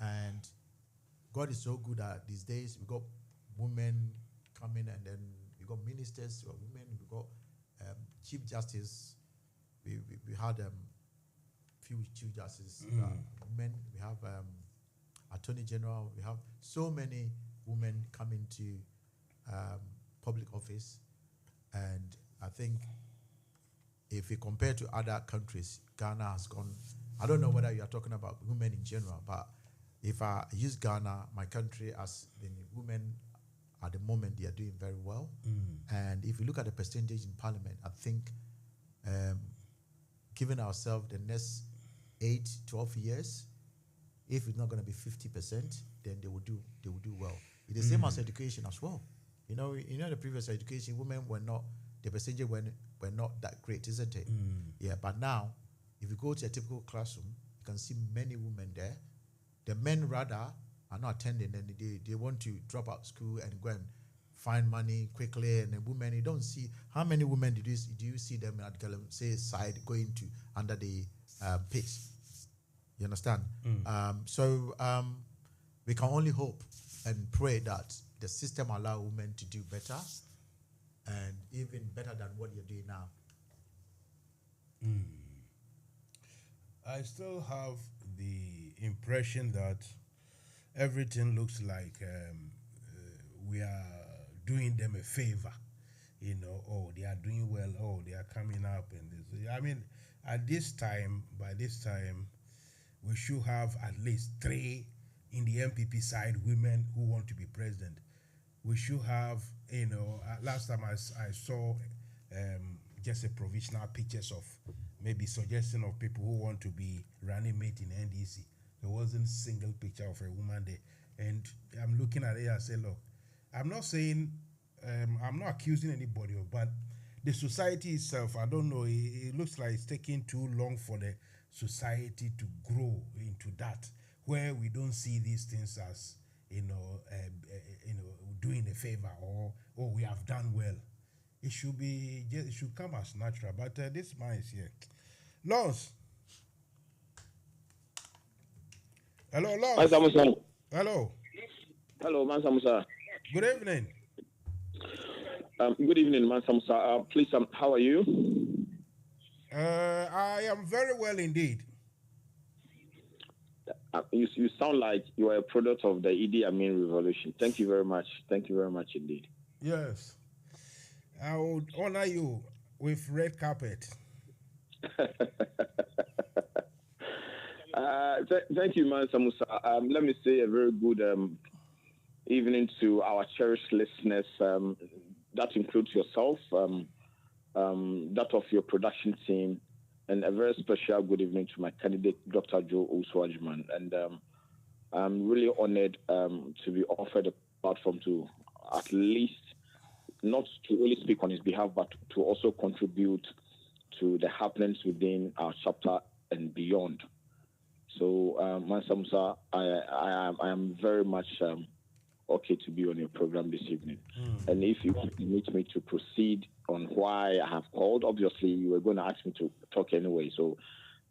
And God is so good that these days we got women coming, and then we got ministers who are women, we got chief justice. We had few chief justices, women. We have attorney general. We have so many women coming to public office, and I think if you compare to other countries, Ghana has gone. I don't know whether you are talking about women in general, but if I use Ghana, my country, as the women at the moment, they are doing very well. And if you look at the percentage in parliament, I think giving ourselves the next 8-12 years, if it's not going to be 50%, then they will do well. It's the same as education as well. You know, the previous education, women were not, the percentage were not that great, isn't it? Yeah, but now, if you go to a typical classroom, you can see many women there. The men rather are not attending, and they want to drop out school and go and find money quickly. And the women, you don't see, how many women do you see them at say side going to under the pit? You understand? So we can only hope and pray that the system allow women to do better, and even better than what you're doing now. I still have the impression that everything looks like we are doing them a favor. You know, oh, they are doing well. Oh, they are coming up, and this. I mean, by this time, we should have at least 3 in the MPP side women who want to be president. We should have, last time I saw just a provisional pictures of maybe suggestion of people who want to be running mate in NDC. There wasn't a single picture of a woman there. And I'm looking at it and say, look, I'm not saying, I'm not accusing anybody, but the society itself, I don't know, it looks like it's taking too long for the society to grow into that, where we don't see these things as, doing a favor or we have done well. It should come as natural. But this man is here. Lawrence. Hello, Lawrence. Mansa Musa. Hello. Hello, Mansa Musa. Good evening. Good evening, Mansa Musa. Please, how are you? I am very well indeed. You sound like you are a product of the Idi Amin revolution. Thank you very much. Thank you very much indeed. Yes. I would honor you with red carpet. Thank you, Mansa Musa. Let me say a very good evening to our cherished listeners. That includes yourself, that of your production team, and a very special good evening to my candidate, Dr. Joe Uswajman. And I'm really honored to be offered a platform to at least not to only speak on his behalf, but to also contribute to the happenings within our chapter and beyond. So, Mansa Musa, I am very much okay to be on your program this evening. And if you permit me to proceed on why I have called, obviously you were going to ask me to talk anyway, so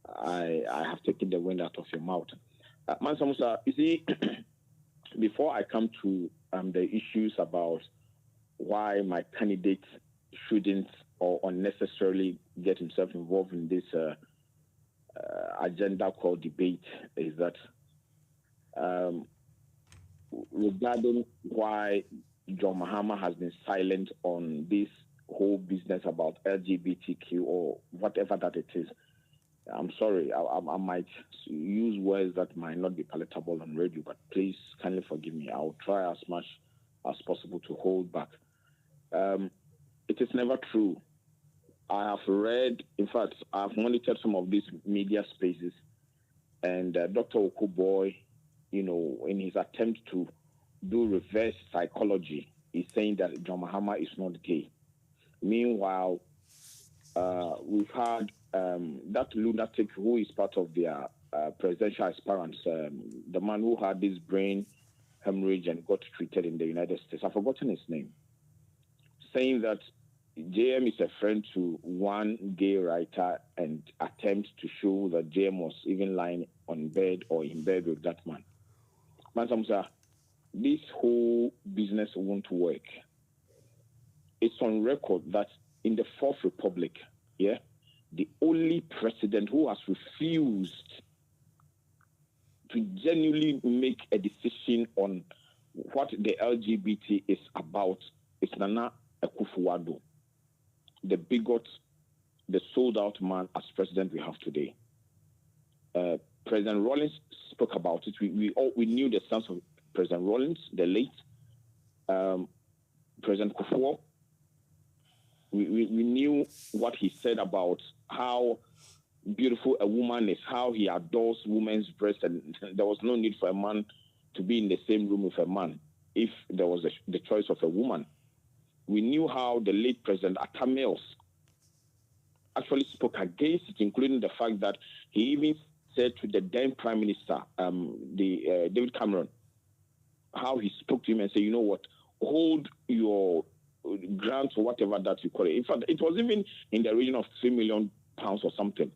I have taken the wind out of your mouth. Mansa Musa, you see, before I come to the issues about why my candidate shouldn't or unnecessarily get himself involved in this agenda called debate is that regarding why John Mahama has been silent on this whole business about LGBTQ or whatever that it is. I'm sorry, I might use words that might not be palatable on radio, but please kindly forgive me. I'll try as much as possible to hold back. It is never true. I have read, in fact, I've monitored some of these media spaces, and Dr. Okuboy, in his attempt to do reverse psychology, is saying that John Mahama is not gay. Meanwhile, we've had that lunatic who is part of their presidential aspirants, the man who had this brain hemorrhage and got treated in the United States. I've forgotten his name. Saying that JM is a friend to one gay writer and attempt to show that JM was even lying on bed or in bed with that man. Mansa Musa, this whole business won't work. It's on record that in the Fourth Republic, the only president who has refused to genuinely make a decision on what the LGBT is about is Nana Akufo-Addo, the bigot, the sold-out man as president we have today. President Rawlings spoke about it. We knew the stance of President Rawlings, the late President Kufuor. We knew what he said about how beautiful a woman is, how he adores women's breasts, and there was no need for a man to be in the same room with a man if there was the choice of a woman. We knew how the late President Atta Mills actually spoke against it, including the fact that he even said to the then Prime Minister, David Cameron, how he spoke to him and said, you know what, hold your grants or whatever that you call it. In fact, it was even in the region of £3 million or something.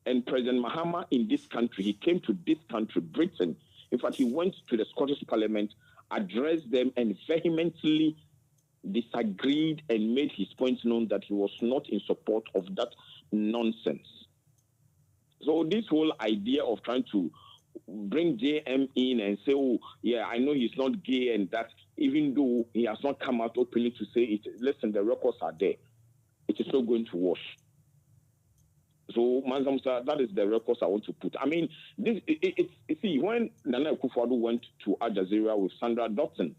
And President Mahama in this country, he came to this country, Britain. In fact, he went to the Scottish Parliament, addressed them, and vehemently disagreed and made his point known that he was not in support of that nonsense. So this whole idea of trying to bring JM in and say, oh, yeah, I know he's not gay, and that even though he has not come out openly to say it, listen, the records are there. It is not going to wash. So, Mansa Musa, that is the records I want to put. I mean, see, when Nana Akufo-Addo went to Al Jazeera with Sandra Dotson,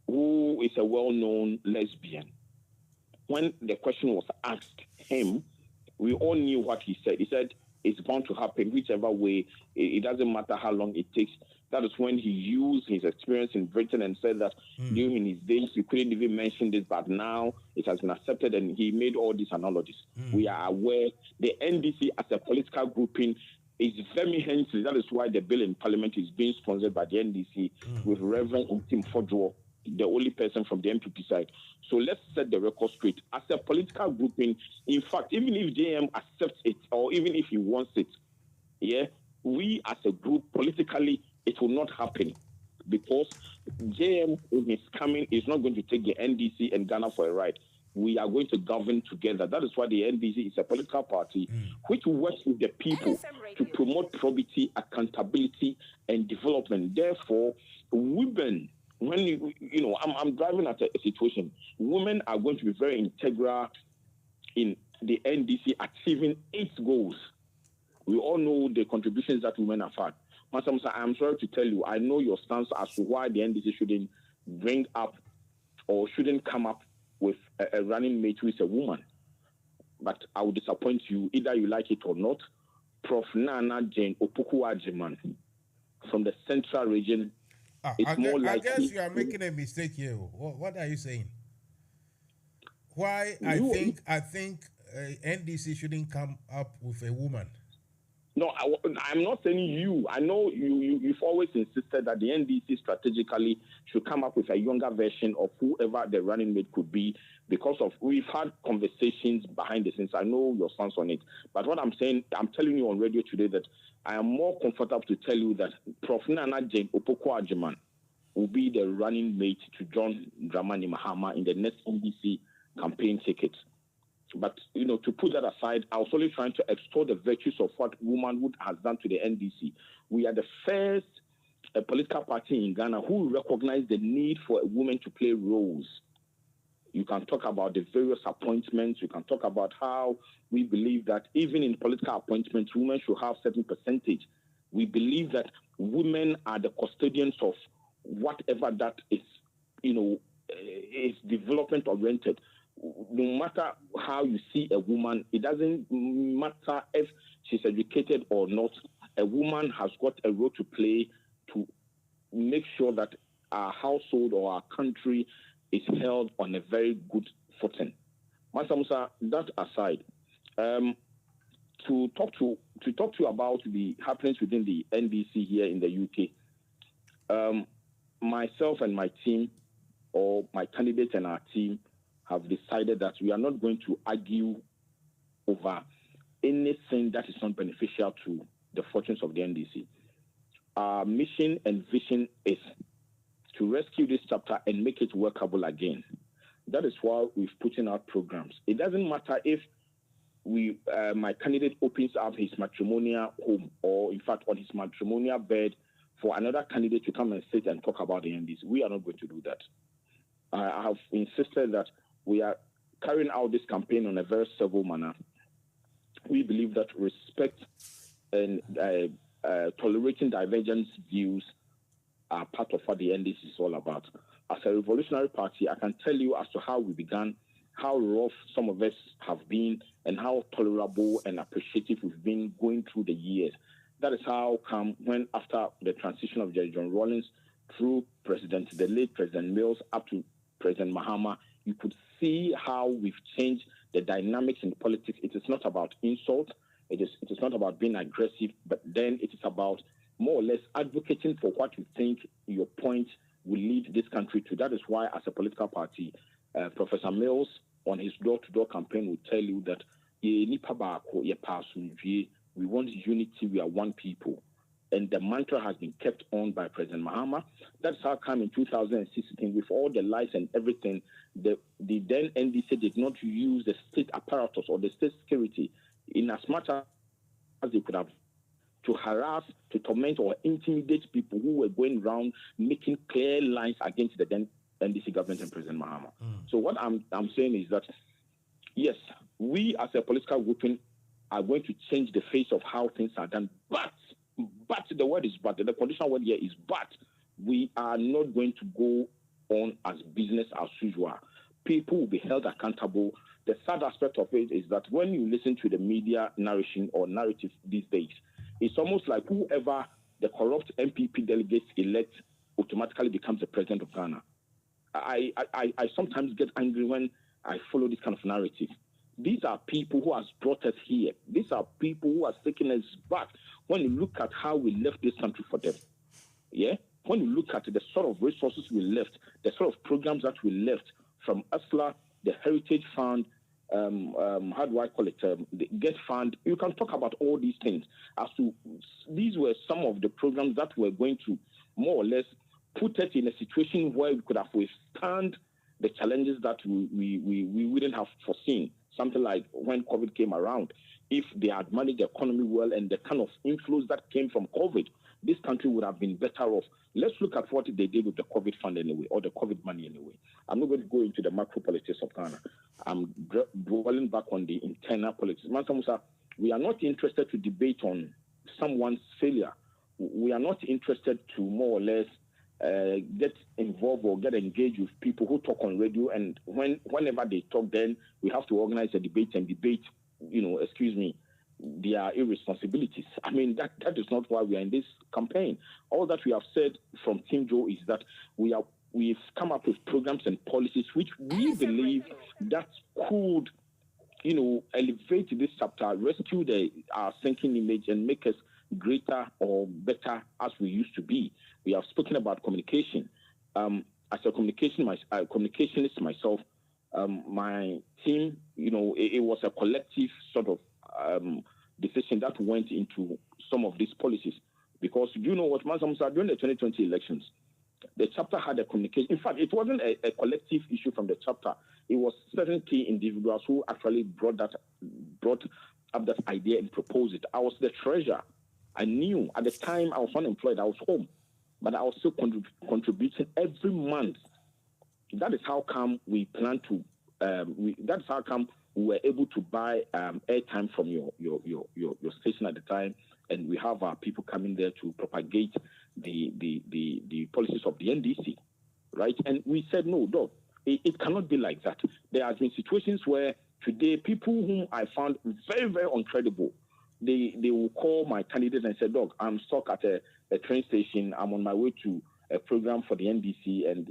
who is a well-known lesbian, when the question was asked him, we all knew what he said. He said, it's bound to happen whichever way. It doesn't matter how long it takes. That is when he used his experience in Britain and said that during his days, you couldn't even mention this, but now it has been accepted, and he made all these analogies. We are aware the NDC as a political grouping is vehemently, that is why the bill in Parliament is being sponsored by the NDC with Reverend Tim Fodro, the only person from the MPP side. So let's set the record straight. As a political grouping, in fact, even if JM accepts it or even if he wants it, we as a group politically, it will not happen because JM, in his coming, is not going to take the NDC and Ghana for a ride. We are going to govern together. That is why the NDC is a political party which works with the people to promote probity, accountability, and development. Therefore, women, when I'm driving at a situation, women are going to be very integral in the NDC achieving its goals. We all know the contributions that women have had. Mansa Musa, I'm sorry to tell you, I know your stance as to why the NDC shouldn't bring up or shouldn't come up with a running mate who is a woman. But I will disappoint you, either you like it or not. Prof. Nana Jane Opoku-Agyeman from the Central Region. I guess you are making a mistake here. What are you saying? Why I think NDC shouldn't come up with a woman. No, I'm not saying you. I know you've always insisted that the NDC strategically should come up with a younger version of whoever the running mate could be because of we've had conversations behind the scenes. I know your stance on it. But what I'm saying, I'm telling you on radio today that I am more comfortable to tell you that Prof. Nana Jane Opoku-Agyeman will be the running mate to John Dramani Mahama in the next NDC campaign ticket. But, to put that aside, I was only trying to extol the virtues of what womanhood has done to the NDC. We are the first political party in Ghana who recognize the need for a woman to play roles. You can talk about the various appointments. You can talk about how we believe that even in political appointments, women should have certain percentage. We believe that women are the custodians of whatever that is, is development oriented. No matter how you see a woman, it doesn't matter if she's educated or not. A woman has got a role to play to make sure that our household or our country is held on a very good footing. Mansa Musa, that aside, to talk to you about the happenings within the NDC here in the UK, myself and my team, or my candidate and our team, have decided that we are not going to argue over anything that is not beneficial to the fortunes of the NDC. Our mission and vision is to rescue this chapter and make it workable again. That is why we've put in out programs. It doesn't matter if my candidate opens up his matrimonial home, or in fact on his matrimonial bed, for another candidate to come and sit and talk about the NDC. We are not going to do that. I have insisted that we are carrying out this campaign on a very civil manner. We believe that respect and tolerating divergent views are part of what the NDC is all about. As a revolutionary party, I can tell you as to how we began, how rough some of us have been, and how tolerable and appreciative we've been going through the years. That is how come when after the transition of Jerry John Rawlings through the late President Mills up to President Mahama, you could see how we've changed the dynamics in politics. It is not about insult. It is not about being aggressive, but then it is about more or less advocating for what you think your point will lead this country to. That is why, as a political party, Professor Mills on his door-to-door campaign will tell you that we want unity, we are one people. And the mantra has been kept on by President Mahama. That's how come in 2016, with all the lies and everything, the then NDC did not use the state apparatus or the state security in as much as they could have to harass, to torment, or intimidate people who were going around making clear lines against the then NDC government and President Mahama. So what I'm saying is that, yes, we as a political grouping are going to change the face of how things are done, but the word is but, the conditional word here is but, we are not going to go on as business as usual. People will be held accountable. The sad aspect of it is that when you listen to the media narration or narrative these days, it's almost like whoever the corrupt MPP delegates elect automatically becomes the president of Ghana. I sometimes get angry when I follow this kind of narrative. These are people who has brought us here. These are people who has taken us back. When you look at how we left this country for them, yeah? When you look at the sort of resources we left, the sort of programs that we left from ASLA, the Heritage Fund, how do I call it, the Get Fund, you can talk about all these things. As to these were some of the programs that were going to more or less put us in a situation where we could have withstand the challenges that we wouldn't have foreseen. Something like when COVID came around, if they had managed the economy well and the kind of inflows that came from COVID, this country would have been better off. Let's look at what they did with the COVID fund anyway, or the COVID money anyway. I'm not going to go into the macro politics of Ghana. I'm dwelling back on the internal politics. Mansa Musa, we are not interested to debate on someone's failure. We are not interested to more or less get involved or get engaged with people who talk on radio, and whenever they talk, then we have to organize a debate and debate, their irresponsibilities. I mean, that is not why we are in this campaign. All that we have said from Team Joe is that we've come up with programs and policies which we believe that could, elevate this chapter, rescue our sinking image, and make us greater or better as we used to be. We have spoken about communication. As a communicationist myself, my team, it was a collective sort of decision that went into some of these policies. Because you know what, Mansa Musa, during the 2020 elections, The chapter had a communication. In fact, it wasn't a collective issue from the chapter. It was certain key individuals who actually brought up that idea and proposed it. I was the treasurer. I knew at the time I was unemployed. I was home, but I was still contributing every month. That is how come we plan to. That's how come we were able to buy airtime from your station at the time, and we have our people coming there to propagate the policies of the NDC, right? And we said, no, dog, it cannot be like that. There have been situations where today people whom I found very, very incredible, they will call my candidate and say, dog, I'm stuck at a train station. I'm on my way to a program for the NDC, and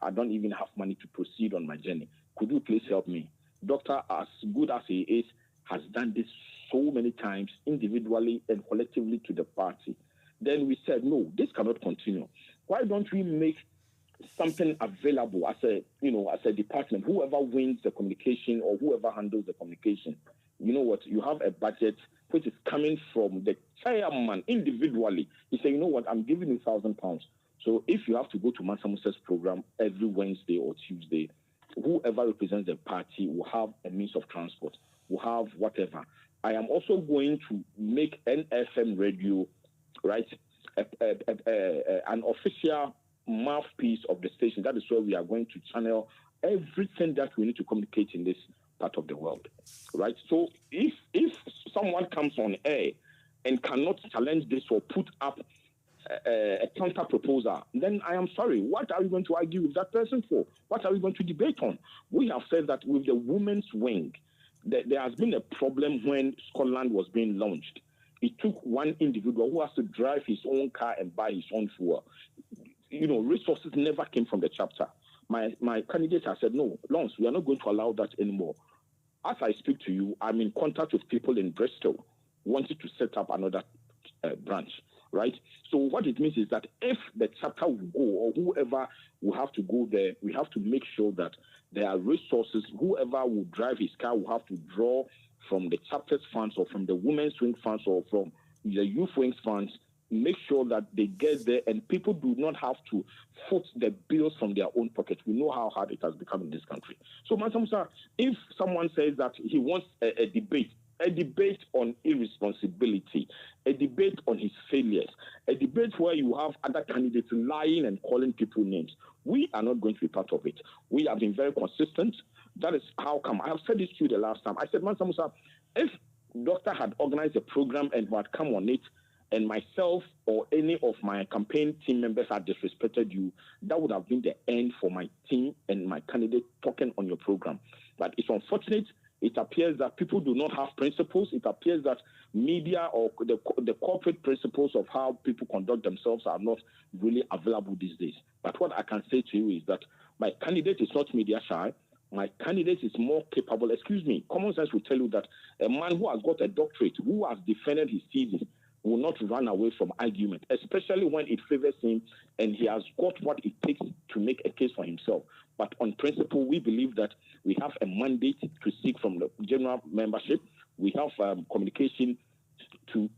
I don't even have money to proceed on my journey. Could you please help me? Doctor, as good as he is, has done this so many times, individually and collectively to the party. Then we said, no, this cannot continue. Why don't we make something available as a department? Whoever wins the communication or whoever handles the communication, you know what? You have a budget which is coming from the chairman individually. He said, you know what? I'm giving you £1,000. So if you have to go to Mansa Musa's program every Wednesday or Tuesday, whoever represents the party will have a means of transport, will have whatever. I am also going to make NFM Radio, right, an official mouthpiece of the station. That is where we are going to channel everything that we need to communicate in this part of the world, right? So if someone comes on air and cannot challenge this or put up a counter proposal, then I am sorry. What are we going to argue with that person for? What are we going to debate on? We have said that with the women's wing, there has been a problem when Scotland was being launched. It took one individual who has to drive his own car and buy his own fuel. Resources never came from the chapter. My candidate has said, no, Lance, we are not going to allow that anymore. As I speak to you, I'm in contact with people in Bristol wanting to set up another branch, right? So what it means is that if the chapter will go or whoever will have to go there, we have to make sure that there are resources. Whoever will drive his car will have to draw from the chapter's funds or from the women's wing funds or from the youth wings funds. Make sure that they get there and people do not have to foot the bills from their own pocket. We know how hard it has become in this country. So, Mansa Musa, if someone says that he wants a debate on irresponsibility, a debate on his failures, a debate where you have other candidates lying and calling people names, we are not going to be part of it. We have been very consistent. That is how come. I have said this to you the last time. I said, Mansa Musa, if Doctor had organized a program and who had come on it, and myself or any of my campaign team members had disrespected you, that would have been the end for my team and my candidate talking on your program. But it's unfortunate. It appears that people do not have principles. It appears that media or the corporate principles of how people conduct themselves are not really available these days. But what I can say to you is that my candidate is not media shy. My candidate is more capable. Excuse me, common sense will tell you that a man who has got a doctorate, who has defended his thesis, will not run away from argument, especially when it favors him and he has got what it takes to make a case for himself. But on principle, we believe that we have a mandate to seek from the general membership. We have communication to,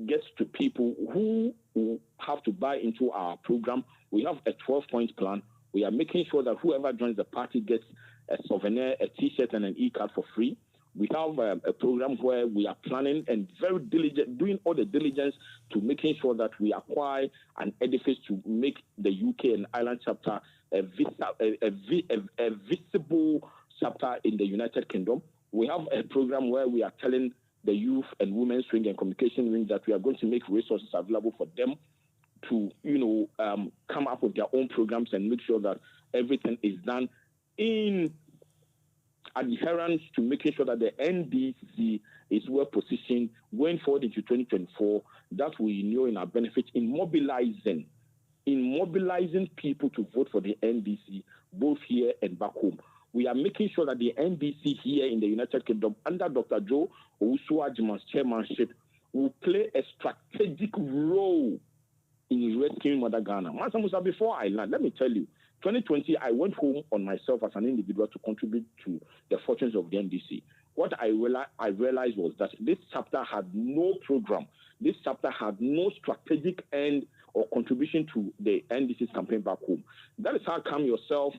get to people who have to buy into our program. We have a 12-point plan. We are making sure that whoever joins the party gets a souvenir, a T-shirt, and an e-card for free. We have a program where we are planning and very diligent, doing all the diligence to making sure that we acquire an edifice to make the UK and Ireland chapter a visible chapter in the United Kingdom. We have a program where we are telling the youth and women's wing and communication wing that we are going to make resources available for them to, come up with their own programs and make sure that everything is done in adherence to making sure that the NDC is well positioned going forward into 2024, that we know in our benefit in mobilizing people to vote for the NDC, both here and back home. We are making sure that the NDC here in the United Kingdom, under Dr. Joe Owusu-Agyemang's chairmanship, will play a strategic role in rescuing Mother Ghana. Mansa Musa, before I land, let me tell you, 2020, I went home on myself as an individual to contribute to the fortunes of the NDC. What I realized was that this chapter had no program. This chapter had no strategic end or contribution to the NDC's campaign back home. That is how come yourself,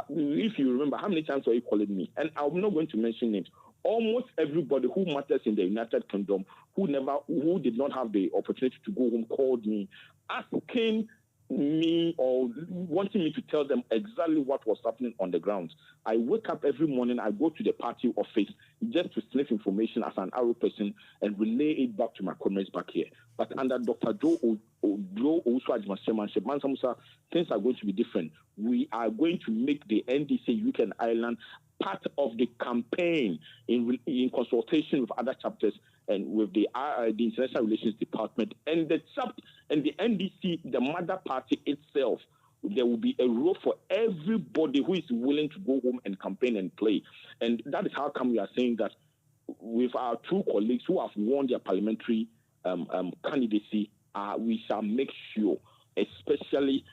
if you remember, how many times were you calling me? And I'm not going to mention names. Almost everybody who matters in the United Kingdom who did not have the opportunity to go home called me asking me or wanting me to tell them exactly what was happening on the ground. I wake up every morning, I go to the party office just to sniff information as an Arrow person and relay it back to my comrades back here. But under Dr. Joe Owusu-Agyemang's chairmanship, Mansa Musa, things are going to be different. We are going to make the NDC UK and Ireland part of the campaign in consultation with other chapters and with the International Relations Department and the NDC, the mother party itself. There will be a role for everybody who is willing to go home and campaign and play. And that is how come we are saying that with our two colleagues who have won their parliamentary candidacy, we shall make sure, especially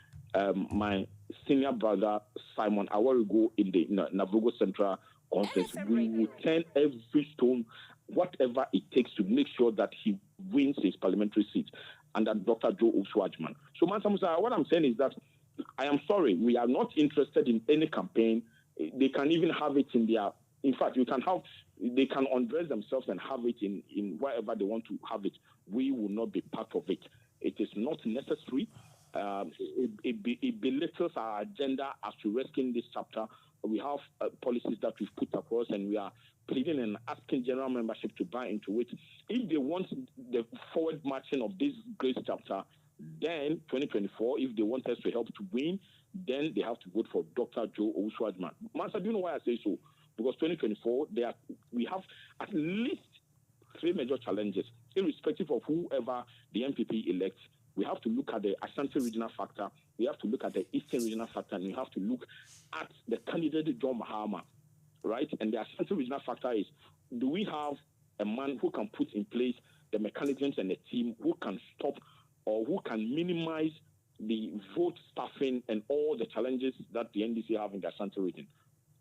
my senior brother Simon Awarigo in the Navogo Central Conference, we will turn every stone, whatever it takes, to make sure that he wins his parliamentary seat under Dr. Joe Owusu-Agyemang. So, Mansa Musa, what I'm saying is that I am sorry, we are not interested in any campaign. They can even have it in their. In fact, they can undress themselves and have it in wherever they want to have it. We will not be part of it. It is not necessary. It belittles our agenda as to rescuing this chapter. We have policies that we've put across, and we are pleading and asking general membership to buy into it. If they want the forward marching of this great chapter, then 2024, if they want us to help to win, then they have to vote for Dr. Joe Owusu-Agyemang. Mansa, do you know why I say so? Because 2024, we have at least three major challenges, irrespective of whoever the MPP elects. We have to look at the Ashanti regional factor, we have to look at the Eastern regional factor, and we have to look at the candidate John Mahama, right? And the Ashanti regional factor is, do we have a man who can put in place the mechanisms and the team who can stop or who can minimize the vote stuffing and all the challenges that the NDC have in the Ashanti region?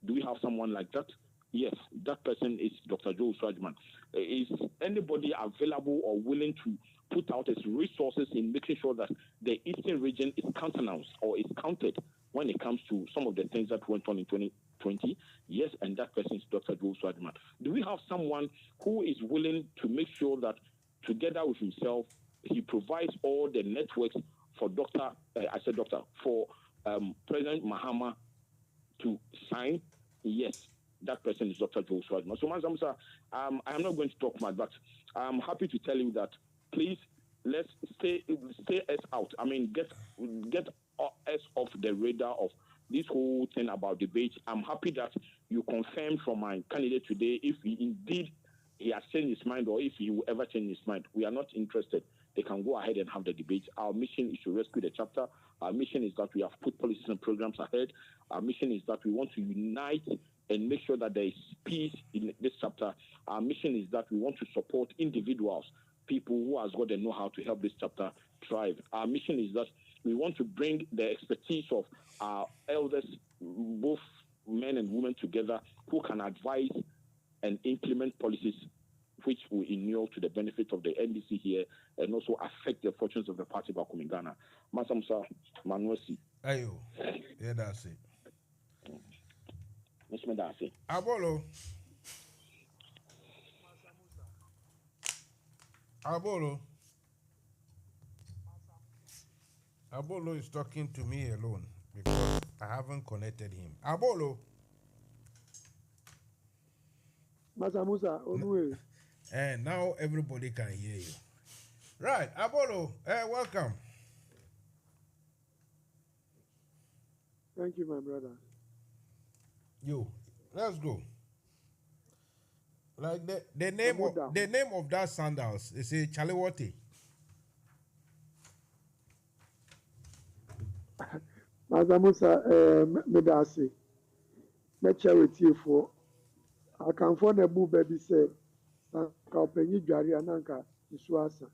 Do we have someone like that? Yes, that person is Dr. Joe Owusu-Agyemang. Is anybody available or willing to put out his resources in making sure that the Eastern region is countenanced or is counted when it comes to some of the things that went on in 2020? Yes, and that person is Dr. Joe Owusu-Agyemang. Do we have someone who is willing to make sure that together with himself, he provides all the networks for President Mahama to sign? Yes, that person is Dr. Joe Owusu-Agyemang. So, Mansa Musa, I am not going to talk much, but I'm happy to tell you that please let's stay us out. I mean, get us off the radar of this whole thing about debate. I'm happy that you confirmed from my candidate today if he has changed his mind or if he will ever change his mind. We are not interested. They can go ahead and have the debate. Our mission is to rescue the chapter. Our mission is that we have put policies and programs ahead. Our mission is that we want to unite and make sure that there is peace in this chapter. Our mission is that we want to support individuals, people who has got the know-how to help this chapter thrive. Our mission is that we want to bring the expertise of our elders, both men and women together, who can advise and implement policies which will inure to the benefit of the NDC here and also affect the fortunes of the party back home in Ghana. Mansa Musa, Manuesi. Ayo, yeah, that's it. Mr. Medasi. Abolo. Abolo is talking to me alone because I haven't connected him. Abolo. Mansa Musa, Onwe. And now everybody can hear you. Right, Abolo, welcome. Thank you, my brother. Let's go. Like the name of that sandals is a Chaliwati. Mansa Musa, Medasi, me charity for. I can find a book baby say, Kapenyi Jari Ananka, Isuasa.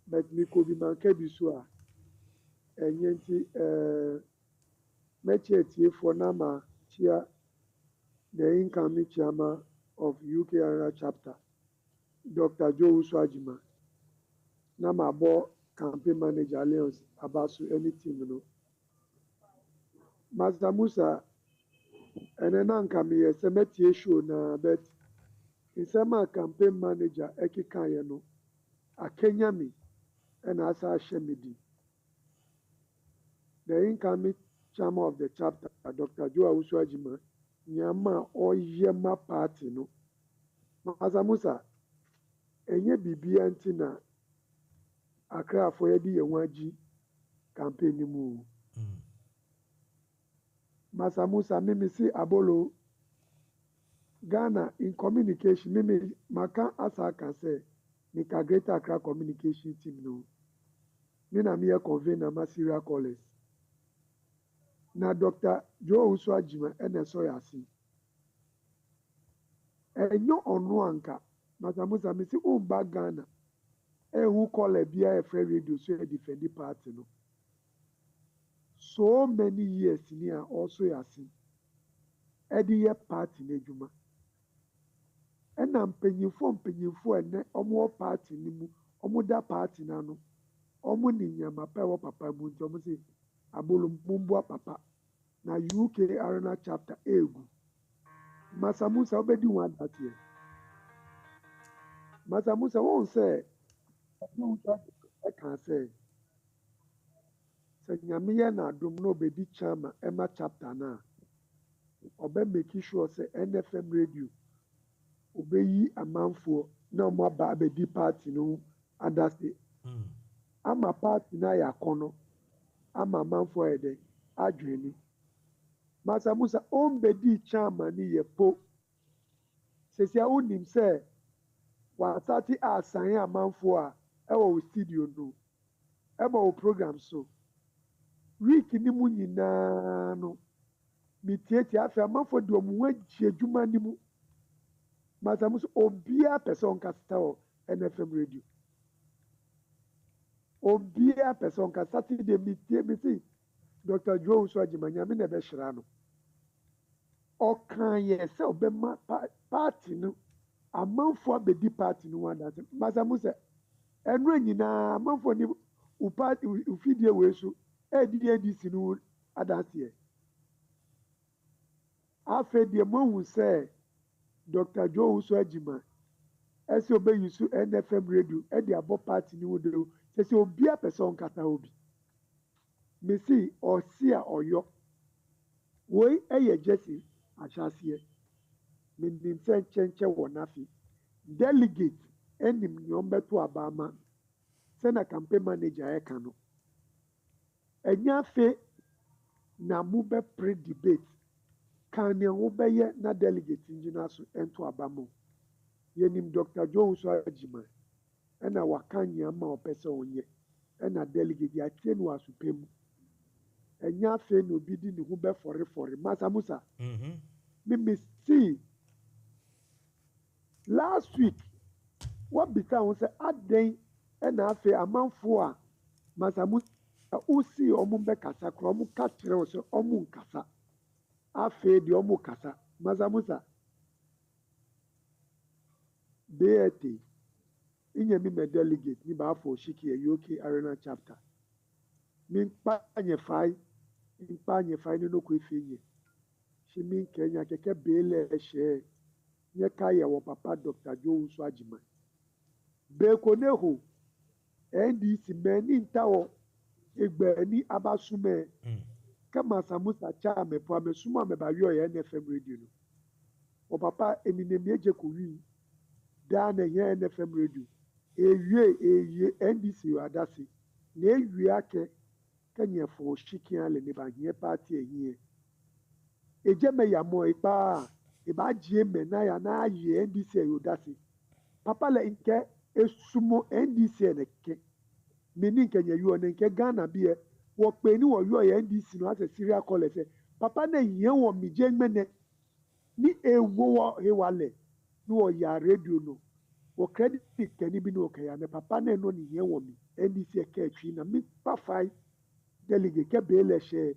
But me could be manke bisua. And yenti, me charity for Nama, Chia, the incoming chairman of UK chapter, Dr. Joe Owusu-Agyemang. Nama bo campaign manager Alliance Abasu any team no. Mansa Musa ene na nka me yɛ sɛ mɛtie show na bet nsɛm a campaign manager ɛkeka yɛ no akenya me ɛna asa ahyɛ me di. The incoming chairman of the chapter, Dr. Joe Awusu-Ajima, nyama oyema party no. Mansa Musa, enye bibia nti na Accra for yedi yewaji campaign ni mu. Mansa Musa, mimi si abolo Ghana in communication, mimi maka asa can say, nika Greater Accra communication team no. Mina miye convener ma serial callers. Na Dr. Joe Awusu-Ajima ene so yasi. Enyo onu anka. Mansa Musa misi umba Ghana. Who call a NFM Radio so a defending party no. So many years near also yasi. Edi ye party nejuma. Ena mpanyinfo ene omo party ni mu. Omo da party na no. Omo ni nyama pa wo papa mu nti omo se abolo mbumbu papa. Na UK Arena chapter egu. Mansa Musa obedi one that year. Mansa Musa won't say I can say nyame na adom no obedi chama ema chapter na obe make sure say NFM Radio obeyi amanfo na omo ba abedi party no adase ama party na ya kono ama amanfo ede adwene. Mansa Musa ombedi chama ni yepo sesia unim say wa sati asan amanfo a ewo studio no eba o program so week ni mu nyinaa no mitieti afa amanfo de omo agye adwuma ni mu. Mansa Musa obia person kasta o NFM Radio obia person kasta ti de miti Dr. Joe Awusu-Ajima nyame na be hira no o kan ye se obema party no amanfo abedi party no wanda. Mansa Musa enro nyinaa amanfo ni party ufidie wesu edi sinu adase afa de mo say Dr. Joe Awusu-Ajima ese obe yusu NFM Radio edi abo party ni wodero se obia person kata obi mesi osia oyo woi eye jesi achase menim se chenche wonafi delegate enim nyombeto abama se na campaign manager eka no enya fe na mu be pre debate kan ne wo be ye na delegate njina so ento abamo yenim Dr. Joe Awusu-Ajima ena wakanya ma opese onye ena delegate ya tienu asupemu enya fe no bidi ni hu be fore Mansa Musa mimi see last week what became say aden ena afe amanfo a Mansa Musa usi omo be kasa kro omo ka kire o se omo nkasa afe de omo kasa. Mansa Musa beete inye mi me delegate ni ba for shiki e UK Arena chapter mi pa anye fai ni no ko efenye shi mi Kenya keke bele she nye kaye wo papa Dr. Joe Awusu-Ajima be ko ne ho NDC meni ntawo egbe ni abasume kama Mansa Musa cha me po amesuma me ba yo ye NFM Radio no o papa eminem eje ko wi da na ye NFM Radio ewie NDC adase na ewie ake kanye fo shikian le ne ba hie party ehie eje me ya mo ipa e ba jie me na ya na ye NDC ayodase papa le nke esumo NDC eneke meni kenya yo ne nke Ghana bie wo pe ni wo yo ye NDC no as a serial caller say papa na hie wo mi je mene ni ewo wo he wale ni wo ya radio no wo credit keni bi no kaya ne papa na no ni hie wo mi NDC eke atwi na mi pa fai delegate ke bele she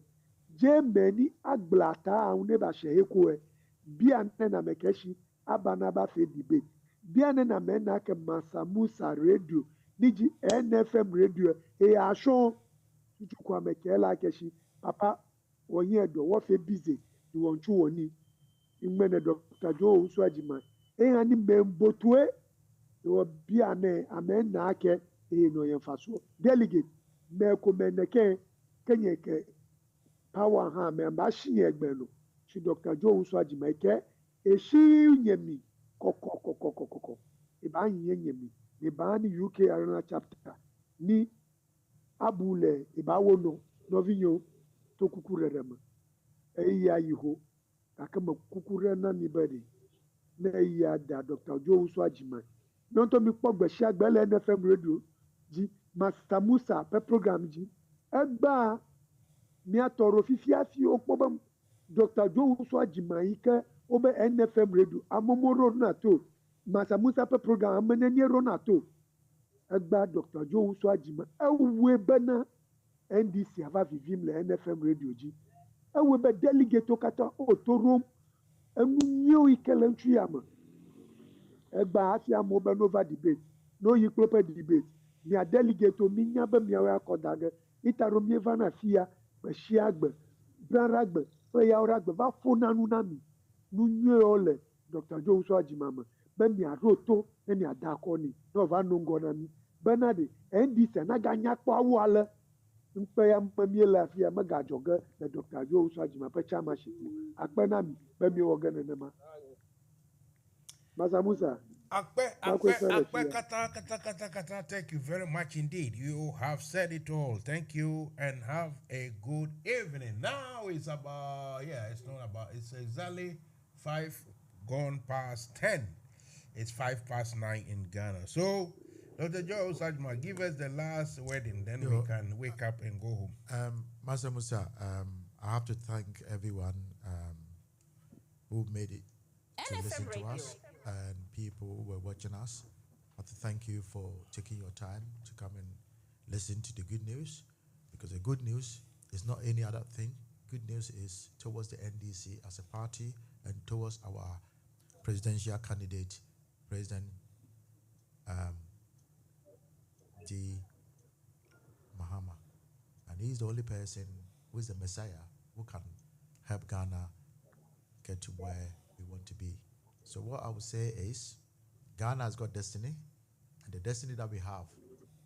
je meni agblata un ne ba she eko e bia ne na mekeshi abana ba fe debate bia ne na me na ke Mansa Musa Radio Niji NFM radio e asho kwa mekela keshi papa wonye do wo fe busy di wonchu woni imene Dr. Joe Uswajima e hani membotwe wo bia ne amena ake e no yemfaso delegate me ko meneke kenye ke power ha me ba shi egbe no shi Dr. Joe Uswajima ke e shi nyemi kokokokokoko e ba nyemi e ba ni UK Arena chapter ni abule e ba wono novinyo to kukurerema e ya yiho akama kukurena ni bari na ya da Dr. Joe Uswajima nonto mi pogbe si agbele NFM radio ji Mansa Musa pe program ji egba mi atoro fifi afi opobam Dr. Joe Uswajima ike obe NFM radio amomoro na to Mansa Musa pe program ameneni ro na to egba Dr. Joe Uswajima ewe bena NDC ava vivim le NFM radio ji ewe be delegate okata otorom enu nyo ikele ntuyama egba afi amobe nova debate no yi proper debate mi a delegate o mi nya be mi awa kodage itaro mi va na fia be shiagbe braragbe o ya oragbe va fona nu na mi nu nyo ole Dr. Joe Uswajima ma be mi aroto e mi adakoni no va no ngona mi benade NDC na ganya kpo awale mpe ya mpemi lafiya maga joga na Dr. Joe Uswajima pe chairmanship akpena mi be mi ogene nema Mansa Musa kata. Thank you very much indeed. You have said it all. Thank you and have a good evening. Now it's it's exactly 5 gone past 10. It's 5 past 9 in Ghana. So Dr. Joe Uswajima, give us the last wording, then we can wake up and go home. Mansa Musa, I have to thank everyone who made it to NFM listen Radio. to us and people who were watching us. I have to thank you for taking your time to come and listen to the good news, because the good news is not any other thing. Good news is towards the NDC as a party and towards our presidential candidate, President D. Mahama. And he's the only person who is the Messiah who can help Ghana get to where we want to be. So what I would say is, Ghana has got destiny, and the destiny that we have,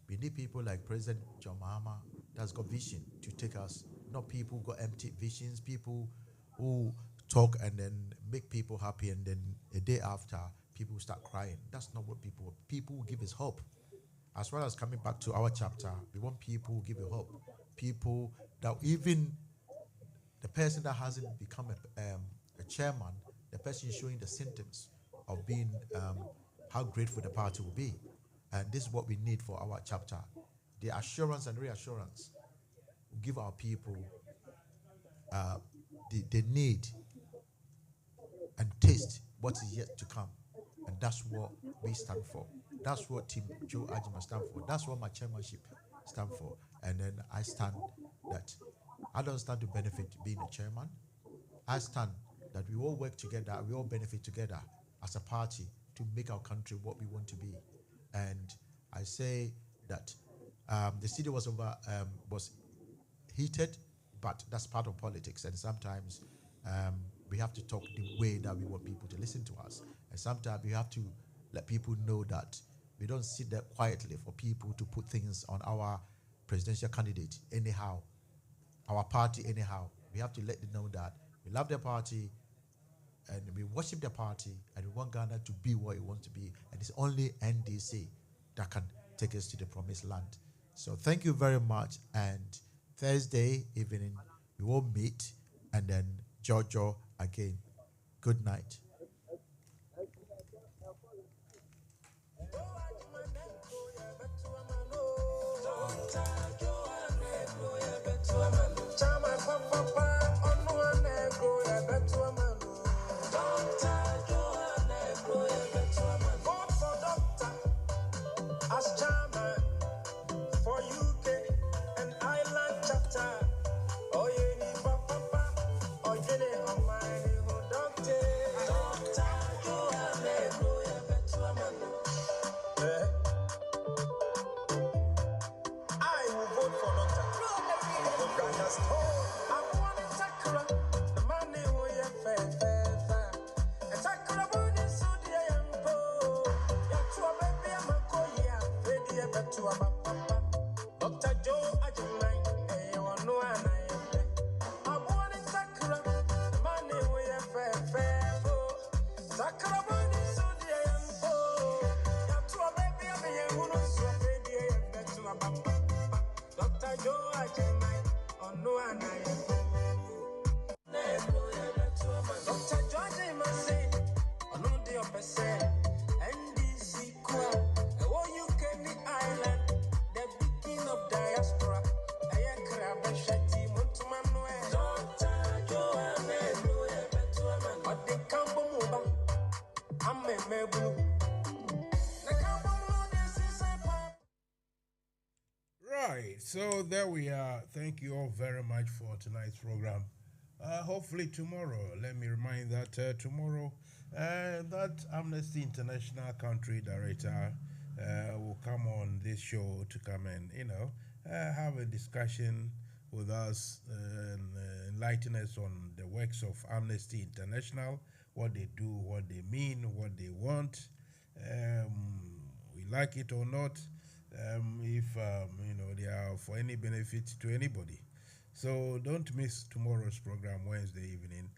we need people like President John Mahama that's got vision to take us, not people who got empty visions, people who talk and then make people happy, and then a day after, people start crying. That's not what people will give us hope. As well as coming back to our chapter, we want people who give you hope. People that even the person that hasn't become a chairman, the person showing the symptoms of being how grateful the party will be. And this is what we need for our chapter. The assurance and reassurance will give our people the need and taste what is yet to come. And that's what we stand for. That's what Team Joe Ajima stand for. That's what my chairmanship stand for. And then I stand that I don't stand to benefit being a chairman. I stand that we all work together, we all benefit together as a party to make our country what we want to be. And I say that the city was heated, but that's part of politics. And sometimes we have to talk the way that we want people to listen to us. And sometimes we have to let people know that we don't sit there quietly for people to put things on our presidential candidate anyhow, our party anyhow. We have to let them know that we love the party and we worship the party and we want Ghana to be what it wants to be. And it's only NDC that can take us to the promised land. So thank you very much. And Thursday evening, we will meet and then Jojo again. Good night. As chairman for UK and Ireland chapter, oh yeah, papa, oh yeah, oh my, oh doctor. Dr. Joe Ajimai, eh, one no one I want it Sakura, money we are fair. Sakura money so dear and to a baby, I want to so baby, to a papa. Dr. Joe Ajimai, on no one Dr. George must say, on no day of a say, and this equal, you can the island. Of diaspora, I crab a shanty, Montumanuel. Dr. Joanne, but they come over. I'm a mebu. Right, so there we are. Thank you all very much for tonight's program. Hopefully tomorrow, let me remind that tomorrow, that Amnesty International Country Director will come on this show to come and, have a discussion with us and enlighten us on the works of Amnesty International, what they do, what they mean, what they want. We like it or not, if, they are for any benefit to anybody. So don't miss tomorrow's program, Wednesday evening.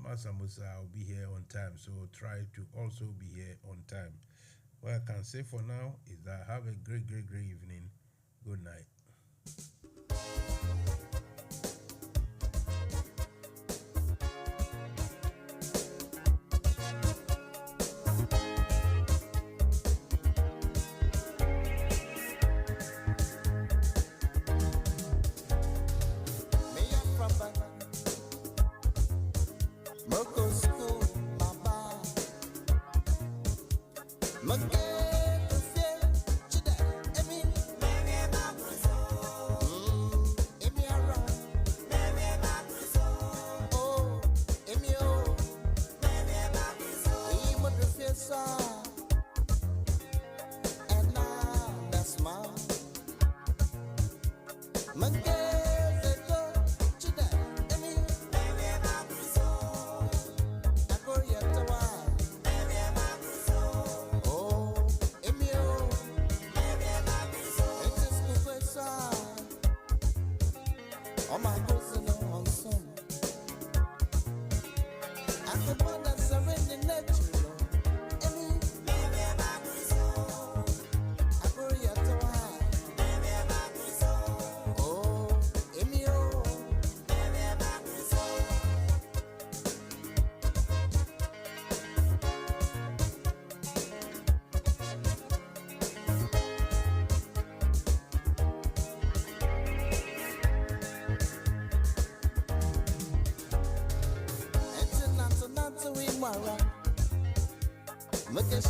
Mansa Musa will be here on time, so try to also be here on time. What I can say for now is that have a great evening. Good night. Look at